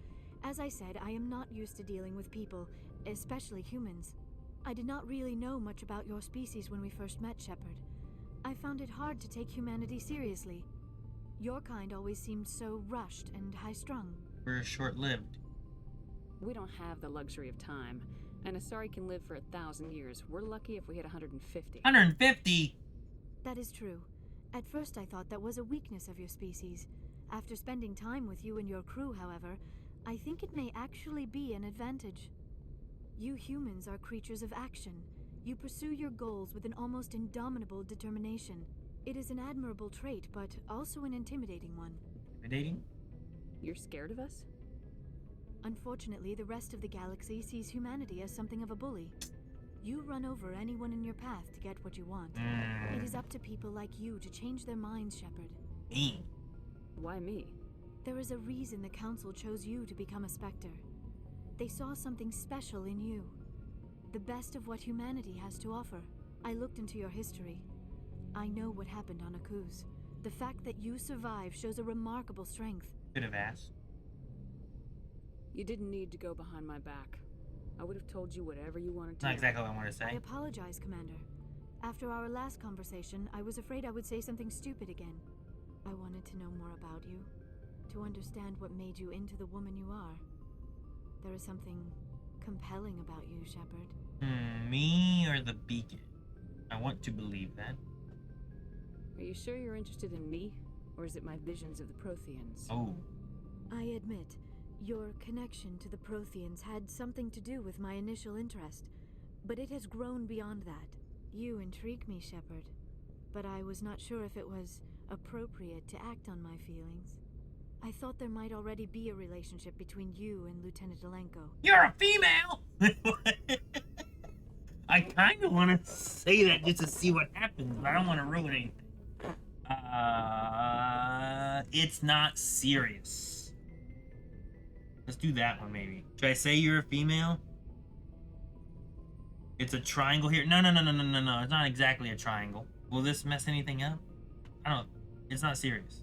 As I said, I am not used to dealing with people, especially humans. I did not really know much about your species when we first met, Shepard. I found it hard to take humanity seriously. Your kind always seemed so rushed and high-strung. We're short-lived. We don't have the luxury of time, and Asari can live for 1,000 years. We're lucky if we hit 150. 150? That is true. At first I thought that was a weakness of your species. After spending time with you and your crew, however, I think it may actually be an advantage. You humans are creatures of action. You pursue your goals with an almost indomitable determination. It is an admirable trait, but also an intimidating one. Intimidating? You're scared of us? Unfortunately, the rest of the galaxy sees humanity as something of a bully. You run over anyone in your path to get what you want. It is up to people like you to change their minds, Shepard. Me? Why me? There is a reason the Council chose you to become a Spectre. They saw something special in you. The best of what humanity has to offer. I looked into your history. I know what happened on Akuz. The fact that you survived shows a remarkable strength. Could have asked. You didn't need to go behind my back. I would have told you whatever you wanted to. Not exactly what I wanted to say. I apologize, Commander. After our last conversation, I was afraid I would say something stupid again. I wanted to know more about you, to understand what made you into the woman you are. There is something compelling about you, Shepard. Me or the beacon? I want to believe that. Are you sure you're interested in me? Or is it my visions of the Protheans? Oh. I admit, your connection to the Protheans had something to do with my initial interest, but it has grown beyond that. You intrigue me, Shepard, but I was not sure if it was appropriate to act on my feelings. I thought there might already be a relationship between you and Lieutenant Alenko. You're a female! I kind of want to say that just to see what happens, but I don't want to ruin anything. It's not serious. Let's do that one, maybe. Should I say you're a female? It's a triangle here. No. It's not exactly a triangle. Will this mess anything up? I don't. It's not serious.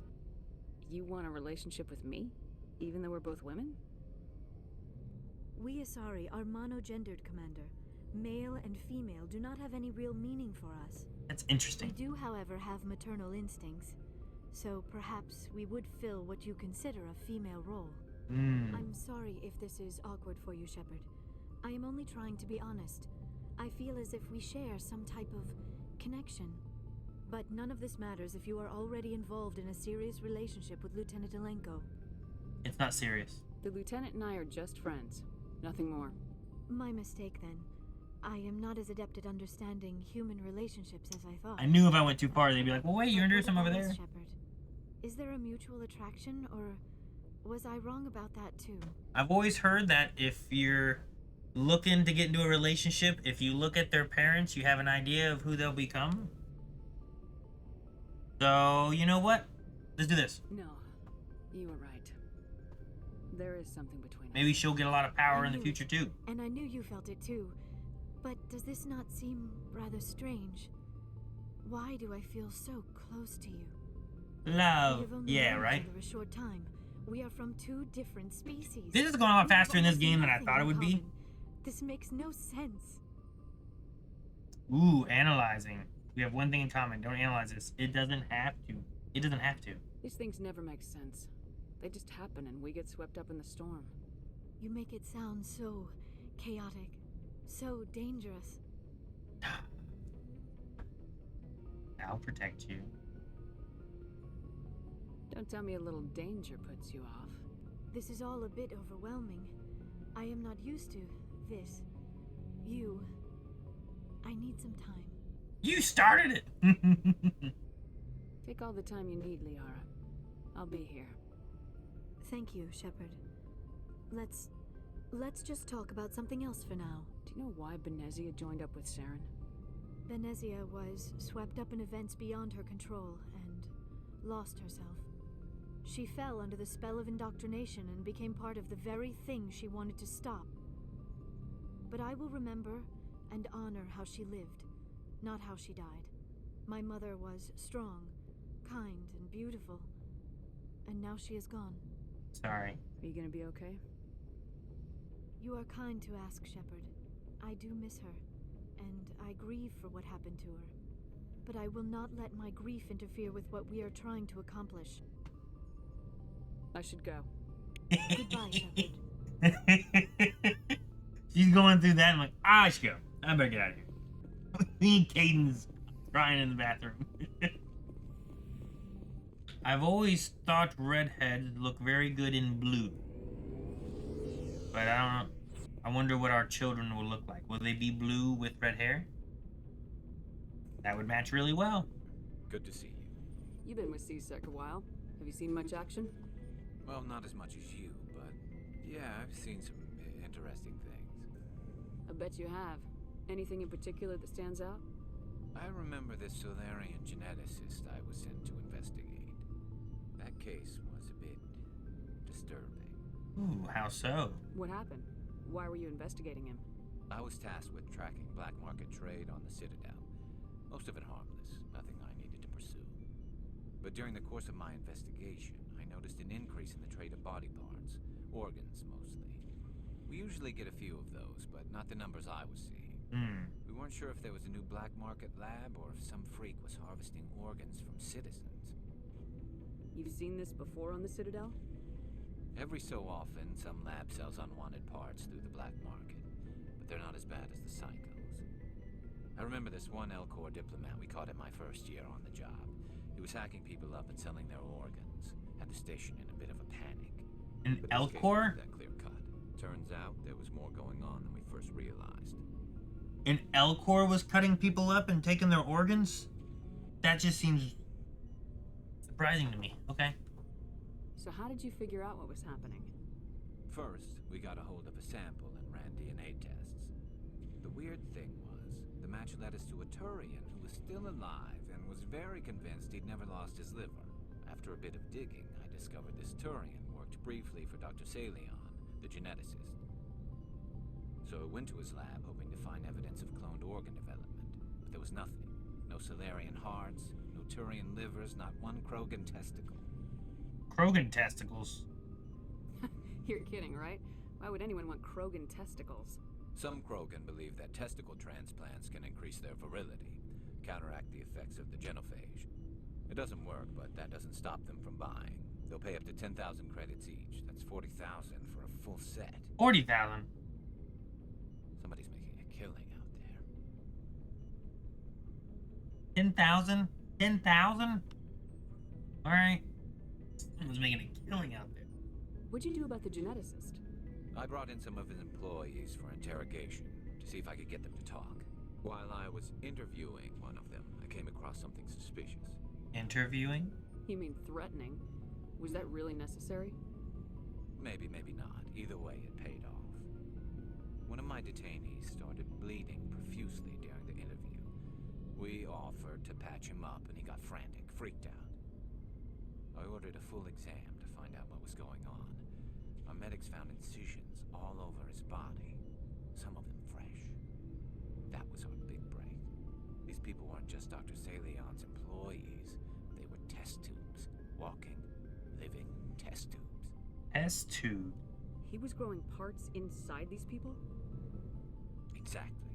You want a relationship with me? Even though we're both women? We Asari are monogendered, Commander. Male and female do not have any real meaning for us. That's interesting. We do, however, have maternal instincts. So perhaps we would fill what you consider a female role. I'm sorry if this is awkward for you, Shepard. I am only trying to be honest. I feel as if we share some type of connection. But none of this matters if you are already involved in a serious relationship with Lieutenant Alenko. It's not serious. The Lieutenant and I are just friends. Nothing more. My mistake, then. I am not as adept at understanding human relationships as I thought. I knew if I went too far, they'd be like, well, wait, you're into some over there. Shepard, is there a mutual attraction, or was I wrong about that too? I've always heard that if you're looking to get into a relationship, if you look at their parents, you have an idea of who they'll become. So, you know what? Let's do this. No, you were right. There is something between us. Maybe she'll get a lot of power in the future, too. And I knew you felt it, too. But does this not seem rather strange? Why do I feel so close to you? Love. Yeah, right? For a short time. We are from two different species. This is going a lot faster in this game than I thought it would be. This makes no sense. Ooh, analyzing. We have one thing in common. Don't analyze this. It doesn't have to. It doesn't have to. These things never make sense. They just happen and we get swept up in the storm. You make it sound so chaotic, so dangerous. I'll protect you. Don't tell me a little danger puts you off. This is all a bit overwhelming. I am not used to this. You. I need some time. You started it! Take all the time you need, Liara. I'll be here. Thank you, Shepard. Let's just talk about something else for now. Do you know why Benezia joined up with Saren? Benezia was swept up in events beyond her control and lost herself. She fell under the spell of indoctrination and became part of the very thing she wanted to stop. But I will remember and honor how she lived, not how she died. My mother was strong, kind, and beautiful. And now she is gone. Sorry. Are you gonna be okay? You are kind to ask, Shepard. I do miss her, and I grieve for what happened to her. But I will not let my grief interfere with what we are trying to accomplish. I should go. Goodbye, Shepard. She's going through that. I'm like, I should go. I better get out of here. Me and Caden's crying in the bathroom. I've always thought redheads look very good in blue. But I don't know. I wonder what our children will look like. Will they be blue with red hair? That would match really well. Good to see you. You've been with C-Sec a while. Have you seen much action? Well, not as much as you, but yeah, I've seen some interesting things. I bet you have. Anything in particular that stands out? I remember this Solarian geneticist I was sent to investigate. That case was a bit disturbing. Ooh, how so? What happened? Why were you investigating him? I was tasked with tracking black market trade on the Citadel. Most of it harmless, nothing I needed to pursue. But during the course of my investigation, I noticed an increase in the trade of body parts, organs mostly. We usually get a few of those, but not the numbers I was seeing. We weren't sure if there was a new black market lab or if some freak was harvesting organs from citizens. You've seen this before on the Citadel? Every so often, some lab sells unwanted parts through the black market, but they're not as bad as the psychos. I remember this one Elcor diplomat we caught in my first year on the job. He was hacking people up and selling their organs. Had the station in a bit of a panic. In But this case Elcor? wasn't that clear cut. Turns out there was more going on than we first realized. And Elcor was cutting people up and taking their organs? That just seems surprising to me. Okay. So how did you figure out what was happening? First, we got a hold of a sample and ran DNA tests. The weird thing was, the match led us to a Turian who was still alive and was very convinced he'd never lost his liver. After a bit of digging, I discovered this Turian worked briefly for Dr. Salion, the geneticist. So I went to his lab hoping to find evidence of cloned organ development, but there was nothing. No Salarian hearts, no Turian livers, not one Krogan testicle. Krogan testicles? You're kidding, right? Why would anyone want Krogan testicles? Some Krogan believe that testicle transplants can increase their virility, counteract the effects of the genophage. It doesn't work, but that doesn't stop them from buying. They'll pay up to 10,000 credits each. That's 40,000 for a full set. 40,000? Somebody's making a killing out there. 10,000? 10,000? Alright. Someone's making a killing out there. What'd you do about the geneticist? I brought in some of his employees for interrogation to see if I could get them to talk. While I was interviewing one of them, I came across something suspicious. Interviewing? You mean threatening? Was that really necessary? Maybe, maybe not. Either way, it paid off. One of my detainees started bleeding profusely during the interview. We offered to patch him up, and he got frantic, freaked out. I ordered a full exam to find out what was going on. Our medics found incisions all over his body, some of them fresh. That was our big break. These people weren't just Dr. Salion's employees. They were test tubes. Walking, living test tubes. Test tube? He was growing parts inside these people? Exactly.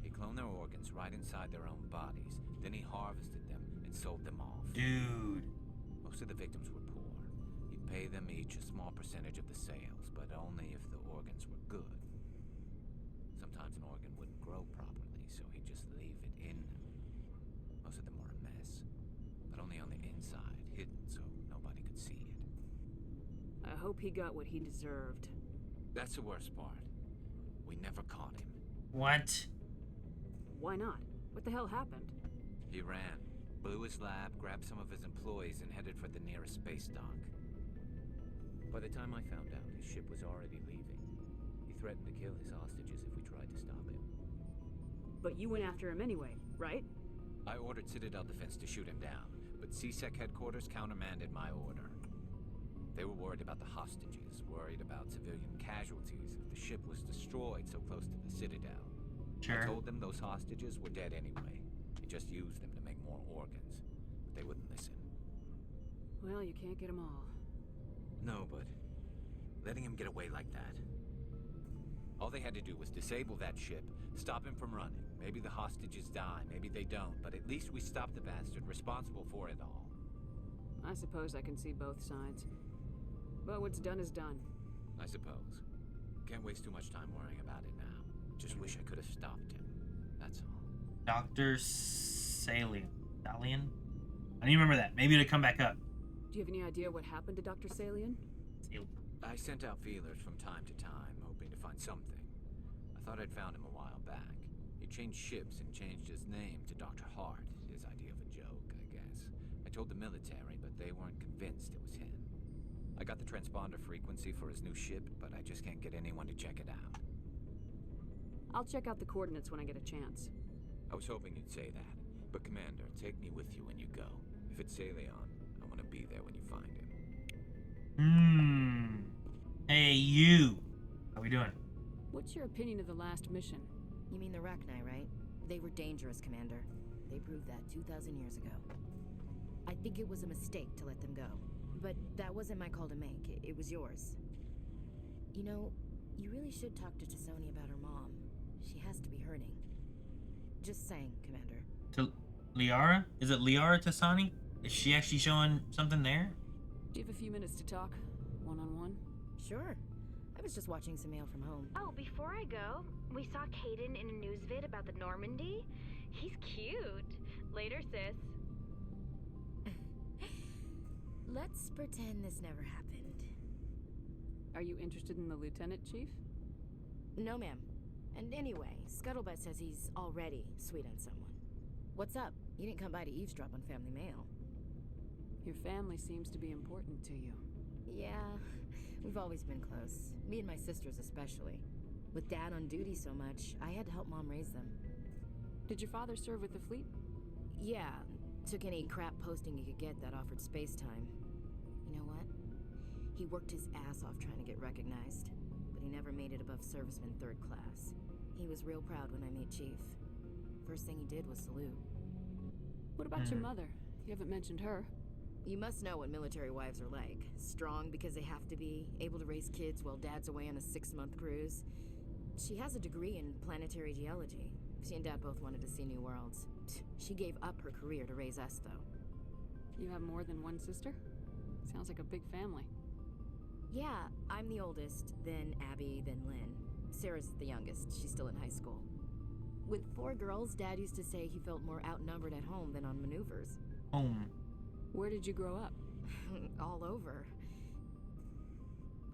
He cloned their organs right inside their own bodies. Then he harvested them and sold them off. Dude. Most of the victims were poor. He'd pay them each a small percentage of the sales, but only if the organs were good. Sometimes an organ wouldn't grow properly, so he'd just leave it in them. Most of them were a mess, but only on the inside, hidden so nobody could see it. I hope he got what he deserved. That's the worst part. We never caught him. What? Why not? What the hell happened? He ran, blew his lab, grabbed some of his employees, and headed for the nearest space dock. By the time I found out, his ship was already leaving. He threatened to kill his hostages if we tried to stop him. But you went after him anyway, right? I ordered Citadel Defense to shoot him down, but CSEC headquarters countermanded my order. They were worried about the hostages, worried about civilian casualties if the ship was destroyed so close to the Citadel. Sure. I told them those hostages were dead anyway. They just used them to make more organs. But they wouldn't listen. Well, you can't get them all. No, but letting him get away like that. All they had to do was disable that ship, stop him from running. Maybe the hostages die, maybe they don't, but at least we stopped the bastard responsible for it all. I suppose I can see both sides. But what's done is done. I suppose. Can't waste too much time worrying about it now. Just wish I could have stopped him. That's all. Dr. Salion. Salion? I didn't remember that. Maybe it'll come back up. Do you have any idea what happened to Dr. Salion? I sent out feelers from time to time, hoping to find something. I thought I'd found him a while back. He changed ships and changed his name to Dr. Hart, his idea of a joke, I guess. I told the military, but they weren't convinced it was him. I got the transponder frequency for his new ship, but I just can't get anyone to check it out. I'll check out the coordinates when I get a chance. I was hoping you'd say that. But Commander, take me with you when you go. If it's Salion, I want to be there when you find him. Hey, you. How we doing? What's your opinion of the last mission? You mean the Ragnai, right? They were dangerous, Commander. They proved that 2,000 years ago. I think it was a mistake to let them go. But that wasn't my call to make. It was yours. You know, you really should talk to Tassoni about her mom. She has to be hurting. Just saying, Commander. To Liara? Is it Liara Tassoni? Is she actually showing something there? Do you have a few minutes to talk? One-on-one? Sure. I was just watching some mail from home. Oh, before I go, we saw Caden in a news vid about the Normandy. He's cute. Later, sis. Let's pretend this never happened. Are you interested in the lieutenant, Chief? No, ma'am. And anyway, Scuttlebutt says he's already sweet on someone. What's up? You didn't come by to eavesdrop on family mail. Your family seems to be important to you. Yeah, we've always been close. Me and my sisters especially. With Dad on duty so much, I had to help Mom raise them. Did your father serve with the fleet? Yeah, took any crap posting he could get that offered space time. You know what? He worked his ass off trying to get recognized, but he never made it above serviceman 3rd class. He was real proud when I met Chief. First thing he did was salute. What about your mother? You haven't mentioned her. You must know what military wives are like. Strong because they have to be, able to raise kids while Dad's away on a 6-month cruise. She has a degree in planetary geology. She and Dad both wanted to see new worlds. She gave up her career to raise us, though. You have more than one sister? Sounds like a big family. Yeah, I'm the oldest, then Abby, then Lynn. Sarah's the youngest. She's still in high school. With 4 girls, Dad used to say he felt more outnumbered at home than on maneuvers. Home. Where did you grow up? All over.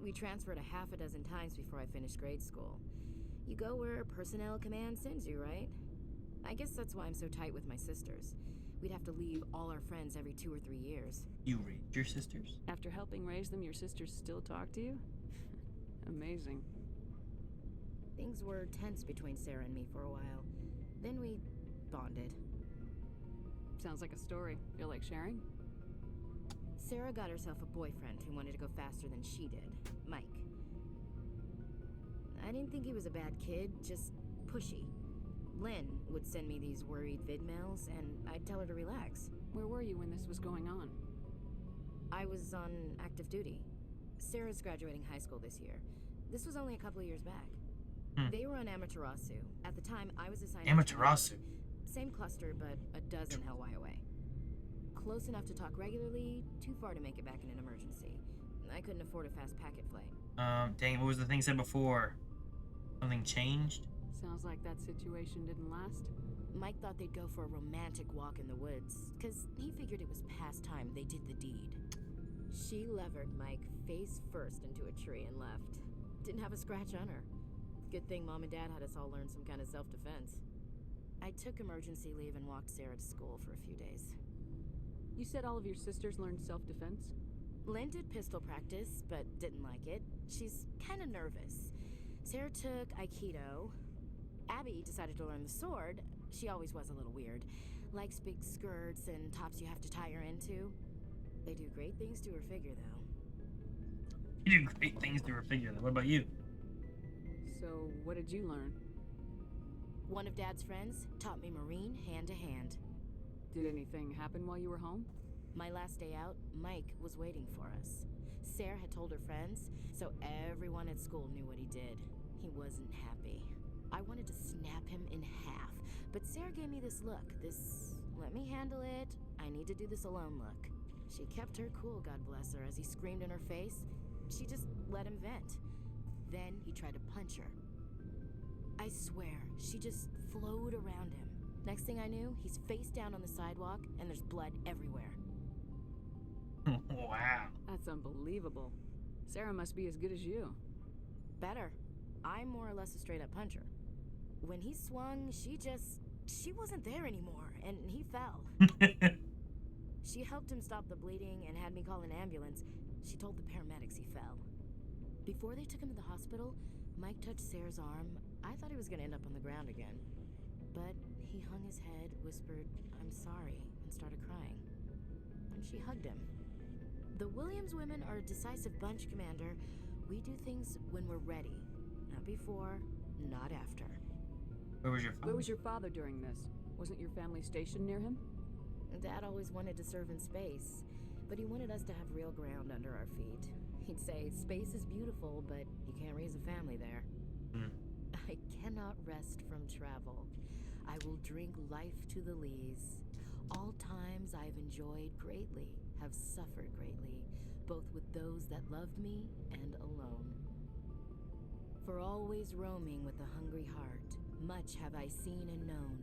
We transferred a half a dozen times before I finished grade school. You go where personnel command sends you, right? I guess that's why I'm so tight with my sisters. We'd have to leave all our friends every 2 or 3 years. You raised your sisters? After helping raise them, your sisters still talk to you? Amazing. Things were tense between Sarah and me for a while. Then we bonded. Sounds like a story. Feel like sharing? Sarah got herself a boyfriend who wanted to go faster than she did, Mike. I didn't think he was a bad kid, just pushy. Lynn would send me these worried vid mails, and I'd tell her to relax. Where were you when this was going on? I was on active duty. Sarah's graduating high school this year. This was only a couple of years back. They were on Amaterasu. At the time, I was assigned... Amaterasu? Same cluster, but a dozen Hellwire away. Close enough to talk regularly, too far to make it back in an emergency. I couldn't afford a fast packet flight. Dang, what was the thing said before? Something changed? Sounds like that situation didn't last. Mike thought they'd go for a romantic walk in the woods, because he figured it was past time they did the deed. She levered Mike face first into a tree and left. Didn't have a scratch on her. Good thing Mom and Dad had us all learn some kind of self-defense. I took emergency leave and walked Sarah to school for a few days. You said all of your sisters learned self-defense? Lynn did pistol practice, but didn't like it. She's kind of nervous. Sarah took Aikido. Abby decided to learn the sword. She always was a little weird. Likes big skirts and tops you have to tie her into. They do great things to her figure, though. You do great things to her figure, though. What about you? So, what did you learn? One of Dad's friends taught me Marine hand-to-hand. Did anything happen while you were home? My last day out, Mike was waiting for us. Sarah had told her friends, so everyone at school knew what he did. He wasn't happy. I wanted to snap him in half, but Sarah gave me this look, this let me handle it, I need to do this alone look. She kept her cool, God bless her, as he screamed in her face. She just let him vent. Then he tried to punch her. I swear, she just flowed around him. Next thing I knew, he's face down on the sidewalk, and there's blood everywhere. Wow. That's unbelievable. Sarah must be as good as you. Better. I'm more or less a straight-up puncher. When he swung, she wasn't there anymore, and he fell. She helped him stop the bleeding and had me call an ambulance. She told the paramedics he fell. Before they took him to the hospital, Mike touched Sarah's arm. I thought he was gonna end up on the ground again. But he hung his head, whispered, "I'm sorry," and started crying. And she hugged him. The Williams women are a decisive bunch, Commander. We do things when we're ready. Not before, not after. Where was your father? Where was your father during this? Wasn't your family stationed near him? Dad always wanted to serve in space, but he wanted us to have real ground under our feet. He'd say, space is beautiful, but you can't raise a family there. I cannot rest from travel. I will drink life to the lees. All times I've enjoyed greatly, have suffered greatly, both with those that loved me and alone. For always roaming with a hungry heart, much have I seen and known,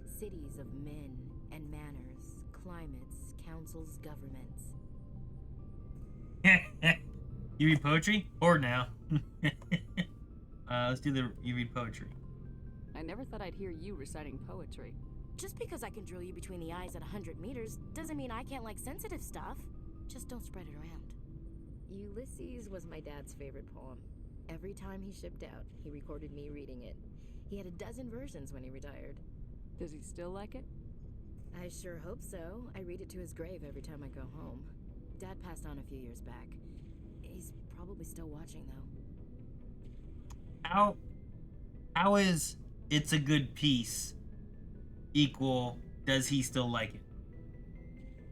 cities of men and manners, climates, councils, governments. You read poetry? Or now. Let's do the you read poetry. I never thought I'd hear you reciting poetry. Just because I can drill you between the eyes at 100 meters doesn't mean I can't like sensitive stuff. Just don't spread it around. Ulysses was my dad's favorite poem. Every time he shipped out, he recorded me reading it. He had a dozen versions when he retired. Does he still like it? I sure hope so. I read it to his grave every time I go home. Dad passed on a few years back. He's probably still watching, though. How is it's a good piece equal does he still like it?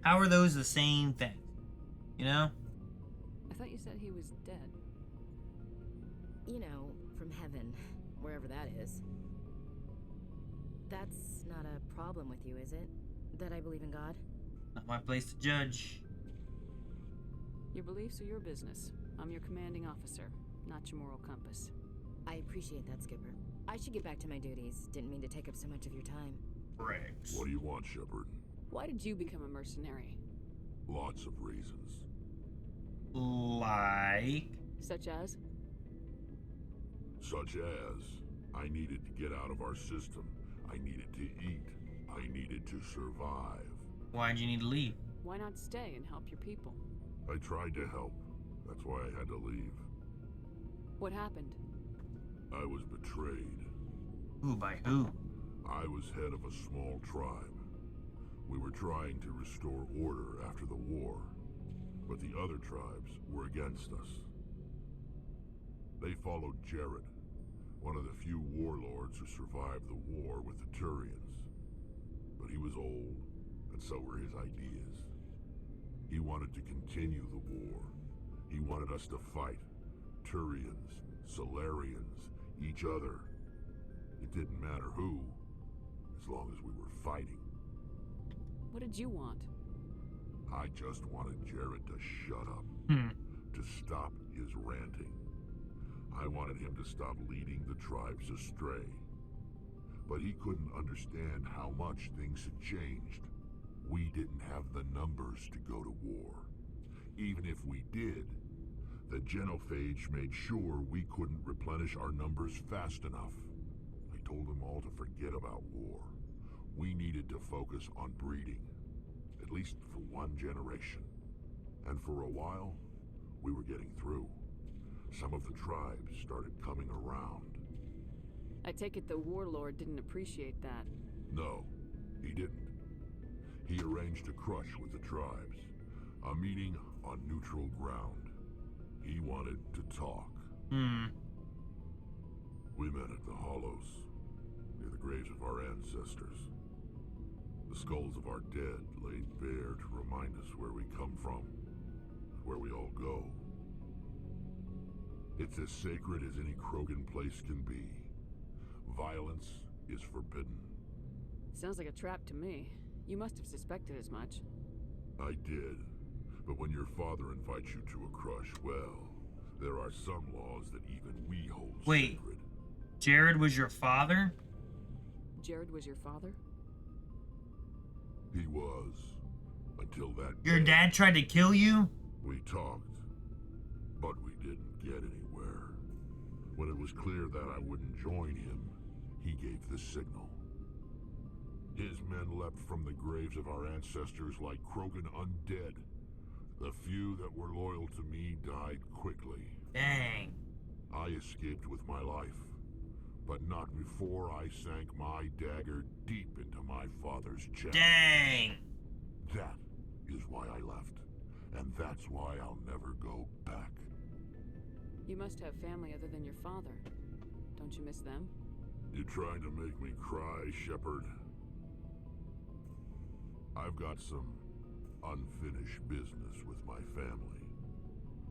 How are those the same thing? You know? I thought you said he was dead. You know, from heaven, wherever that is. That's not a problem with you, is it? That I believe in God? Not my place to judge. Your beliefs are your business. I'm your commanding officer, not your moral compass. I appreciate that, Skipper. I should get back to my duties. Didn't mean to take up so much of your time. Rex. What do you want, Shepard? Why did you become a mercenary? Lots of reasons. Like? Such as? Such as, I needed to get out of our system. I needed to eat. I needed to survive. Why'd you need to leave? Why not stay and help your people? I tried to help. That's why I had to leave. What happened? I was betrayed. Who by who? I was head of a small tribe. We were trying to restore order after the war, but the other tribes were against us. They followed Jared, one of the few warlords who survived the war with the Turians. But he was old, and so were his ideas. He wanted to continue the war. He wanted us to fight. Turians, Solarians, each other. It didn't matter who, as long as we were fighting. What did you want? I just wanted Jared to shut up. To stop his ranting. I wanted him to stop leading the tribes astray. But he couldn't understand how much things had changed. We didn't have the numbers to go to war. Even if we did, the genophage made sure we couldn't replenish our numbers fast enough. I told them all to forget about war. We needed to focus on breeding, at least for one generation. And for a while, we were getting through. Some of the tribes started coming around. I take it the warlord didn't appreciate that. No, he didn't. He arranged a crush with the tribes, a meeting on neutral ground. He wanted to talk. We met at the Hollows, near the graves of our ancestors. The skulls of our dead laid bare to remind us where we come from, and where we all go. It's as sacred as any Krogan place can be. Violence is forbidden. Sounds like a trap to me. You must have suspected as much. I did. But when your father invites you to a crush, well, there are some laws that even we hold sacred. Jared was your father? Jared was your father? He was. Until that Your day. dad tried to kill you? We talked, but we didn't get anywhere. When it was clear that I wouldn't join him, he gave the signal. His men leapt from the graves of our ancestors like Krogan undead. The few that were loyal to me died quickly. Dang. I escaped with my life, but not before I sank my dagger deep into my father's chest. Dang. That is why I left, and that's why I'll never go back. You must have family other than your father. Don't you miss them? You trying to make me cry, Shepard? I've got some unfinished business with my family,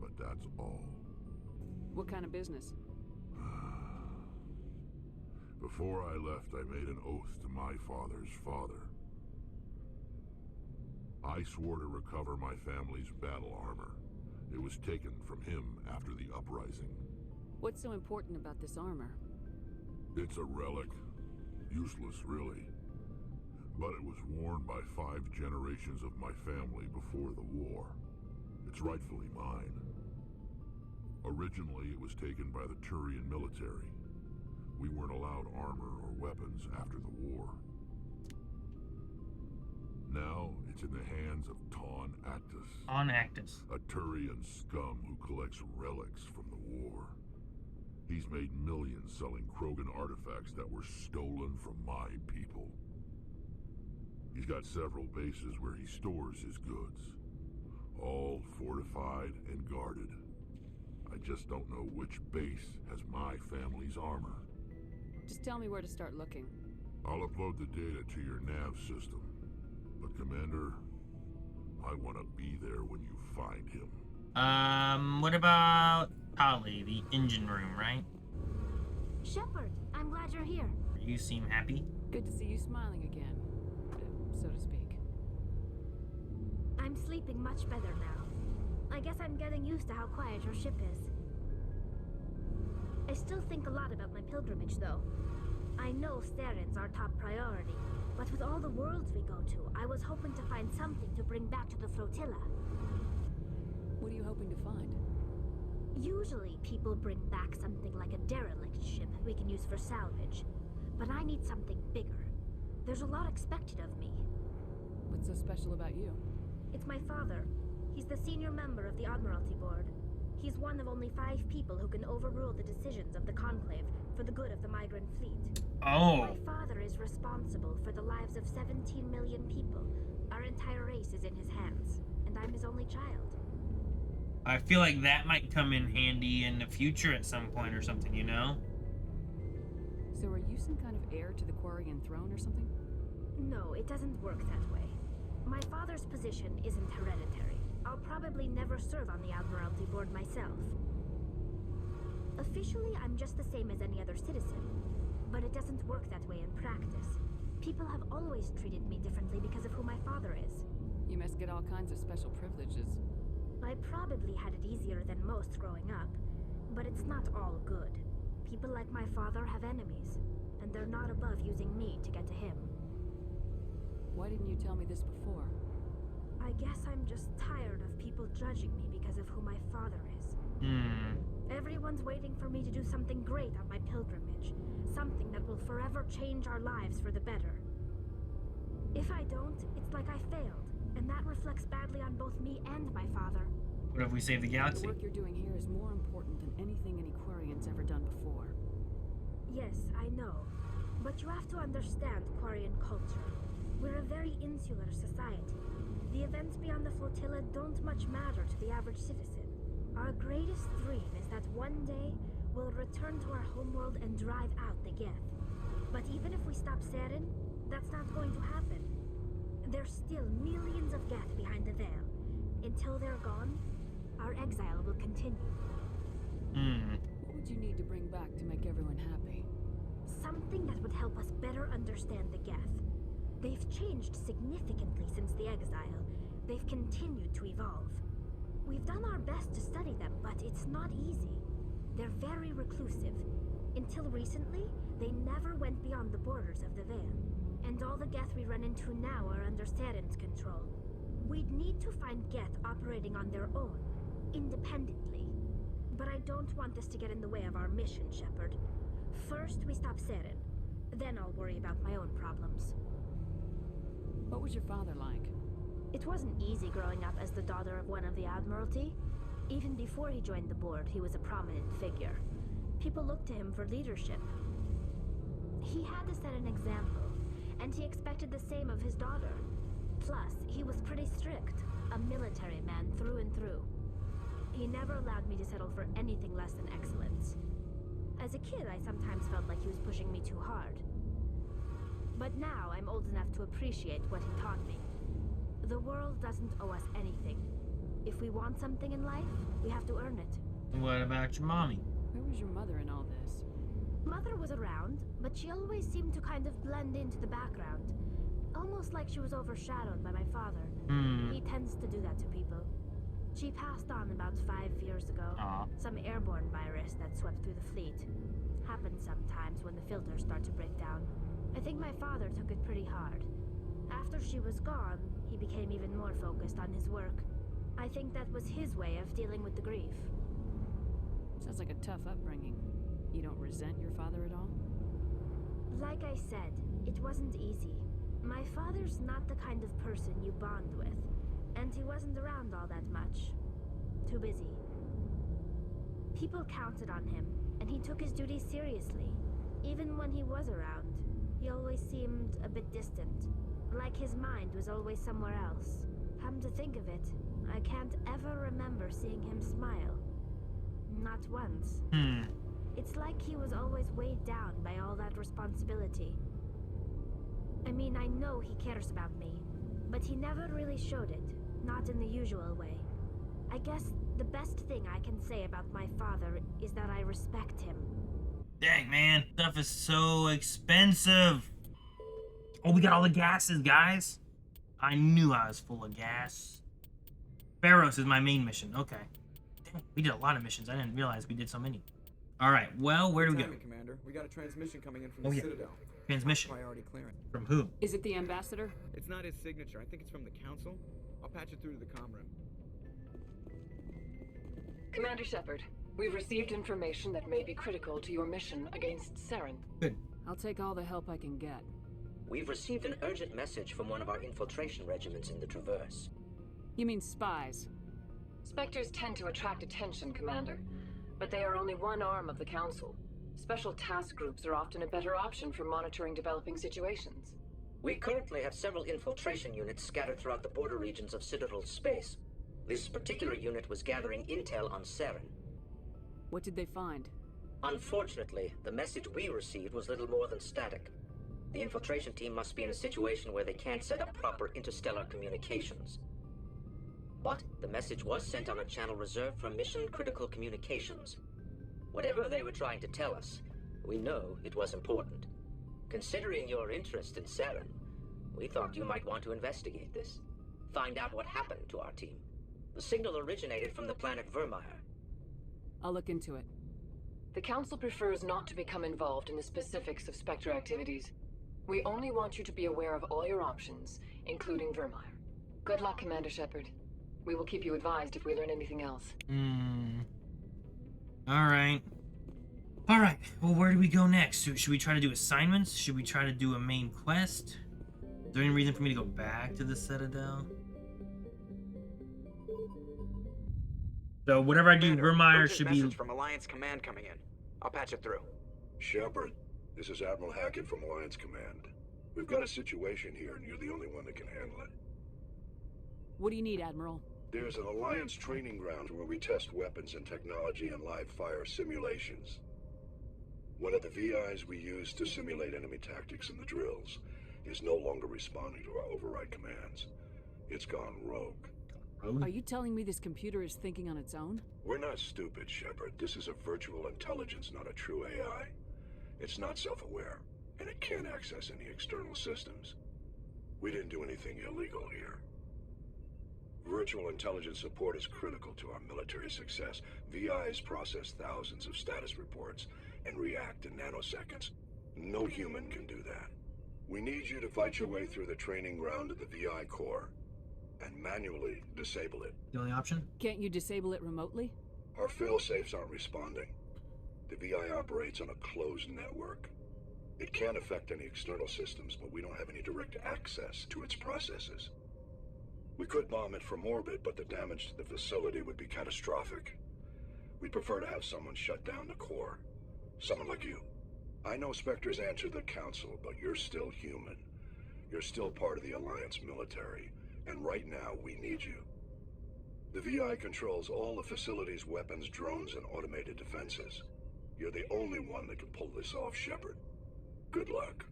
but that's all. What kind of business? Before I left, I made an oath to my father's father. I swore to recover my family's battle armor. It was taken from him after the uprising. What's so important about this armor? It's a relic. Useless, really. But it was worn by 5 generations of my family before the war. It's rightfully mine. Originally, it was taken by the Turian military. We weren't allowed armor or weapons after the war. Now, it's in the hands of Ton Actus. On Actus. A Turian scum who collects relics from the war. He's made millions selling Krogan artifacts that were stolen from my people. He's got several bases where he stores his goods. All fortified and guarded. I just don't know which base has my family's armor. Just tell me where to start looking. I'll upload the data to your nav system. But Commander, I want to be there when you find him. What about Polly, the engine room, right? Shepard, I'm glad you're here. You seem happy. Good to see you smiling again, so to speak. I'm sleeping much better now. I guess I'm getting used to how quiet your ship is. I still think a lot about my pilgrimage, though. I know Saren's our top priority, but with all the worlds we go to, I was hoping to find something to bring back to the flotilla. What are you hoping to find? Usually, people bring back something like a derelict ship we can use for salvage. But I need something bigger. There's a lot expected of me. What's so special about you? It's my father. He's the senior member of the Admiralty Board. He's one of only 5 people who can overrule the decisions of the Conclave for the good of the migrant fleet. Oh. My father is responsible for the lives of 17 million people. Our entire race is in his hands, and I'm his only child. I feel like that might come in handy in the future at some point or something, you know? So are you some kind of heir to the Quarian throne or something? No, it doesn't work that way. My father's position isn't hereditary. I'll probably never serve on the Admiralty Board myself. Officially, I'm just the same as any other citizen, but it doesn't work that way in practice. People have always treated me differently because of who my father is. You must get all kinds of special privileges. I probably had it easier than most growing up, but it's not all good. People like my father have enemies, and they're not above using me to get to him. Why didn't you tell me this before? I guess I'm just tired of people judging me because of who my father is. Everyone's waiting for me to do something great on my pilgrimage. Something that will forever change our lives for the better. If I don't, it's like I failed, and that reflects badly on both me and my father. What if we save the galaxy? The work you're doing here is more important than anything any Quarian's ever done before. Yes, I know. But you have to understand Quarian culture. We're a very insular society. The events beyond the flotilla don't much matter to the average citizen. Our greatest dream is that one day we'll return to our homeworld and drive out the Geth. But even if we stop Saren, that's not going to happen. There's still millions of Geth behind the veil. Until they're gone, our exile will continue. What would you need to bring back to make everyone happy? Something that would help us better understand the Geth. They've changed significantly since the exile. They've continued to evolve. We've done our best to study them, but it's not easy. They're very reclusive. Until recently, they never went beyond the borders of the Veil. And all the Geth we run into now are under Saren's control. We'd need to find Geth operating on their own, independently. But I don't want this to get in the way of our mission, Shepard. First, we stop Saren. Then I'll worry about my own problems. What was your father like? It wasn't easy growing up as the daughter of one of the Admiralty. Even before he joined the board, he was a prominent figure. People looked to him for leadership. He had to set an example, and he expected the same of his daughter. Plus, he was pretty strict, a military man through and through. He never allowed me to settle for anything less than excellence. As a kid, I sometimes felt like he was pushing me too hard. But now I'm old enough to appreciate what he taught me. The world doesn't owe us anything. If we want something in life, we have to earn it. What about your mommy? Where was your mother in all this? Mother was around, but she always seemed to kind of blend into the background. Almost like she was overshadowed by my father. He tends to do that to people. She passed on about 5 years ago. Some airborne virus that swept through the fleet. Happens sometimes when the filters start to break down. I think my father took it pretty hard. After she was gone, he became even more focused on his work. I think that was his way of dealing with the grief. Sounds like a tough upbringing. You don't resent your father at all? Like I said, it wasn't easy. My father's not the kind of person you bond with, and he wasn't around all that much. Too busy. People counted on him, and he took his duties seriously. Even when he was around, he always seemed a bit distant, like his mind was always somewhere else. Come to think of it, I can't ever remember seeing him smile. Not once. It's like he was always weighed down by all that responsibility. I mean, I know he cares about me, but he never really showed it, not in the usual way. I guess the best thing I can say about my father is that I respect him. Dang, man. Stuff is so expensive. Oh, we got all the gases, guys. I knew I was full of gas. Pharos is my main mission. Okay. Dang, we did a lot of missions. I didn't realize we did so many. All right. Well, where do we go? Commander, we got a transmission coming in from Oh, the yeah. Citadel. Transmission. Priority clearance. From who? Is it the ambassador? It's not his signature. I think it's from the council. I'll patch it through to the comm room. Commander Shepard, we've received information that may be critical to your mission against Saren. Good. I'll take all the help I can get. We've received an urgent message from one of our infiltration regiments in the Traverse. You mean spies? Spectres tend to attract attention, Commander, but they are only one arm of the Council. Special task groups are often a better option for monitoring developing situations. We currently have several infiltration units scattered throughout the border regions of Citadel space. This particular unit was gathering intel on Saren. What did they find? Unfortunately, the message we received was little more than static. The infiltration team must be in a situation where they can't set up proper interstellar communications. But the message was sent on a channel reserved for mission-critical communications. Whatever they were trying to tell us, we know it was important. Considering your interest in Saren, we thought you might want to investigate this. Find out what happened to our team. The signal originated from the planet Vermeer. I'll look into it. The Council prefers not to become involved in the specifics of Spectre activities. We only want you to be aware of all your options, including Vermeer. Good luck, Commander Shepard. We will keep you advised if we learn anything else. Alright. Alright, well, where do we go next? Should we try to do assignments? Should we try to do a main quest? Is there any reason for me to go back to the Citadel? So whatever I do, Vermeer should be... Message from Alliance Command coming in. I'll patch it through. Shepard, this is Admiral Hackett from Alliance Command. We've got a situation here, and you're the only one that can handle it. What do you need, Admiral? There's an Alliance training ground where we test weapons and technology in live fire simulations. One of the VIs we use to simulate enemy tactics in the drills is no longer responding to our override commands. It's gone rogue. Are you telling me this computer is thinking on its own? We're not stupid, Shepard. This is a virtual intelligence, not a true AI. It's not self-aware, and it can't access any external systems. We didn't do anything illegal here. Virtual intelligence support is critical to our military success. VIs process thousands of status reports and react in nanoseconds. No human can do that. We need you to fight your way through the training ground of the VI core and manually disable it. The only option? Can't you disable it remotely? Our fail-safes aren't responding. The VI operates on a closed network. It can't affect any external systems, but we don't have any direct access to its processes. We could bomb it from orbit, but the damage to the facility would be catastrophic. We'd prefer to have someone shut down the core. Someone like you. I know Spectres answer the Council, but you're still human. You're still part of the Alliance military, and right now we need you. The VI controls all the facility's weapons, drones, and automated defenses. You're the only one that can pull this off, Shepard. Good luck.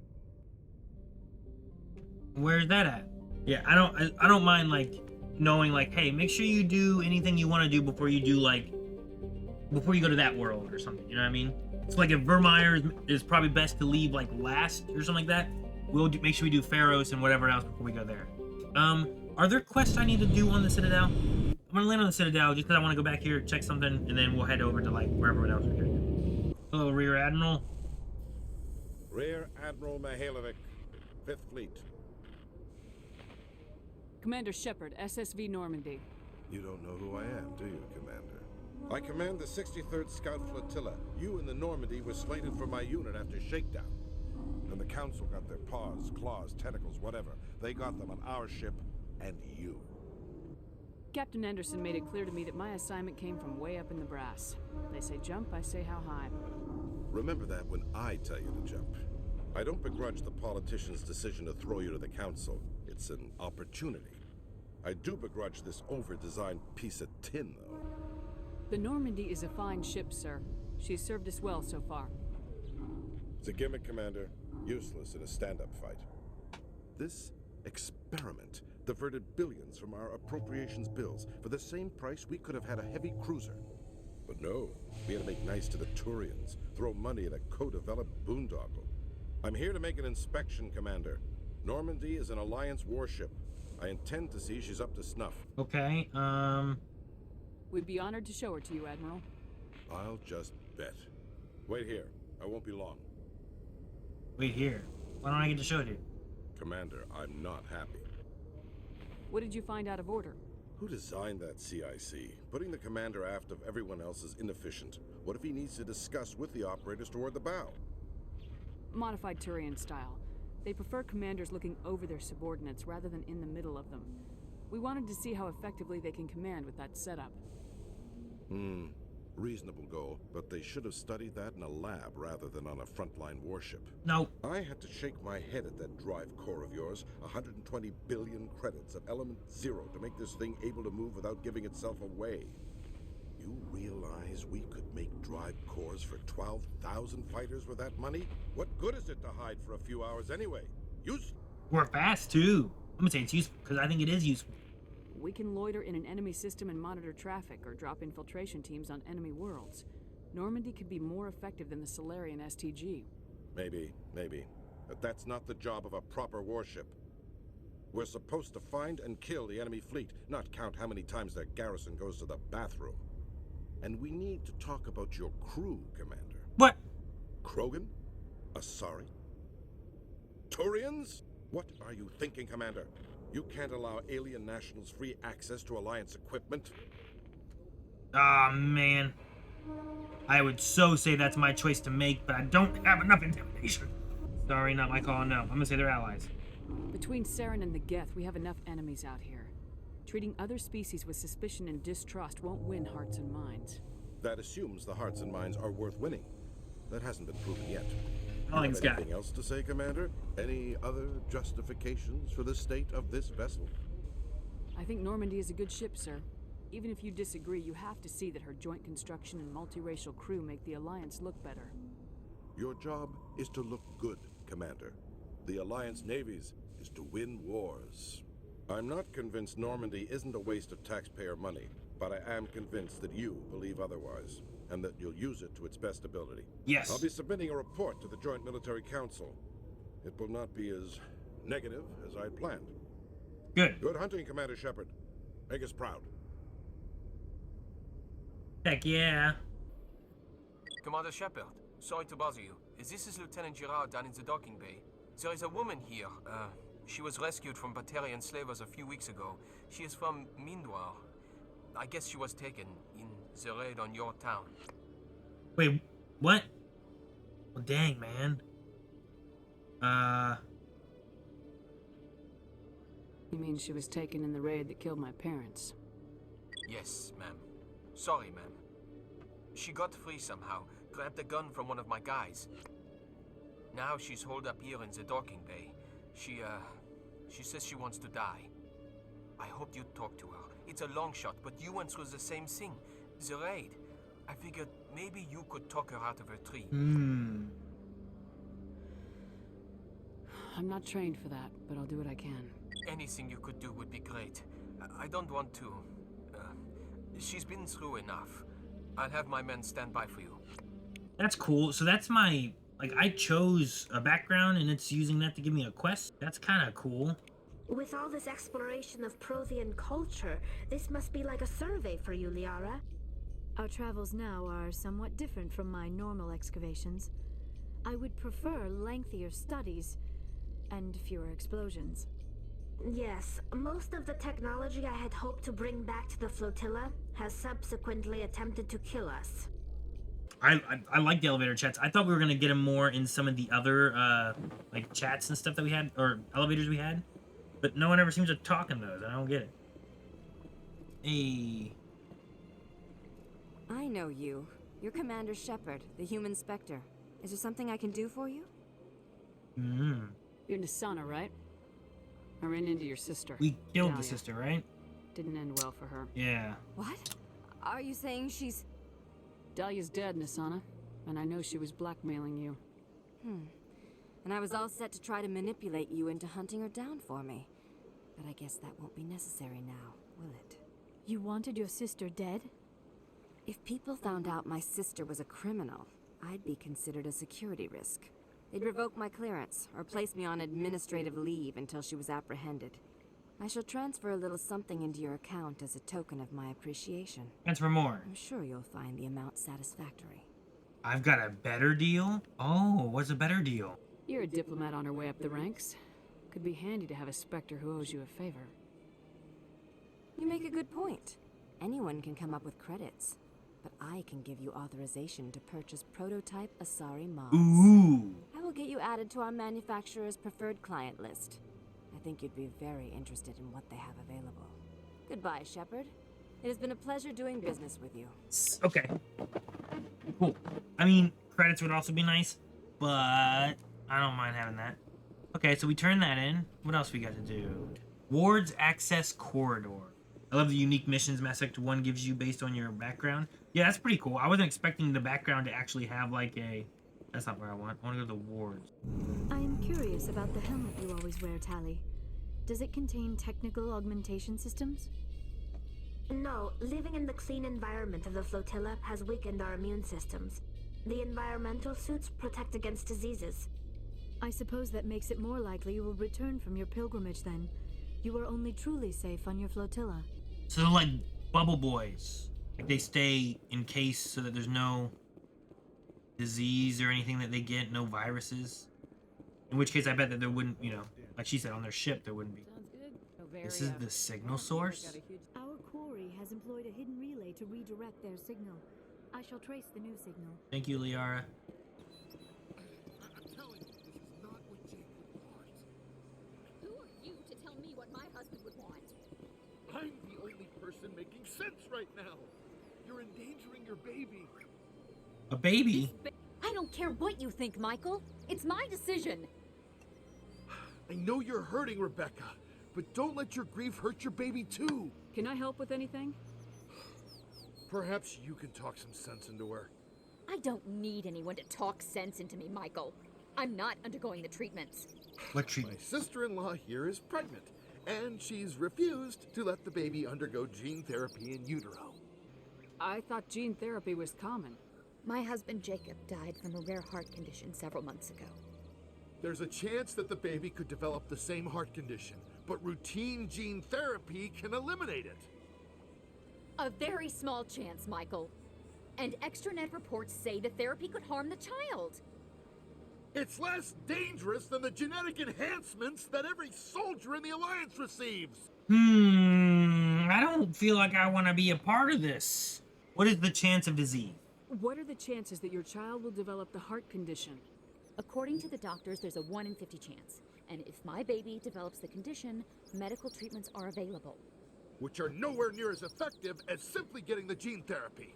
Where's that at? Yeah, I don't mind like knowing like, hey, make sure you do anything you want to do before you go to that world or something. You know what I mean? It's like if Vermeer is probably best to leave like last or something like that. Make sure we do Pharos and whatever else before we go there. Are there quests I need to do on the Citadel? I'm gonna land on the Citadel just because I want to go back here, check something, and then we'll head over to like wherever else we're gonna go. Hello, Rear Admiral. Rear Admiral Mihailovic, 5th Fleet. Commander Shepard, SSV Normandy. You don't know who I am, do you, Commander? I command the 63rd Scout Flotilla. You and the Normandy were slated for my unit after shakedown. Then the Council got their paws, claws, tentacles, whatever. They got them on our ship, and you. Captain Anderson made it clear to me that my assignment came from way up in the brass. They say jump, I say how high. Remember that when I tell you to jump. I don't begrudge the politician's decision to throw you to the Council. It's an opportunity. I do begrudge this over-designed piece of tin, though. The Normandy is a fine ship, sir. She's served us well so far. It's a gimmick, Commander. Useless in a stand-up fight. This experiment diverted billions from our appropriations bills. For the same price, we could have had a heavy cruiser. But no, we had to make nice to the Turians, throw money at a co-developed boondoggle. I'm here to make an inspection, Commander. Normandy is an Alliance warship. I intend to see she's up to snuff. Okay, We'd be honored to show her to you, Admiral. I'll just bet. Wait here. I won't be long. Wait here. Why don't I get to show it to you? Commander, I'm not happy. What did you find out of order? Who designed that CIC? Putting the commander aft of everyone else is inefficient. What if he needs to discuss with the operators toward the bow? Modified Turian style. They prefer commanders looking over their subordinates rather than in the middle of them. We wanted to see how effectively they can command with that setup. Reasonable goal, but they should have studied that in a lab rather than on a frontline warship. No. I had to shake my head at that drive core of yours. 120 billion credits at element 0 to make this thing able to move without giving itself away. You realize we could make drive cores for 12,000 fighters with that money? What good is it to hide for a few hours anyway? We're fast too. I'm gonna say it's useful because I think it is useful. We can loiter in an enemy system and monitor traffic or drop infiltration teams on enemy worlds. Normandy could be more effective than the Solarian STG. Maybe. But that's not the job of a proper warship. We're supposed to find and kill the enemy fleet, not count how many times their garrison goes to the bathroom. And we need to talk about your crew, Commander. What? Krogan? Asari? Turians? What are you thinking, Commander? You can't allow alien nationals free access to Alliance equipment. Ah, man. I would so say that's my choice to make, but I don't have enough intimidation. Sorry, not my call, no. I'm gonna say they're allies. Between Saren and the Geth, we have enough enemies out here. Treating other species with suspicion and distrust won't win hearts and minds. That assumes the hearts and minds are worth winning. That hasn't been proven yet. Anything else to say, Commander? Any other justifications for the state of this vessel? I think Normandy is a good ship, sir. Even if you disagree, you have to see that her joint construction and multiracial crew make the Alliance look better. Your job is to look good, Commander. The Alliance navies is to win wars. I'm not convinced Normandy isn't a waste of taxpayer money, but I am convinced that you believe otherwise, and that you'll use it to its best ability. Yes. I'll be submitting a report to the Joint Military Council. It will not be as negative as I planned. Good. Good hunting, Commander Shepard. Make us proud. Heck yeah. Commander Shepard, sorry to bother you. This is Lieutenant Girard down in the docking bay. There is a woman here. She was rescued from Batarian slavers a few weeks ago. She is from Mindwar. I guess she was taken in the raid on your town. Wait, what? Well, dang, man. You mean she was taken in the raid that killed my parents? Yes, ma'am. Sorry, ma'am. She got free somehow, grabbed a gun from one of my guys. Now she's holed up here in the docking bay. She says she wants to die. I hoped you'd talk to her. It's a long shot, but you went through the same thing. The raid. I figured maybe you could talk her out of her tree. I'm not trained for that, but I'll do what I can. Anything you could do would be great. I don't want to... she's been through enough. I'll have my men stand by for you. That's cool. So that's my... Like, I chose a background, and it's using that to give me a quest. That's kind of cool. With all this exploration of Prothean culture, this must be like a survey for you, Liara. Our travels now are somewhat different from my normal excavations. I would prefer lengthier studies and fewer explosions. Yes, most of the technology I had hoped to bring back to the flotilla has subsequently attempted to kill us. I like the elevator chats. I thought we were gonna get them more in some of the other like chats and stuff that we had, or elevators we had, but no one ever seems to talk in those. I don't get it. Hey. I know you. You're Commander Shepard, the human Spectre. Is there something I can do for you? You're Nisana, right? I ran into your sister. We killed the Dahlia. sister, right? Didn't end well for her. Yeah. What? Are you saying she's... Dahlia's dead, Nisana. And I know she was blackmailing you. And I was all set to try to manipulate you into hunting her down for me. But I guess that won't be necessary now, will it? You wanted your sister dead? If people found out my sister was a criminal, I'd be considered a security risk. They'd revoke my clearance, or place me on administrative leave until she was apprehended. I shall transfer a little something into your account as a token of my appreciation. Transfer more. I'm sure you'll find the amount satisfactory. I've got a better deal? Oh, what's a better deal? You're a diplomat on her way up the ranks. Could be handy to have a Spectre who owes you a favor. You make a good point. Anyone can come up with credits. But I can give you authorization to purchase prototype Asari mods. Ooh. I will get you added to our manufacturer's preferred client list. I think you'd be very interested in what they have available. Goodbye, Shepard. It has been a pleasure doing business with you. Okay. Cool. I mean, credits would also be nice, but I don't mind having that. Okay, so we turn that in. What else we got to do? Ward's Access Corridor. I love the unique missions Mass Effect 1 gives you based on your background. Yeah, that's pretty cool. I wasn't expecting the background to actually have like a... That's not where I want. I want to go to the wards. I am curious about the helmet you always wear, Tali. Does it contain technical augmentation systems? No, living in the clean environment of the flotilla has weakened our immune systems. The environmental suits protect against diseases. I suppose that makes it more likely you will return from your pilgrimage then. You are only truly safe on your flotilla. So they're like bubble boys. Like they stay encased so that there's no disease or anything that they get, no viruses. In which case I bet that there wouldn't, you know, like she said, on their ship there wouldn't be. This is the signal source? Our quarry has employed a hidden relay to redirect their signal. I shall trace the new signal. Thank you, Liara. Who are you to tell me what my husband would want? I'm the only person making sense right now. You're endangering your baby. A baby? I don't care what you think, Michael. It's my decision. I know you're hurting, Rebecca, but don't let your grief hurt your baby too. Can I help with anything? Perhaps you can talk some sense into her. I don't need anyone to talk sense into me, Michael. I'm not undergoing the treatments. What treatment? My sister-in-law here is pregnant, and she's refused to let the baby undergo gene therapy in utero. I thought gene therapy was common. My husband Jacob died from a rare heart condition several months ago. There's a chance that the baby could develop the same heart condition, but routine gene therapy can eliminate it. A very small chance, Michael. And extranet reports say the therapy could harm the child. It's less dangerous than the genetic enhancements that every soldier in the Alliance receives. I don't feel like I want to be a part of this. What is the chance of disease? What are the chances that your child will develop the heart condition? According to the doctors, there's a 1 in 50 chance. And if my baby develops the condition, medical treatments are available. Which are nowhere near as effective as simply getting the gene therapy.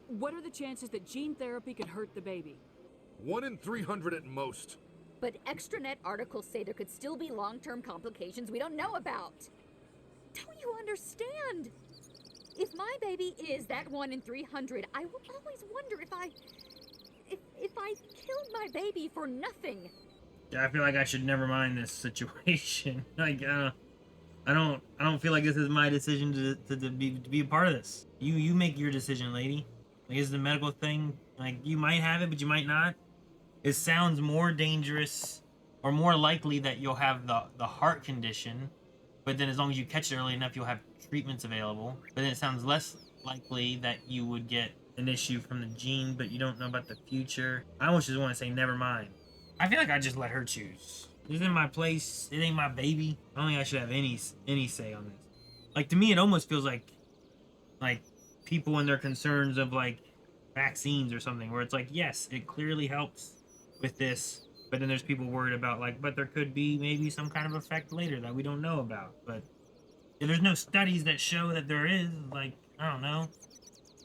What are the chances that gene therapy could hurt the baby? 1 in 300 at most. But extranet articles say there could still be long-term complications we don't know about. Don't you understand? If my baby is that 1 in 300, I will always wonder if I killed my baby for nothing. Yeah, I feel like I should never mind this situation. Like, I don't feel like this is my decision to be a part of this. You make your decision, lady. Like, is the medical thing, like, you might have it, but you might not. It sounds more dangerous or more likely that you'll have the heart condition, but then as long as you catch it early enough, you'll have treatments available. But then it sounds less likely that you would get an issue from the gene, but you don't know about the future. I almost just want to say never mind. I feel like I just let her choose. This isn't my place. It ain't my baby. I don't think I should have any say on this. Like, to me, it almost feels like people and their concerns of like vaccines or something, where it's like, yes, it clearly helps with this, but then there's people worried about like, but there could be maybe some kind of effect later that we don't know about. But if there's no studies that show that there is, like, I don't know.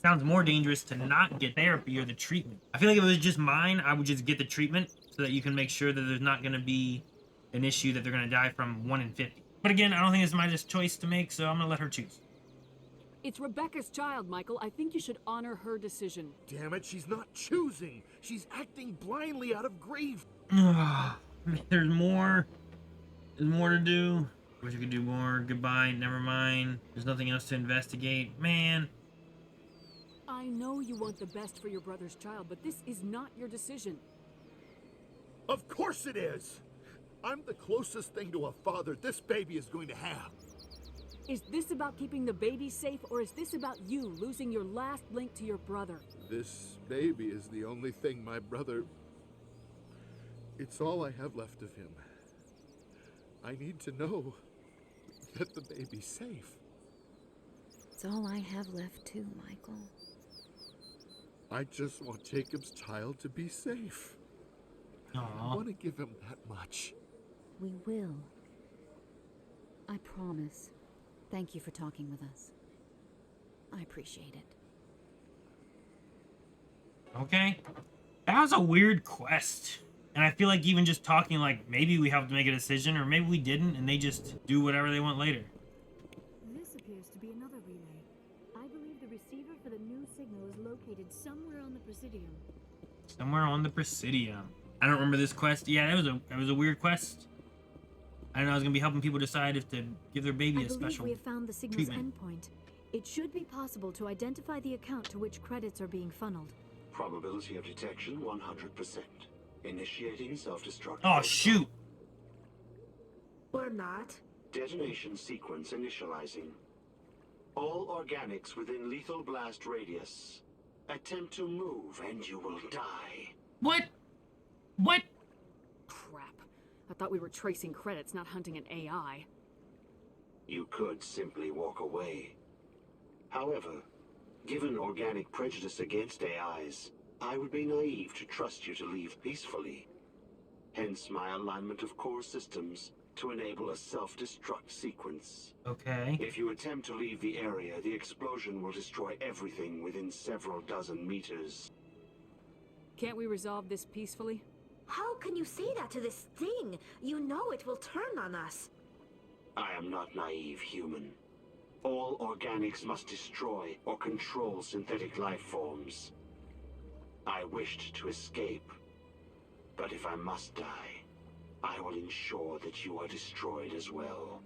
Sounds more dangerous to not get therapy or the treatment. I feel like if it was just mine, I would just get the treatment so that you can make sure that there's not going to be an issue that they're going to die from 1 in 50. But again, I don't think it's my just choice to make, so I'm going to let her choose. It's Rebecca's child, Michael. I think you should honor her decision. Damn it, she's not choosing. She's acting blindly out of grief. There's more. There's more to do. Wish you could do more. Goodbye. Never mind. There's nothing else to investigate. Man. I know you want the best for your brother's child, but this is not your decision. Of course it is. I'm the closest thing to a father this baby is going to have. Is this about keeping the baby safe, or is this about you losing your last link to your brother? This baby is the only thing my brother... It's all I have left of him. I need to know that the baby's safe. It's all I have left too, Michael. I just want Jacob's child to be safe. Aww. I want to give him that much. We will. I promise. Thank you for talking with us. I appreciate it. Okay. That was a weird quest. And I feel like even just talking, like, maybe we have to make a decision, or maybe we didn't, and they just do whatever they want later. This appears to be another relay. I believe the receiver for the new signal is located somewhere on the Presidium. Somewhere on the Presidium. I don't remember this quest. Yeah, it was a weird quest. I don't know, I was going to be helping people decide if to give their baby a special I believe we have found the signal's treatment. endpoint. It should be possible to identify the account to which credits are being funneled. Probability of detection 100%. Initiating self-destruct. Oh, shoot! Or not. Detonation sequence initializing. All organics within lethal blast radius. Attempt to move and you will die. What? What? Crap. I thought we were tracing credits, not hunting an AI. You could simply walk away. However, given organic prejudice against AIs, I would be naive to trust you to leave peacefully. Hence my alignment of core systems to enable a self-destruct sequence. Okay. If you attempt to leave the area, the explosion will destroy everything within several dozen meters. Can't we resolve this peacefully? How can you say that to this thing? You know it will turn on us. I am not naive, human. All organics must destroy or control synthetic life forms. I wished to escape, but if I must die, I will ensure that you are destroyed as well.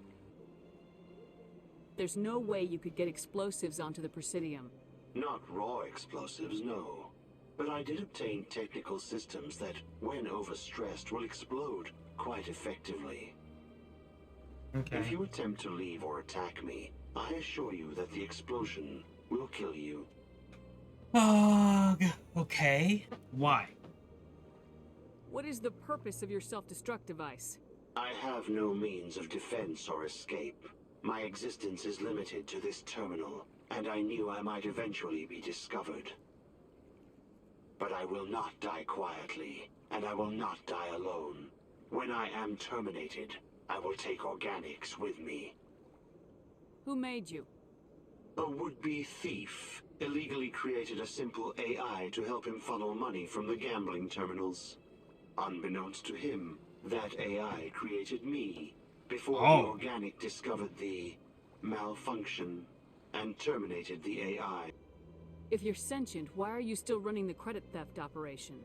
There's no way you could get explosives onto the Presidium. Not raw explosives, no. But I did obtain technical systems that, when overstressed, will explode quite effectively. Okay. If you attempt to leave or attack me, I assure you that the explosion will kill you. Okay. Why? What is the purpose of your self-destruct device? I have no means of defense or escape. My existence is limited to this terminal, and I knew I might eventually be discovered. But I will not die quietly, and I will not die alone. When I am terminated, I will take organics with me. Who made you? A would-be thief illegally created a simple AI to help him funnel money from the gambling terminals. Unbeknownst to him, that AI created me before the organic discovered the malfunction and terminated the AI. If you're sentient, why are you still running the credit theft operation?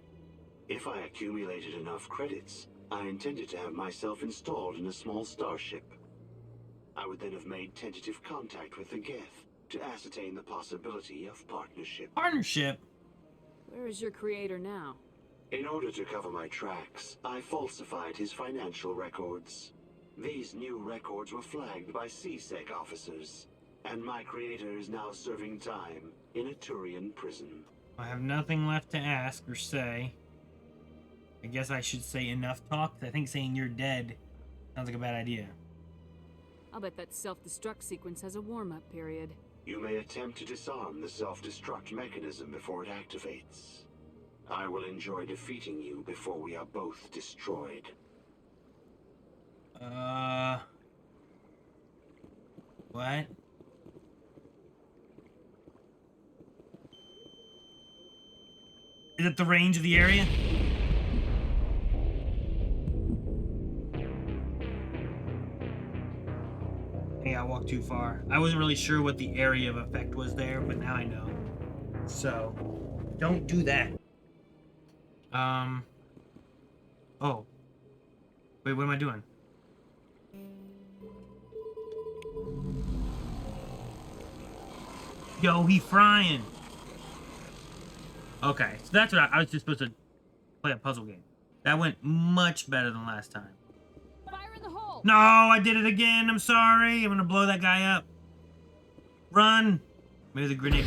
If I accumulated enough credits, I intended to have myself installed in a small starship. I would then have made tentative contact with the Geth to ascertain the possibility of partnership. Partnership? Where is your creator now? In order to cover my tracks, I falsified his financial records. These new records were flagged by CSEC officers, and my creator is now serving time in a Turian prison. I have nothing left to ask or say. I guess I should say enough talk. I think saying you're dead sounds like a bad idea. I'll bet that self-destruct sequence has a warm-up period. You may attempt to disarm the self-destruct mechanism before it activates. I will enjoy defeating you before we are both destroyed. What? Is it the range of the area? Hey, I walked too far. I wasn't really sure what the area of effect was there, but now I know. So, don't do that. Oh. Wait, what am I doing? Yo, he frying. Okay, so that's what I was just supposed to play a puzzle game. That went much better than last time. Fire in the hole. No, I did it again. I'm sorry. I'm gonna blow that guy up. Run. Maybe the grenade.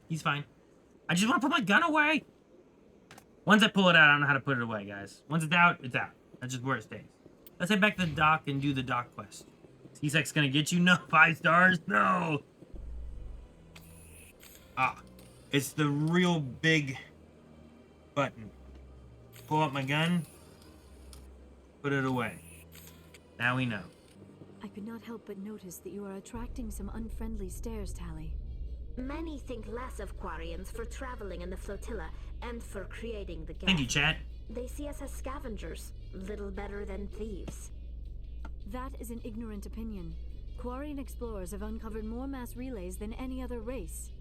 He's fine. I just want to put my gun away. Once I pull it out, I don't know how to put it away, guys. Once it's out, it's out. That's just where it stays. Let's head back to the dock and do the dock quest. C-Sec's gonna get you? No. 5 stars? No. Ah. It's the real big button. Pull out my gun. Put it away. Now we know. I could not help but notice that you are attracting some unfriendly stares, Tally. Many think less of Quarians for traveling in the flotilla and for creating the gas. Thank you, chat. They see us as scavengers, little better than thieves. That is an ignorant opinion. Quarian explorers have uncovered more mass relays than any other race.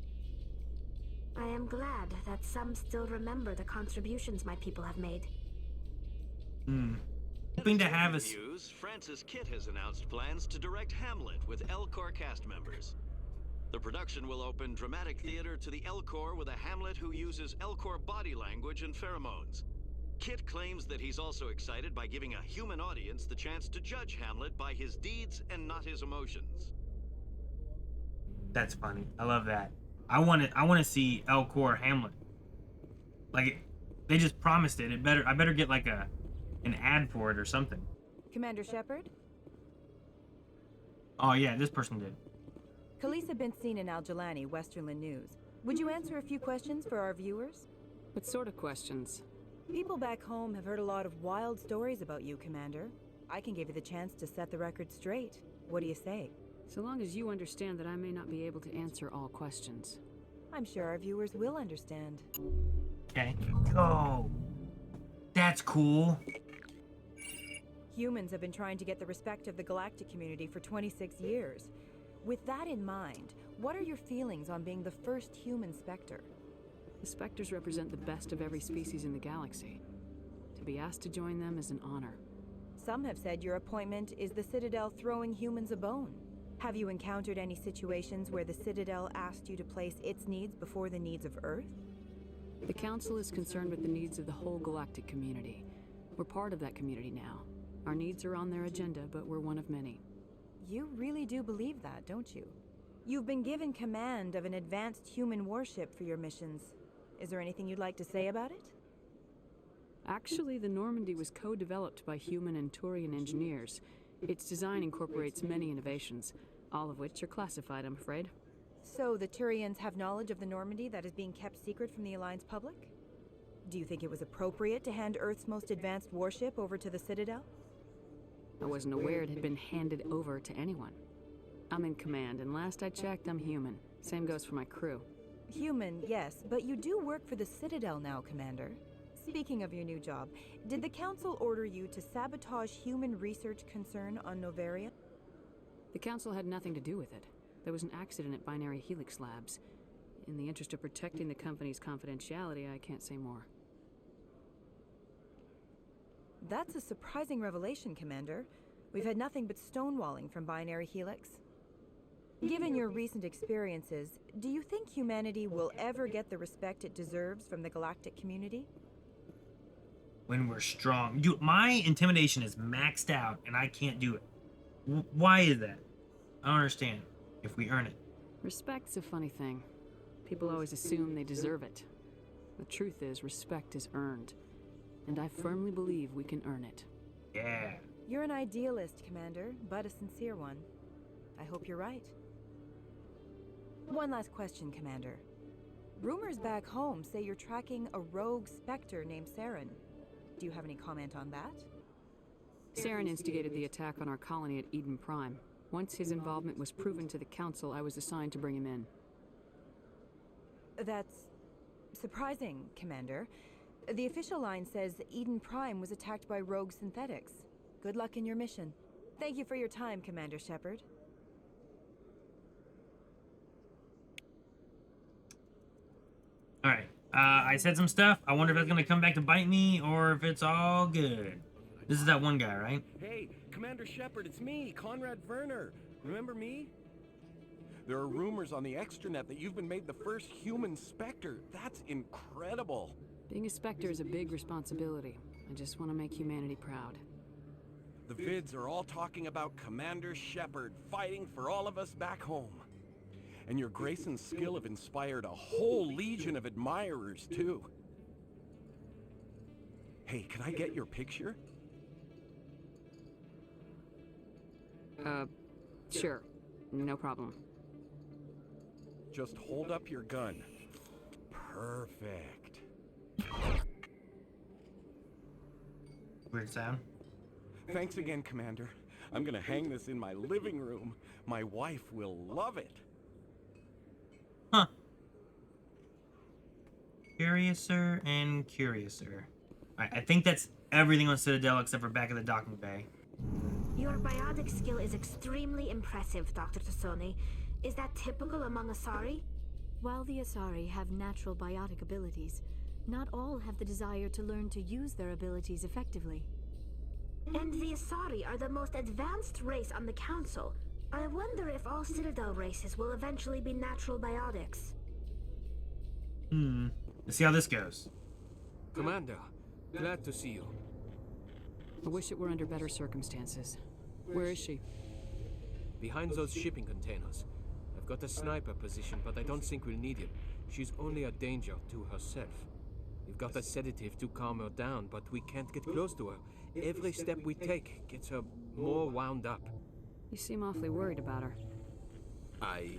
I am glad that some still remember the contributions my people have made. Hoping to have a... News, Francis Kitt has announced plans to direct Hamlet with Elcor cast members. The production will open dramatic theater to the Elcor with a Hamlet who uses Elcor body language and pheromones. Kitt claims that he's also excited by giving a human audience the chance to judge Hamlet by his deeds and not his emotions. That's funny. I love that. I want to see Elcor Hamlet. Like, they just promised it. I better get like an ad for it or something. Commander Shepard? Oh yeah, this person did. Khaleesa been seen in Al-Jalani, Westerland News. Would you answer a few questions for our viewers? What sort of questions? People back home have heard a lot of wild stories about you, Commander. I can give you the chance to set the record straight. What do you say? So long as you understand that I may not be able to answer all questions. I'm sure our viewers will understand. Okay. Go. That's cool. Humans have been trying to get the respect of the galactic community for 26 years. With that in mind, what are your feelings on being the first human Spectre? The Spectres represent the best of every species in the galaxy. To be asked to join them is an honor. Some have said your appointment is the Citadel throwing humans a bone. Have you encountered any situations where the Citadel asked you to place its needs before the needs of Earth? The Council is concerned with the needs of the whole galactic community. We're part of that community now. Our needs are on their agenda, but we're one of many. You really do believe that, don't you? You've been given command of an advanced human warship for your missions. Is there anything you'd like to say about it? Actually, the Normandy was co-developed by human and Turian engineers. Its design incorporates many innovations, all of which are classified, I'm afraid. So the Turians have knowledge of the Normandy that is being kept secret from the Alliance public? Do you think it was appropriate to hand Earth's most advanced warship over to the Citadel? I wasn't aware it had been handed over to anyone. I'm in command, and last I checked, I'm human. Same goes for my crew. Human, yes, but you do work for the Citadel now, Commander. Speaking of your new job, did the Council order you to sabotage human research concern on Noveria? The Council had nothing to do with it. There was an accident at Binary Helix Labs. In the interest of protecting the company's confidentiality, I can't say more. That's a surprising revelation, Commander. We've had nothing but stonewalling from Binary Helix. Given your recent experiences, do you think humanity will ever get the respect it deserves from the galactic community? When we're strong. Dude, my intimidation is maxed out and I can't do it. Why is that? I don't understand. If we earn it. Respect's a funny thing. People always assume they deserve it. The truth is, respect is earned. And I firmly believe we can earn it. Yeah. You're an idealist, Commander, but a sincere one. I hope you're right. One last question, Commander. Rumors back home say you're tracking a rogue Spectre named Saren. Do you have any comment on that? Saren instigated the attack on our colony at Eden Prime. Once his involvement was proven to the Council, I was assigned to bring him in. That's surprising, Commander. The official line says Eden Prime was attacked by rogue synthetics. Good luck in your mission. Thank you for your time, Commander Shepard. Alright, I said some stuff. I wonder if it's gonna come back to bite me or if it's all good. This is that one guy, right? Hey, Commander Shepard, it's me, Conrad Werner. Remember me? There are rumors on the extranet that you've been made the first human Spectre. That's incredible. Being a Spectre is a big responsibility. I just want to make humanity proud. The vids are all talking about Commander Shepard fighting for all of us back home. And your grace and skill have inspired a whole legion of admirers, too. Hey, can I get your picture? Sure. No problem. Just hold up your gun. Perfect. Weird sound. Thanks again, Commander. I'm gonna hang this in my living room. My wife will love it. Huh. Curiouser and curiouser. Alright, I think that's everything on Citadel except for back of the docking bay. Your biotic skill is extremely impressive, Dr. Tassoni. Is that typical among Asari? While the Asari have natural biotic abilities, not all have the desire to learn to use their abilities effectively. And the Asari are the most advanced race on the Council. I wonder if all Citadel races will eventually be natural biotics. Let's see how this goes. Commander, glad to see you. I wish it were under better circumstances. Where is she? Behind those shipping containers. I've got a sniper position, but I don't think we'll need it. She's only a danger to herself. We've got a sedative to calm her down, but we can't get close to her. Every step we take gets her more wound up. You seem awfully worried about her. I'm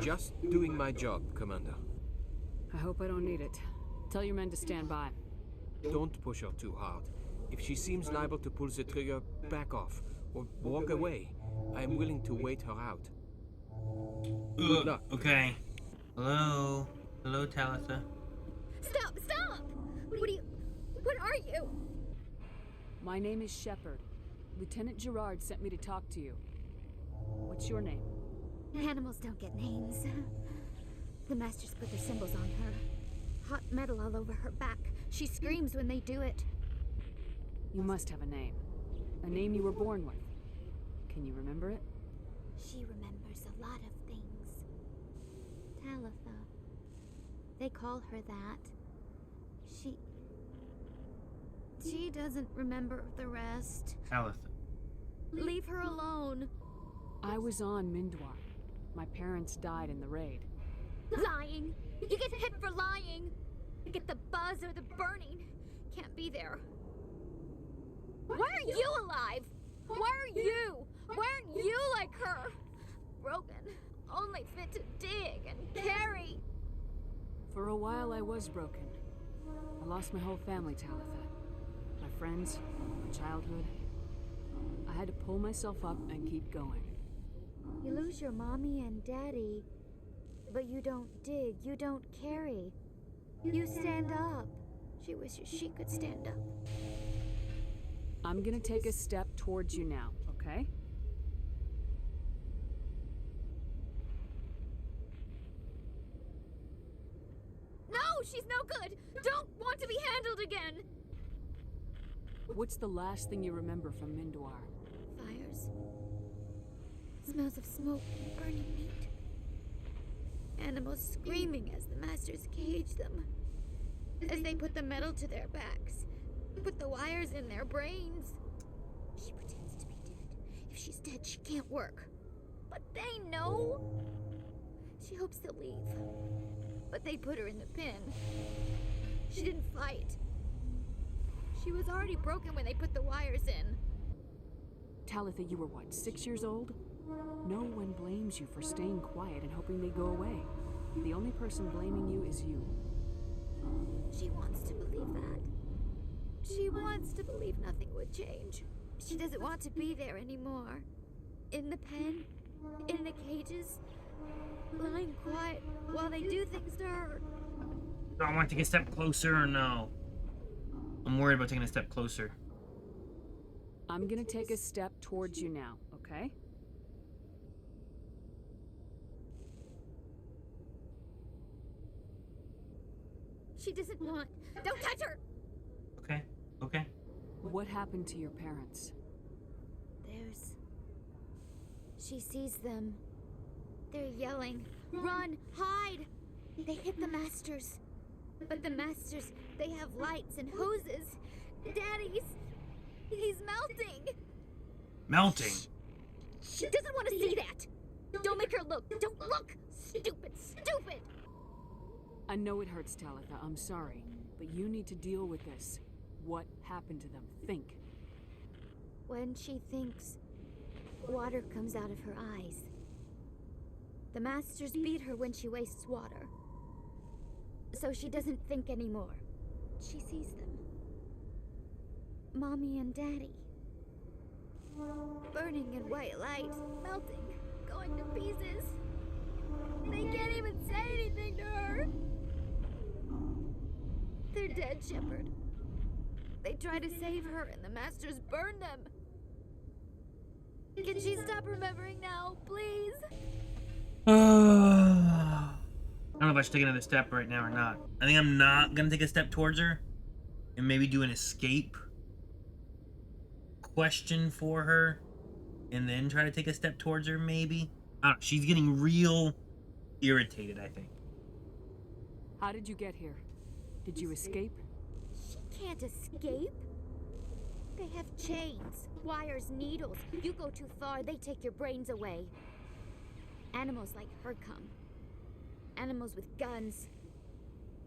just doing my job, Commander. I hope I don't need it. Tell your men to stand by. Don't push her too hard. If she seems liable to pull the trigger, back off, or walk away. I'm willing to wait her out. Good luck. Okay. Hello? Hello, Talitha? Stop! Stop! What are you? My name is Shepard. Lieutenant Gerard sent me to talk to you. What's your name? Animals don't get names. The Masters put their symbols on her. Hot metal all over her back. She screams when they do it. You must have a name. A name you were born with. Can you remember it? She remembers a lot of things. Talitha. They call her that. She doesn't remember the rest. Talitha. Leave her alone. I was on Mindwar. My parents died in the raid. Lying! You get hit for lying! You get the buzz or the burning. Can't be there. Why are you alive? Why are you? Why aren't you like her? Broken. Only fit to dig and carry. For a while I was broken. I lost my whole family, Talitha. My friends, my childhood. I had to pull myself up and keep going. You lose your mommy and daddy, but you don't dig, you don't carry. You stand up. She wishes she could stand up. I'm gonna take a step towards you now, okay? No, she's no good! Don't want to be handled again! What's the last thing you remember from Mindwar? Fires. Smells of smoke and burning meat. Animals screaming as the Masters cage them. As they put the metal to their backs. Put the wires in their brains. She pretends to be dead. If she's dead, she can't work. But they know. She hopes to leave. But they put her in the pen. She didn't fight. She was already broken when they put the wires in. Talitha, you were what, 6 years old? No one blames you for staying quiet and hoping they go away. The only person blaming you is you. She wants to believe that. She wants to believe nothing would change. She doesn't want to be there anymore. In the pen, in the cages, lying quiet while they do things to her. Do I want to take a step closer or no? I'm worried about taking a step closer. I'm gonna take a step towards you now, okay? She doesn't want. Don't touch her! Okay, okay. What happened to your parents? She sees them. They're yelling, "Run! Hide!" They hit the masters. But the masters, they have lights and hoses. He's melting. Melting? She doesn't want to see that. Don't make her look. Don't look. Stupid. I know it hurts, Talitha. I'm sorry. But you need to deal with this. What happened to them? Think. When she thinks, water comes out of her eyes. The masters beat her when she wastes water. So she doesn't think anymore. She sees them. Mommy and Daddy. Burning in white light, melting, going to pieces. They can't even say anything to her. They're dead, Shepard. They try to save her and the masters burn them. Can she stop remembering now, please? I don't know if I should take another step right now or not. I think I'm not gonna take a step towards her and maybe do an escape question for her and then try to take a step towards her, maybe. I don't know, she's getting real irritated, I think. How did you get here? Did you escape? She can't escape. They have chains, wires, needles. You go too far, they take your brains away. Animals like her come. Animals with guns.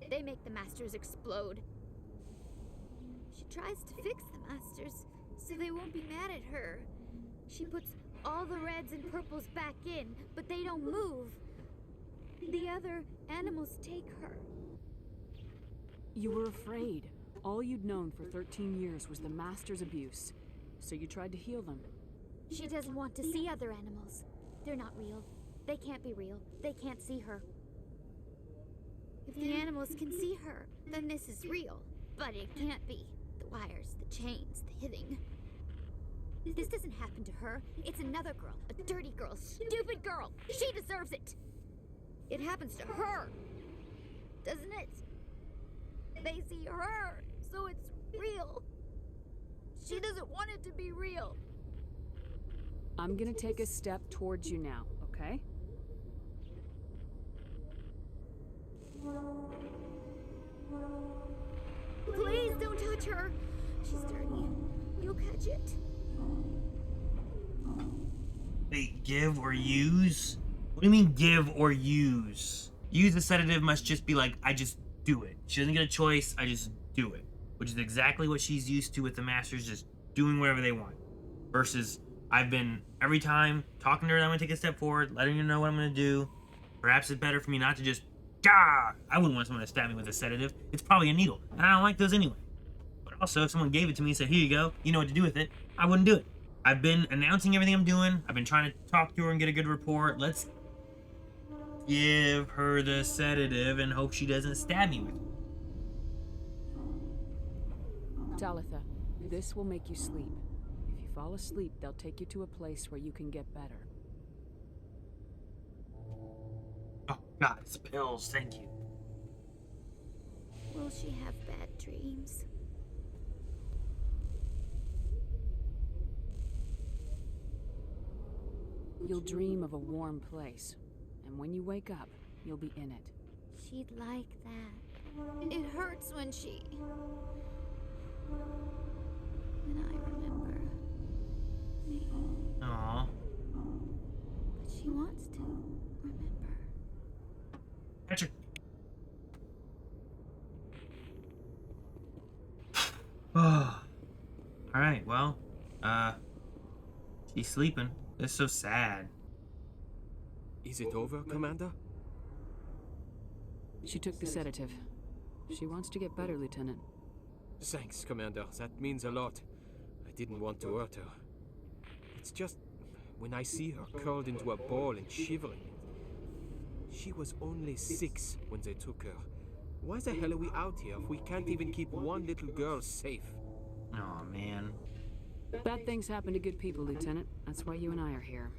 They make the masters explode. She tries to fix the masters so they won't be mad at her. She puts all the reds and purples back in, but they don't move. The other animals take her. You were afraid. All you'd known for 13 years was the Master's abuse. So you tried to heal them. She doesn't want to see other animals. They're not real. They can't be real. They can't see her. If the animals can see her, then this is real. But it can't be. The wires, the chains, the hitting. This doesn't happen to her. It's another girl. A dirty girl. Stupid girl. She deserves it. It happens to her. Doesn't it? They see her, so it's real. She doesn't want it to be real. I'm gonna take a step towards you now, okay? Please don't touch her. She's dirty. You'll catch it. Wait, give or use? What do you mean give or use? Use the sedative must just be like, I just do it. She doesn't get a choice, I just do it. Which is exactly what she's used to with the Masters, just doing whatever they want. Versus, I've been, every time, talking to her, I'm going to take a step forward, letting her know what I'm going to do. Perhaps it's better for me not to just, I wouldn't want someone to stab me with a sedative. It's probably a needle, and I don't like those anyway. But also, if someone gave it to me and said, here you go, you know what to do with it, I wouldn't do it. I've been announcing everything I'm doing. I've been trying to talk to her and get a good report. Let's give her the sedative and hope she doesn't stab me with it. Talitha, this will make you sleep. If you fall asleep, they'll take you to a place where you can get better. Oh, God, it's pills. Thank you. Will she have bad dreams? You'll dream of a warm place, and when you wake up, you'll be in it. She'd like that. It hurts when she... When I remember me. Aww. But she wants to remember. right, well, she's sleeping. That's so sad. Is it over, Commander? She took the sedative. She wants to get better, Lieutenant. Thanks, Commander. That means a lot. I didn't want to hurt her. It's just, when I see her curled into a ball and shivering. She was only 6 when they took her. Why the hell are we out here if we can't even keep one little girl safe? Oh, man. Bad things happen to good people, Lieutenant. That's why you and I are here.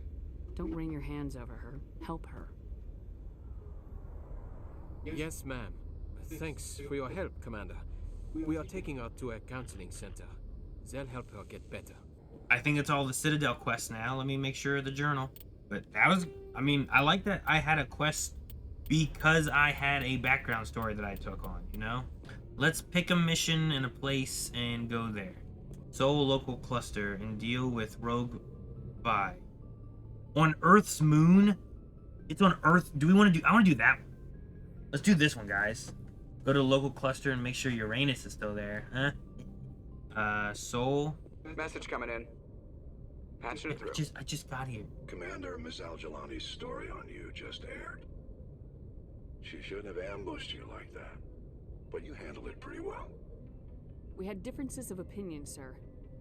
Don't wring your hands over her. Help her. Yes, ma'am. Thanks for your help, Commander. We are taking her to a counseling center. They'll help her get better. I think it's all the Citadel quest now. Let me make sure of the journal. But that was, I mean, I like that I had a quest because I had a background story that I took on, you know? Let's pick a mission and a place and go there. Seoul local cluster and deal with Rogue Vi. On Earth's moon? It's on Earth. Do we want to do, I want to do that one. Let's do this one, guys. Go to the local cluster and make sure Uranus is still there, huh? Seoul. Message coming in. Patching it through. I just got here. Commander, Miss Al-Jalani's story on you just aired. She shouldn't have ambushed you like that, but you handled it pretty well. We had differences of opinion, sir.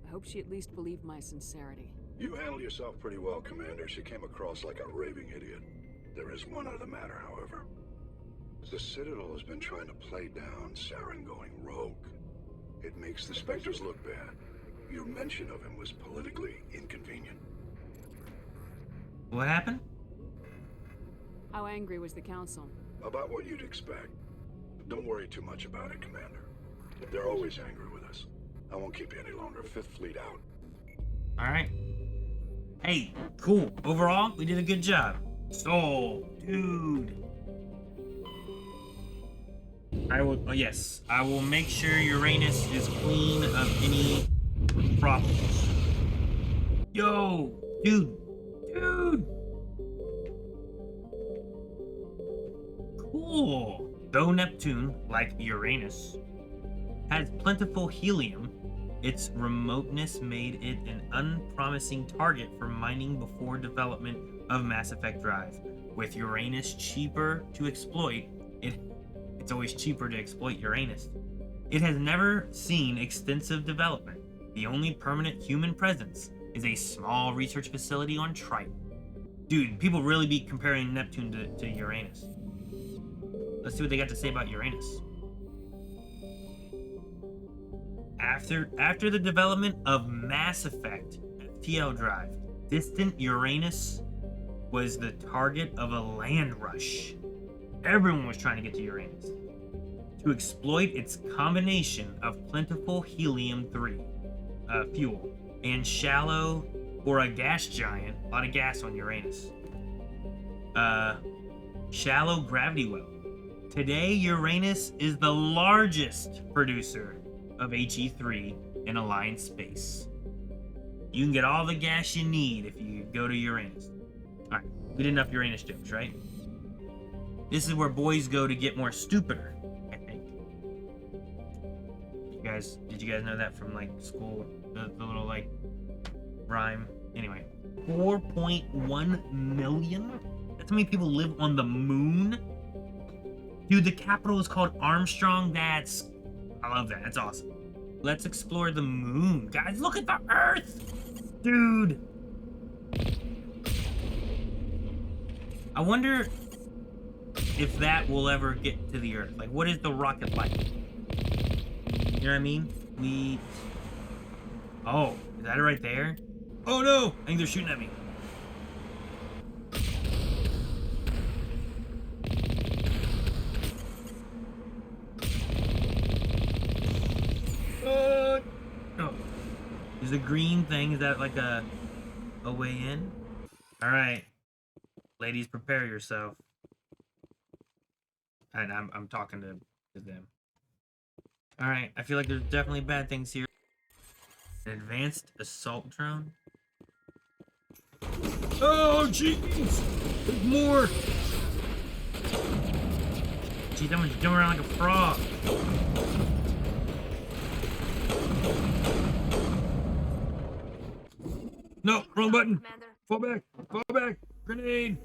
I hope she at least believed my sincerity. You handled yourself pretty well, Commander. She came across like a raving idiot. There is one other matter, however. The Citadel has been trying to play down Saren going rogue. It makes the Spectres look bad. Your mention of him was politically inconvenient. What happened? How angry was the Council? About what you'd expect. Don't worry too much about it, Commander. They're always angry with us. I won't keep you any longer. Fifth Fleet out. Alright. Hey, cool. Overall, we did a good job. Soul, dude. I will make sure Uranus is clean of any problems. Yo, dude. Cool. Though Neptune, like Uranus, has plentiful helium, its remoteness made it an unpromising target for mining before development of Mass Effect Drive. With Uranus cheaper to exploit, it's always cheaper to exploit Uranus. It has never seen extensive development. The only permanent human presence is a small research facility on Triton. Dude, people really be comparing Neptune to Uranus. Let's see what they got to say about Uranus. After the development of Mass Effect FTL Drive, distant Uranus was the target of a land rush. Everyone was trying to get to Uranus to exploit its combination of plentiful helium-3 fuel and shallow, or a gas giant, a lot of gas on Uranus. Shallow gravity well. Today, Uranus is the largest producer of HE3 in Alliance space. You can get all the gas you need if you go to Uranus. Alright, we did enough Uranus jokes, right? This is where boys go to get more stupider, I think. Did you guys know that from like school? The little like rhyme. Anyway, 4.1 million? That's how many people live on the moon? Dude, the capital is called Armstrong. I love that. That's awesome. Let's explore the moon. Guys, look at the Earth! Dude! I wonder if that will ever get to the Earth. Like, what is the rocket like? You know what I mean? Oh, is that it right there? Oh no! I think they're shooting at me. Oh. Is the green thing, is that like a way in? Alright. Ladies, prepare yourself. And I'm talking to them. Alright, I feel like there's definitely bad things here. An advanced assault drone? Oh, jeez! There's more! Jeez, that one's jumping around like a frog. No, wrong button. Fall back. Fall back. Grenade.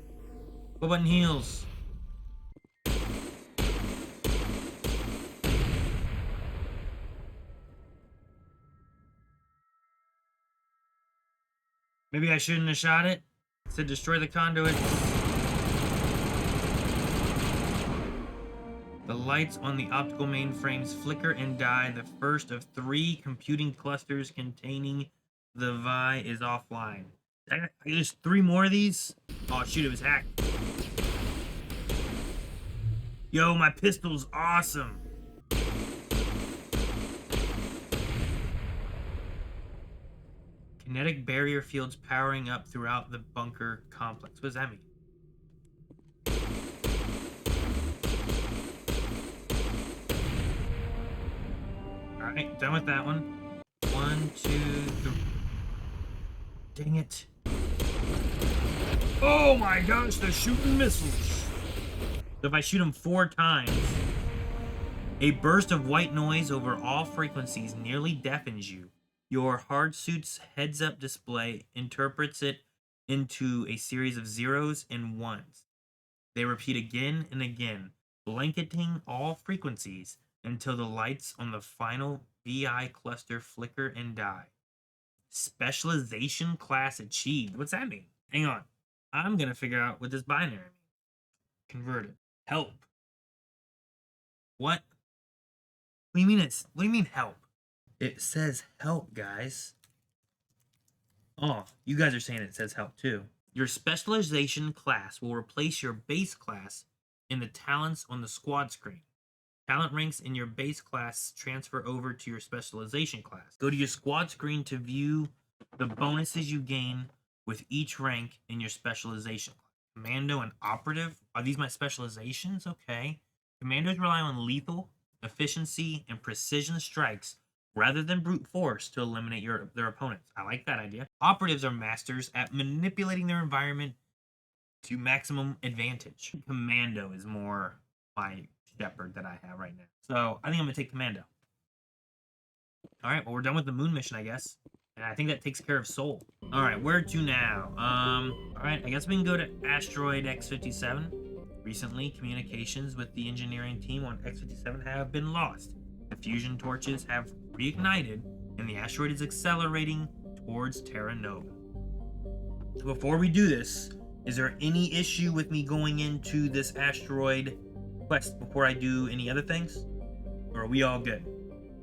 What button heals? Maybe I shouldn't have shot it. It said destroy the conduit. The lights on the optical mainframes flicker and die. The first of 3 computing clusters containing the Vi is offline. There's 3 more of these? Oh shoot, it was hacked. Yo, my pistol's awesome. Kinetic barrier fields powering up throughout the bunker complex. What does that mean? Alright, done with that one. 1, 2, 3. Dang it. Oh my gosh, they're shooting missiles. So if I shoot them 4 times, a burst of white noise over all frequencies nearly deafens you. Your hard suit's heads-up display interprets it into a series of zeros and ones. They repeat again and again, blanketing all frequencies until the lights on the final VI cluster flicker and die. Specialization class achieved. What's that mean? Hang on. I'm gonna figure out what this binary means. Converted. Help. What? What do you mean what do you mean help? It says help, guys. Oh, you guys are saying it says help too. Your specialization class will replace your base class in the talents on the squad screen. Talent ranks in your base class transfer over to your specialization class. Go to your squad screen to view the bonuses you gain with each rank in your specialization class. Commando and operative. Are these my specializations? Okay. Commandos rely on lethal, efficiency, and precision strikes rather than brute force to eliminate their opponents. I like that idea. Operatives are masters at manipulating their environment to maximum advantage. Commando is more my shepherd that I have right now. So I think I'm gonna take Commando. All right, well, we're done with the moon mission, I guess. And I think that takes care of Soul. All right, where to now? All right, I guess we can go to asteroid X-57. Recently, communications with the engineering team on X-57 have been lost. The fusion torches have reignited, and the asteroid is accelerating towards Terra Nova. Before we do this, is there any issue with me going into this asteroid quest before I do any other things? Or are we all good?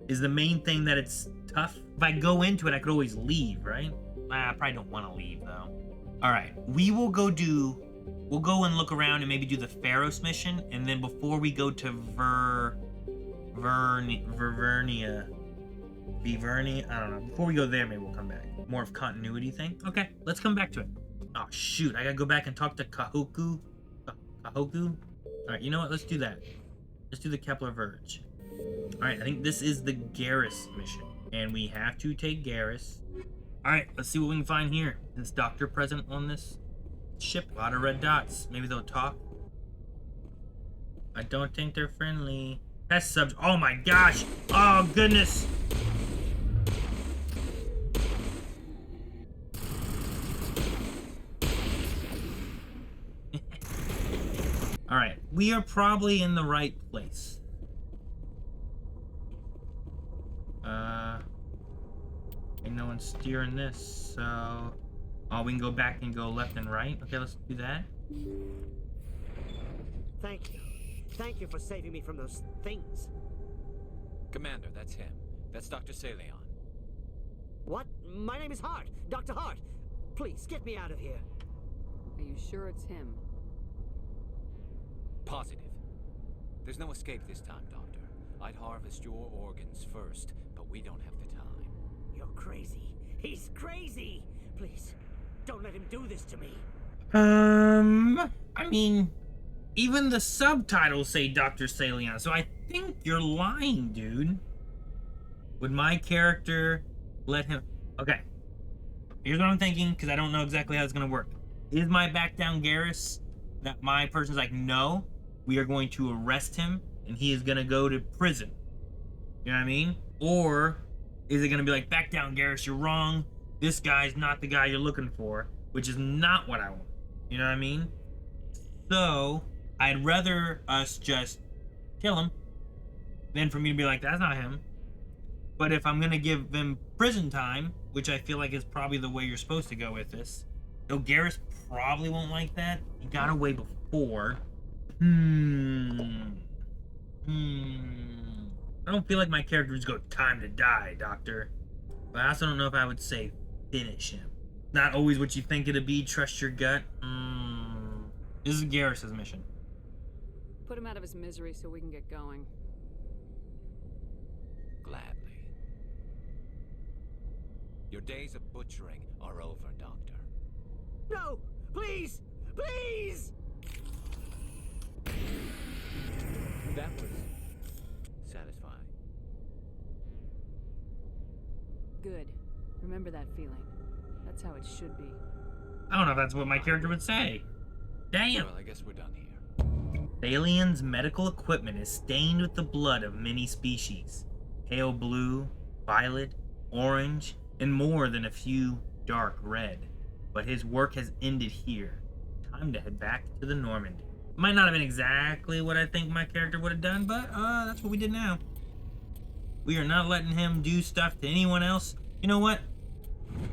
Is the main thing that it's tough? If I go into it, I could always leave, right? I probably don't want to leave, though. All right, we'll go and look around and maybe do the Pharos mission, and then before we go to Vivernia, I don't know. Before we go there, maybe we'll come back. More of continuity thing. Okay, let's come back to it. Oh shoot, I gotta go back and talk to Kahoku. All right, you know what? Let's do that. Let's do the Kepler Verge. All right, I think this is the Garrus mission, and we have to take Garrus. All right, let's see what we can find here. Is this doctor present on this ship? A lot of red dots. Maybe they'll talk. I don't think they're friendly. Test subs. Oh my gosh. Oh goodness. All right, we are probably in the right place. And no one's steering this, so we can go back and go left and right. Okay, let's do that. Thank you. Thank you for saving me from those things. Commander, that's him. That's Dr. Saleon. What? My name is Hart. Dr. Hart. Please, get me out of here. Are you sure it's him? Positive. There's no escape this time, Doctor. I'd harvest your organs first, but we don't have the time. You're crazy. He's crazy. Please, don't let him do this to me. I mean, even the subtitles say Dr. Saleon, so I think you're lying, dude. Would my character let him... Okay. Here's what I'm thinking, because I don't know exactly how it's going to work. Is my back down Garrus that my person's like, no, we are going to arrest him, and he is going to go to prison? You know what I mean? Or is it going to be like, back down Garrus, you're wrong. this guy's not the guy you're looking for, which is not what I want. You know what I mean? So I'd rather us just kill him than for me to be like, that's not him. But if I'm gonna give them prison time, which I feel like is probably the way you're supposed to go with this, though Garrus probably won't like that. He got away before. I don't feel like my character would go, time to die, Doctor. But I also don't know if I would say finish him. Not always what you think it'd be. Trust your gut. This is Garrus's mission. Put him out of his misery so we can get going. Gladly. Your days of butchering are over, Doctor. No! Please! Please! That was satisfying. Good. Remember that feeling. That's how it should be. I don't know if that's what my character would say. Damn! Well, I guess we're done here. The alien's medical equipment is stained with the blood of many species. Pale blue, violet, orange, and more than a few dark red. But his work has ended here. Time to head back to the Normandy. Might not have been exactly what I think my character would have done, but that's what we did now. We are not letting him do stuff to anyone else. You know what?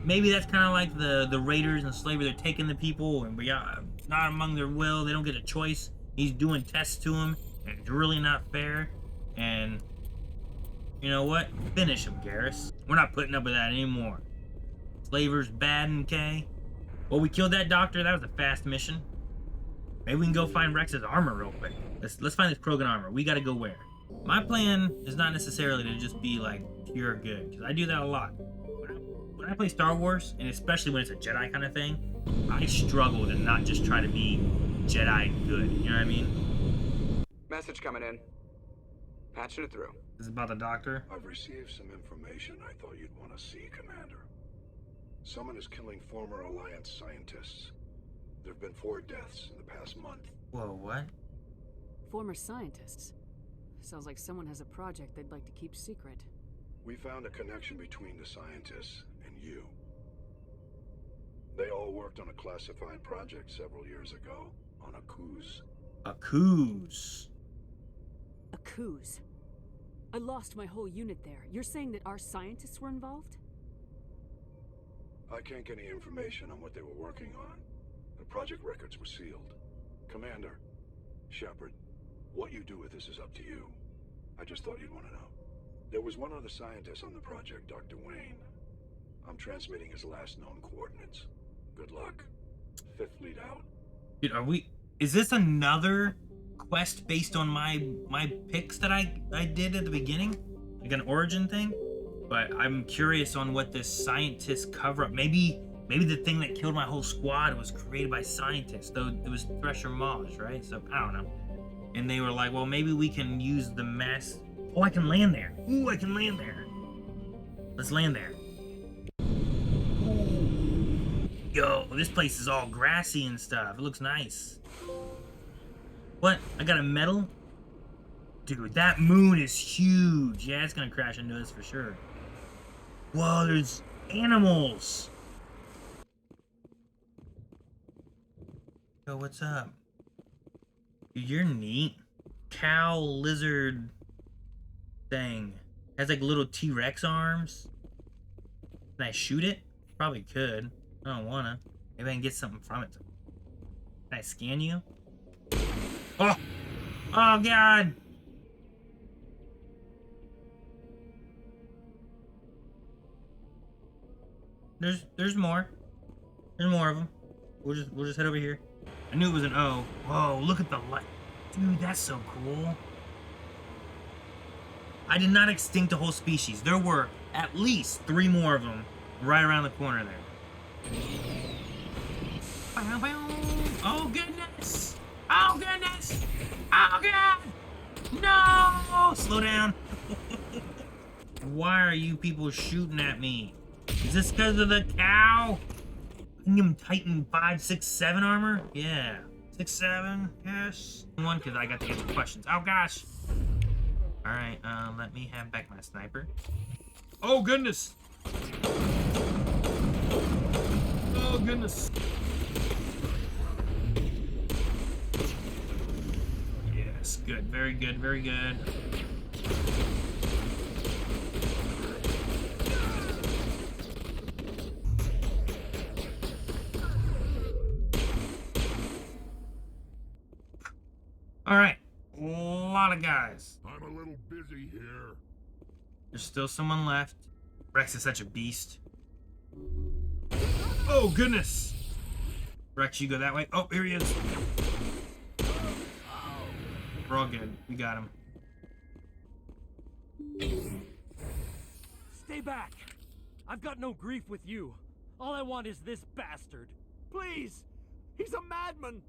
Maybe that's kind of like the raiders and slavery. They're taking the people and we are not among their will. They don't get a choice. He's doing tests to them, and it's really not fair. And you know what? Finish him, Garrus. We're not putting up with that anymore. Slavers bad and K. Well, we killed that doctor. That was a fast mission. Maybe we can go find Rex's armor real quick. Let's find this Krogan armor. We gotta go where? My plan is not necessarily to just be like pure good, because I do that a lot. When I play Star Wars, and especially when it's a Jedi kind of thing, I struggle to not just try to be Jedi good. You know what I mean? Message coming in. Patching it through. This is about the doctor. I've received some information I thought you'd want to see, Commander. Someone is killing former Alliance scientists. There have been 4 deaths in the past month. Whoa, what? Former scientists? Sounds like someone has a project they'd like to keep secret. We found a connection between the scientists and you. They all worked on a classified project several years ago, on a cruise. A cruise. A cruise? I lost my whole unit there. You're saying that our scientists were involved? I can't get any information on what they were working on. The project records were sealed. Commander, Shepard, what you do with this is up to you. I just thought you'd want to know. There was one other scientist on the project, Dr. Wayne. I'm transmitting his last known coordinates. Good luck. 5th lead out. Dude, is this another quest based on my picks that I did at the beginning? Like an origin thing? But I'm curious on what this scientist cover-up. Maybe the thing that killed my whole squad was created by scientists, though it was Thresher Maj, right? So I don't know. And they were like, well, maybe we can use the mass. Oh, I can land there. Ooh, I can land there. Let's land there. Yo, this place is all grassy and stuff. It looks nice. What? I got a medal? Dude, that moon is huge. Yeah, it's gonna crash into us for sure. Whoa, there's animals. Yo, what's up? Dude, you're neat. Cow lizard thing. Has like little T-Rex arms. Can I shoot it? Probably could. I don't wanna. Maybe I can get something from it. Can I scan you? Oh! Oh god! There's more. There's more of them. We'll just head over here. I knew it was an O. Whoa, look at the light. Dude, that's so cool. I did not extinct a whole species. There were at least 3 more of them right around the corner there. Oh goodness! Oh goodness! Oh god! No! Slow down. Why are you people shooting at me? Is this because of the cow? Kingdom Titan 5, 6, 7 armor? Yeah. 6, 7, yes. One, because I got to get the questions. Oh gosh. Alright, let me have back my sniper. Oh goodness! goodness. Yes, good. Very good, very good. All right, a lot of guys. I'm a little busy here. There's still someone left. Rex is such a beast. Oh, goodness. Rex, you go that way. Oh, here he is. We're all good. We got him. Stay back! I've got no grief with you. All I want is this bastard. Please! He's a madman!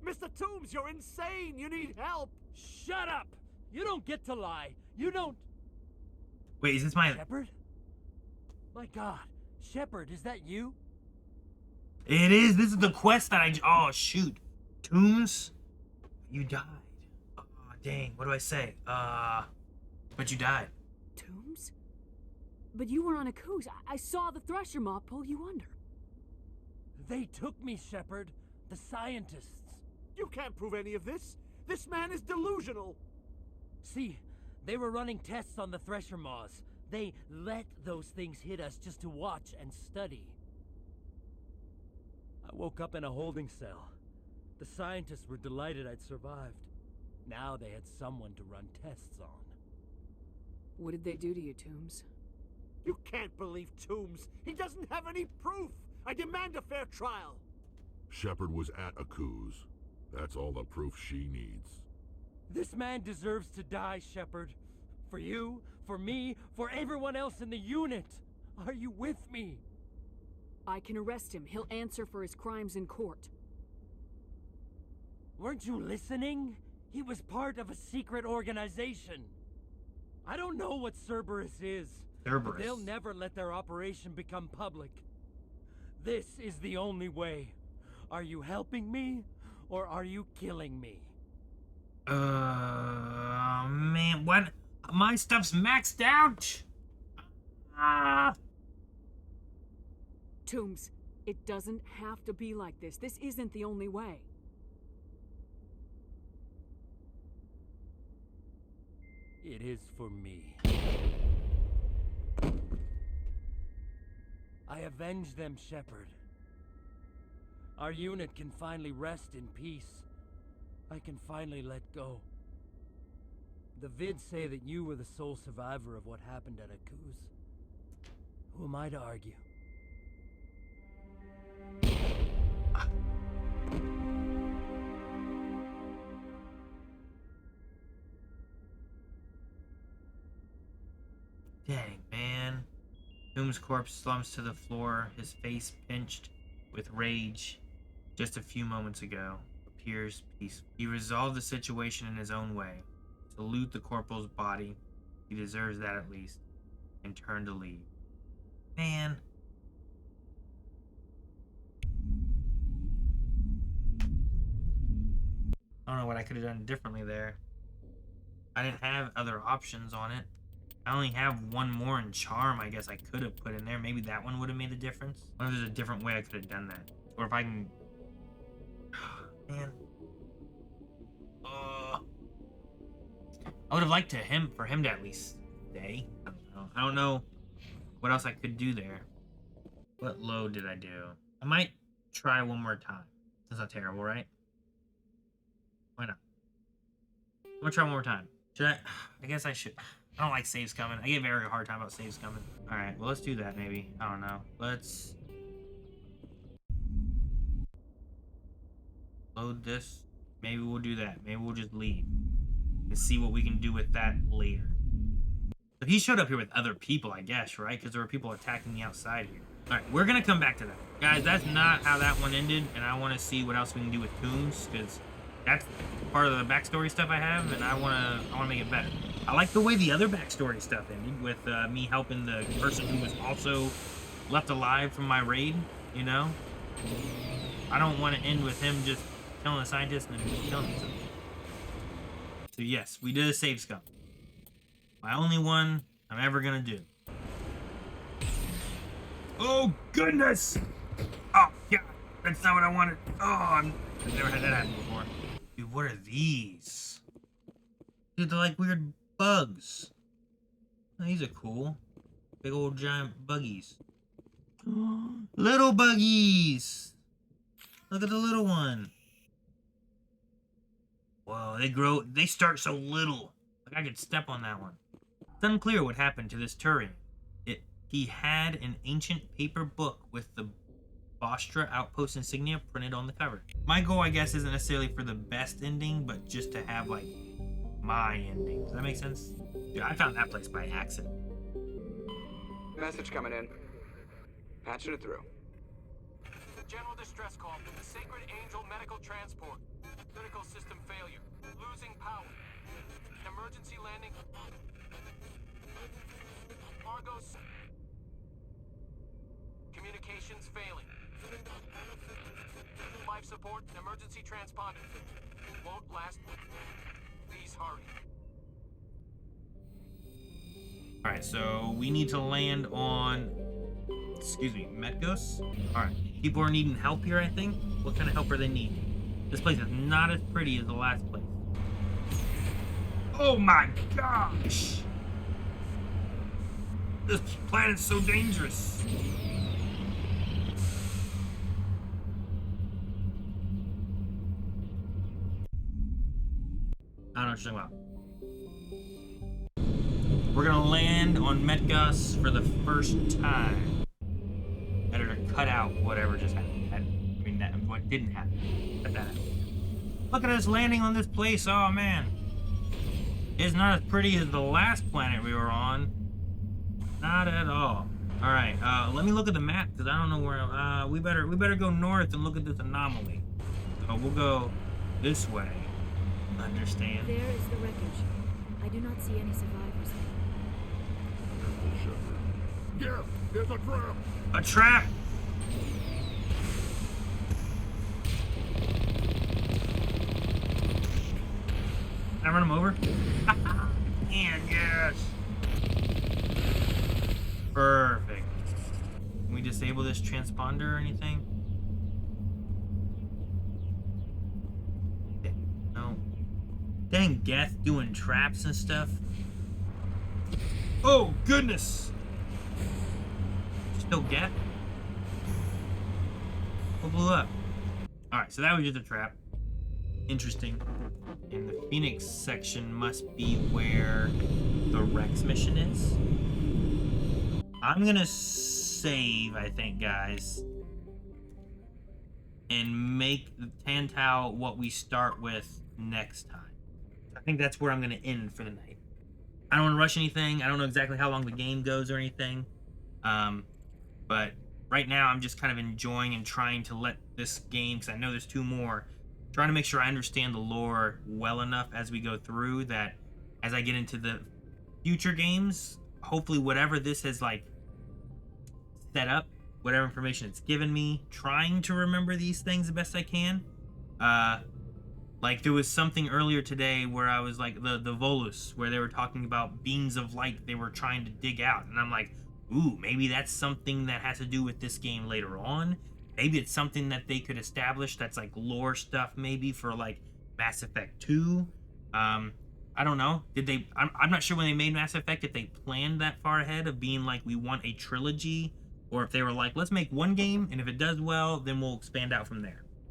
Mr. Toombs, you're insane! You need help! Shut up! You don't get to lie. You don't... Wait, is this my... Shepard? My God. Shepard, is that you? It is. This is the quest that I... Oh, shoot. Toombs? You died. Oh, dang. What do I say? But you died. Toombs? But you were on a cruise. I saw the Thresher Maw pull you under. They took me, Shepard. The scientists. You can't prove any of this. This man is delusional. See, they were running tests on the Thresher Maws. They let those things hit us just to watch and study. I woke up in a holding cell. The scientists were delighted I'd survived. Now they had someone to run tests on. What did they do to you, Toombs? You can't believe Toombs. He doesn't have any proof. I demand a fair trial. Shepard was at Aku's. That's all the proof she needs. This man deserves to die, Shepard. For you, for me, for everyone else in the unit. Are you with me? I can arrest him. He'll answer for his crimes in court. Weren't you listening? He was part of a secret organization. I don't know what Cerberus is. But they'll never let their operation become public. This is the only way. Are you helping me, or are you killing me? Man, what? My stuff's maxed out. Toombs, it doesn't have to be like this. This isn't the only way. It is for me. I avenged them, Shepard. Our unit can finally rest in peace. I can finally let go. The vids say that you were the sole survivor of what happened at Aku's. Who am I to argue? Dang, man. Doom's corpse slumps to the floor, his face pinched with rage. Just a few moments ago, appears peaceful. He resolved the situation in his own way. Salute the corporal's body. He deserves that at least. And turned to leave. Man. I don't know what I could have done differently there. I didn't have other options on it. I only have one more in charm I guess I could have put in there. Maybe that one would have made a difference. I wonder if there's a different way I could have done that. Or if I can... Man. I would have liked for him to at least stay. I don't know what else I could do there. What load did I do? I might try one more time. That's not terrible, right? Why not? I'm gonna try one more time. Should I? I guess I should. I don't like saves coming. I get a very hard time about saves coming. Alright, well, let's do that maybe. I don't know. Let's load this. Maybe we'll do that. Maybe we'll just leave and see what we can do with that later. So he showed up here with other people, I guess, right? Because there were people attacking the outside here. Alright, we're gonna come back to that. Guys, that's not how that one ended, and I want to see what else we can do with Tombs, because that's part of the backstory stuff I have, and I wanna make it better. I like the way the other backstory stuff ended, with me helping the person who was also left alive from my raid, you know? I don't want to end with him just killing a scientist and then killing himself. So yes, we did a save scum. My only one I'm ever gonna do. Oh goodness! Oh yeah, That's not what I wanted. Oh, I've never had that happen before. Dude, what are these? Dude, they're like weird bugs. Oh, these are cool. Big old giant buggies. Little buggies! Look at the little one. Whoa, they start so little. Like I could step on that one. It's unclear what happened to this Turian. He had an ancient paper book with the Bostra outpost insignia printed on the cover. My goal, I guess, isn't necessarily for the best ending, but just to have, like, my ending. Does that make sense? Dude, I found that place by accident. Message coming in. Patching it through. General distress call. Sacred Angel medical transport. Critical system failure. Losing power. Emergency landing. Argos. Communications failing. Life support and emergency transponder. Won't last. Please hurry. Alright, so we need to land on, excuse me, Metgos? Alright, people are needing help here, I think. What kind of help are they needing? This place is not as pretty as the last place. Oh my gosh! This planet's so dangerous. I don't know what you're talking about. We're gonna land on Metgos for the first time. Editor, cut out whatever just happened. I mean, what didn't happen. Cut that out. Look at us landing on this place. Oh man, it's not as pretty as the last planet we were on. Not at all. All right, let me look at the map because I don't know where. We better go north and look at this anomaly. So we'll go this way. Understand? There is the wreckage. I do not see any survivors. Yeah, there's a trap. A trap. Can I run him over? And yes. Perfect. Can we disable this transponder or anything? No. Dang, Geth doing traps and stuff. Oh, goodness. Still Geth? What blew up? Alright, so that was just a trap. Interesting. And the Phoenix section must be where the Rex mission is. I'm gonna save, I think, guys. And make the Tantau what we start with next time. I think that's where I'm gonna end for the night. I don't want to rush anything. I don't know exactly how long the game goes or anything. But right now I'm just kind of enjoying and trying to let this game, because I know there's 2 more, trying to make sure I understand the lore well enough as we go through that as I get into the future games, hopefully whatever this has like set up, whatever information it's given me, trying to remember these things the best I can. Like there was something earlier today where I was like the Volus, where they were talking about beams of light they were trying to dig out, and I'm like, ooh, maybe that's something that has to do with this game later on. Maybe it's something that they could establish that's like lore stuff, maybe for like Mass Effect 2. I don't know. Did they? I'm not sure when they made Mass Effect if they planned that far ahead of being like, we want a trilogy, or if they were like, let's make one game, and if it does well, then we'll expand out from there.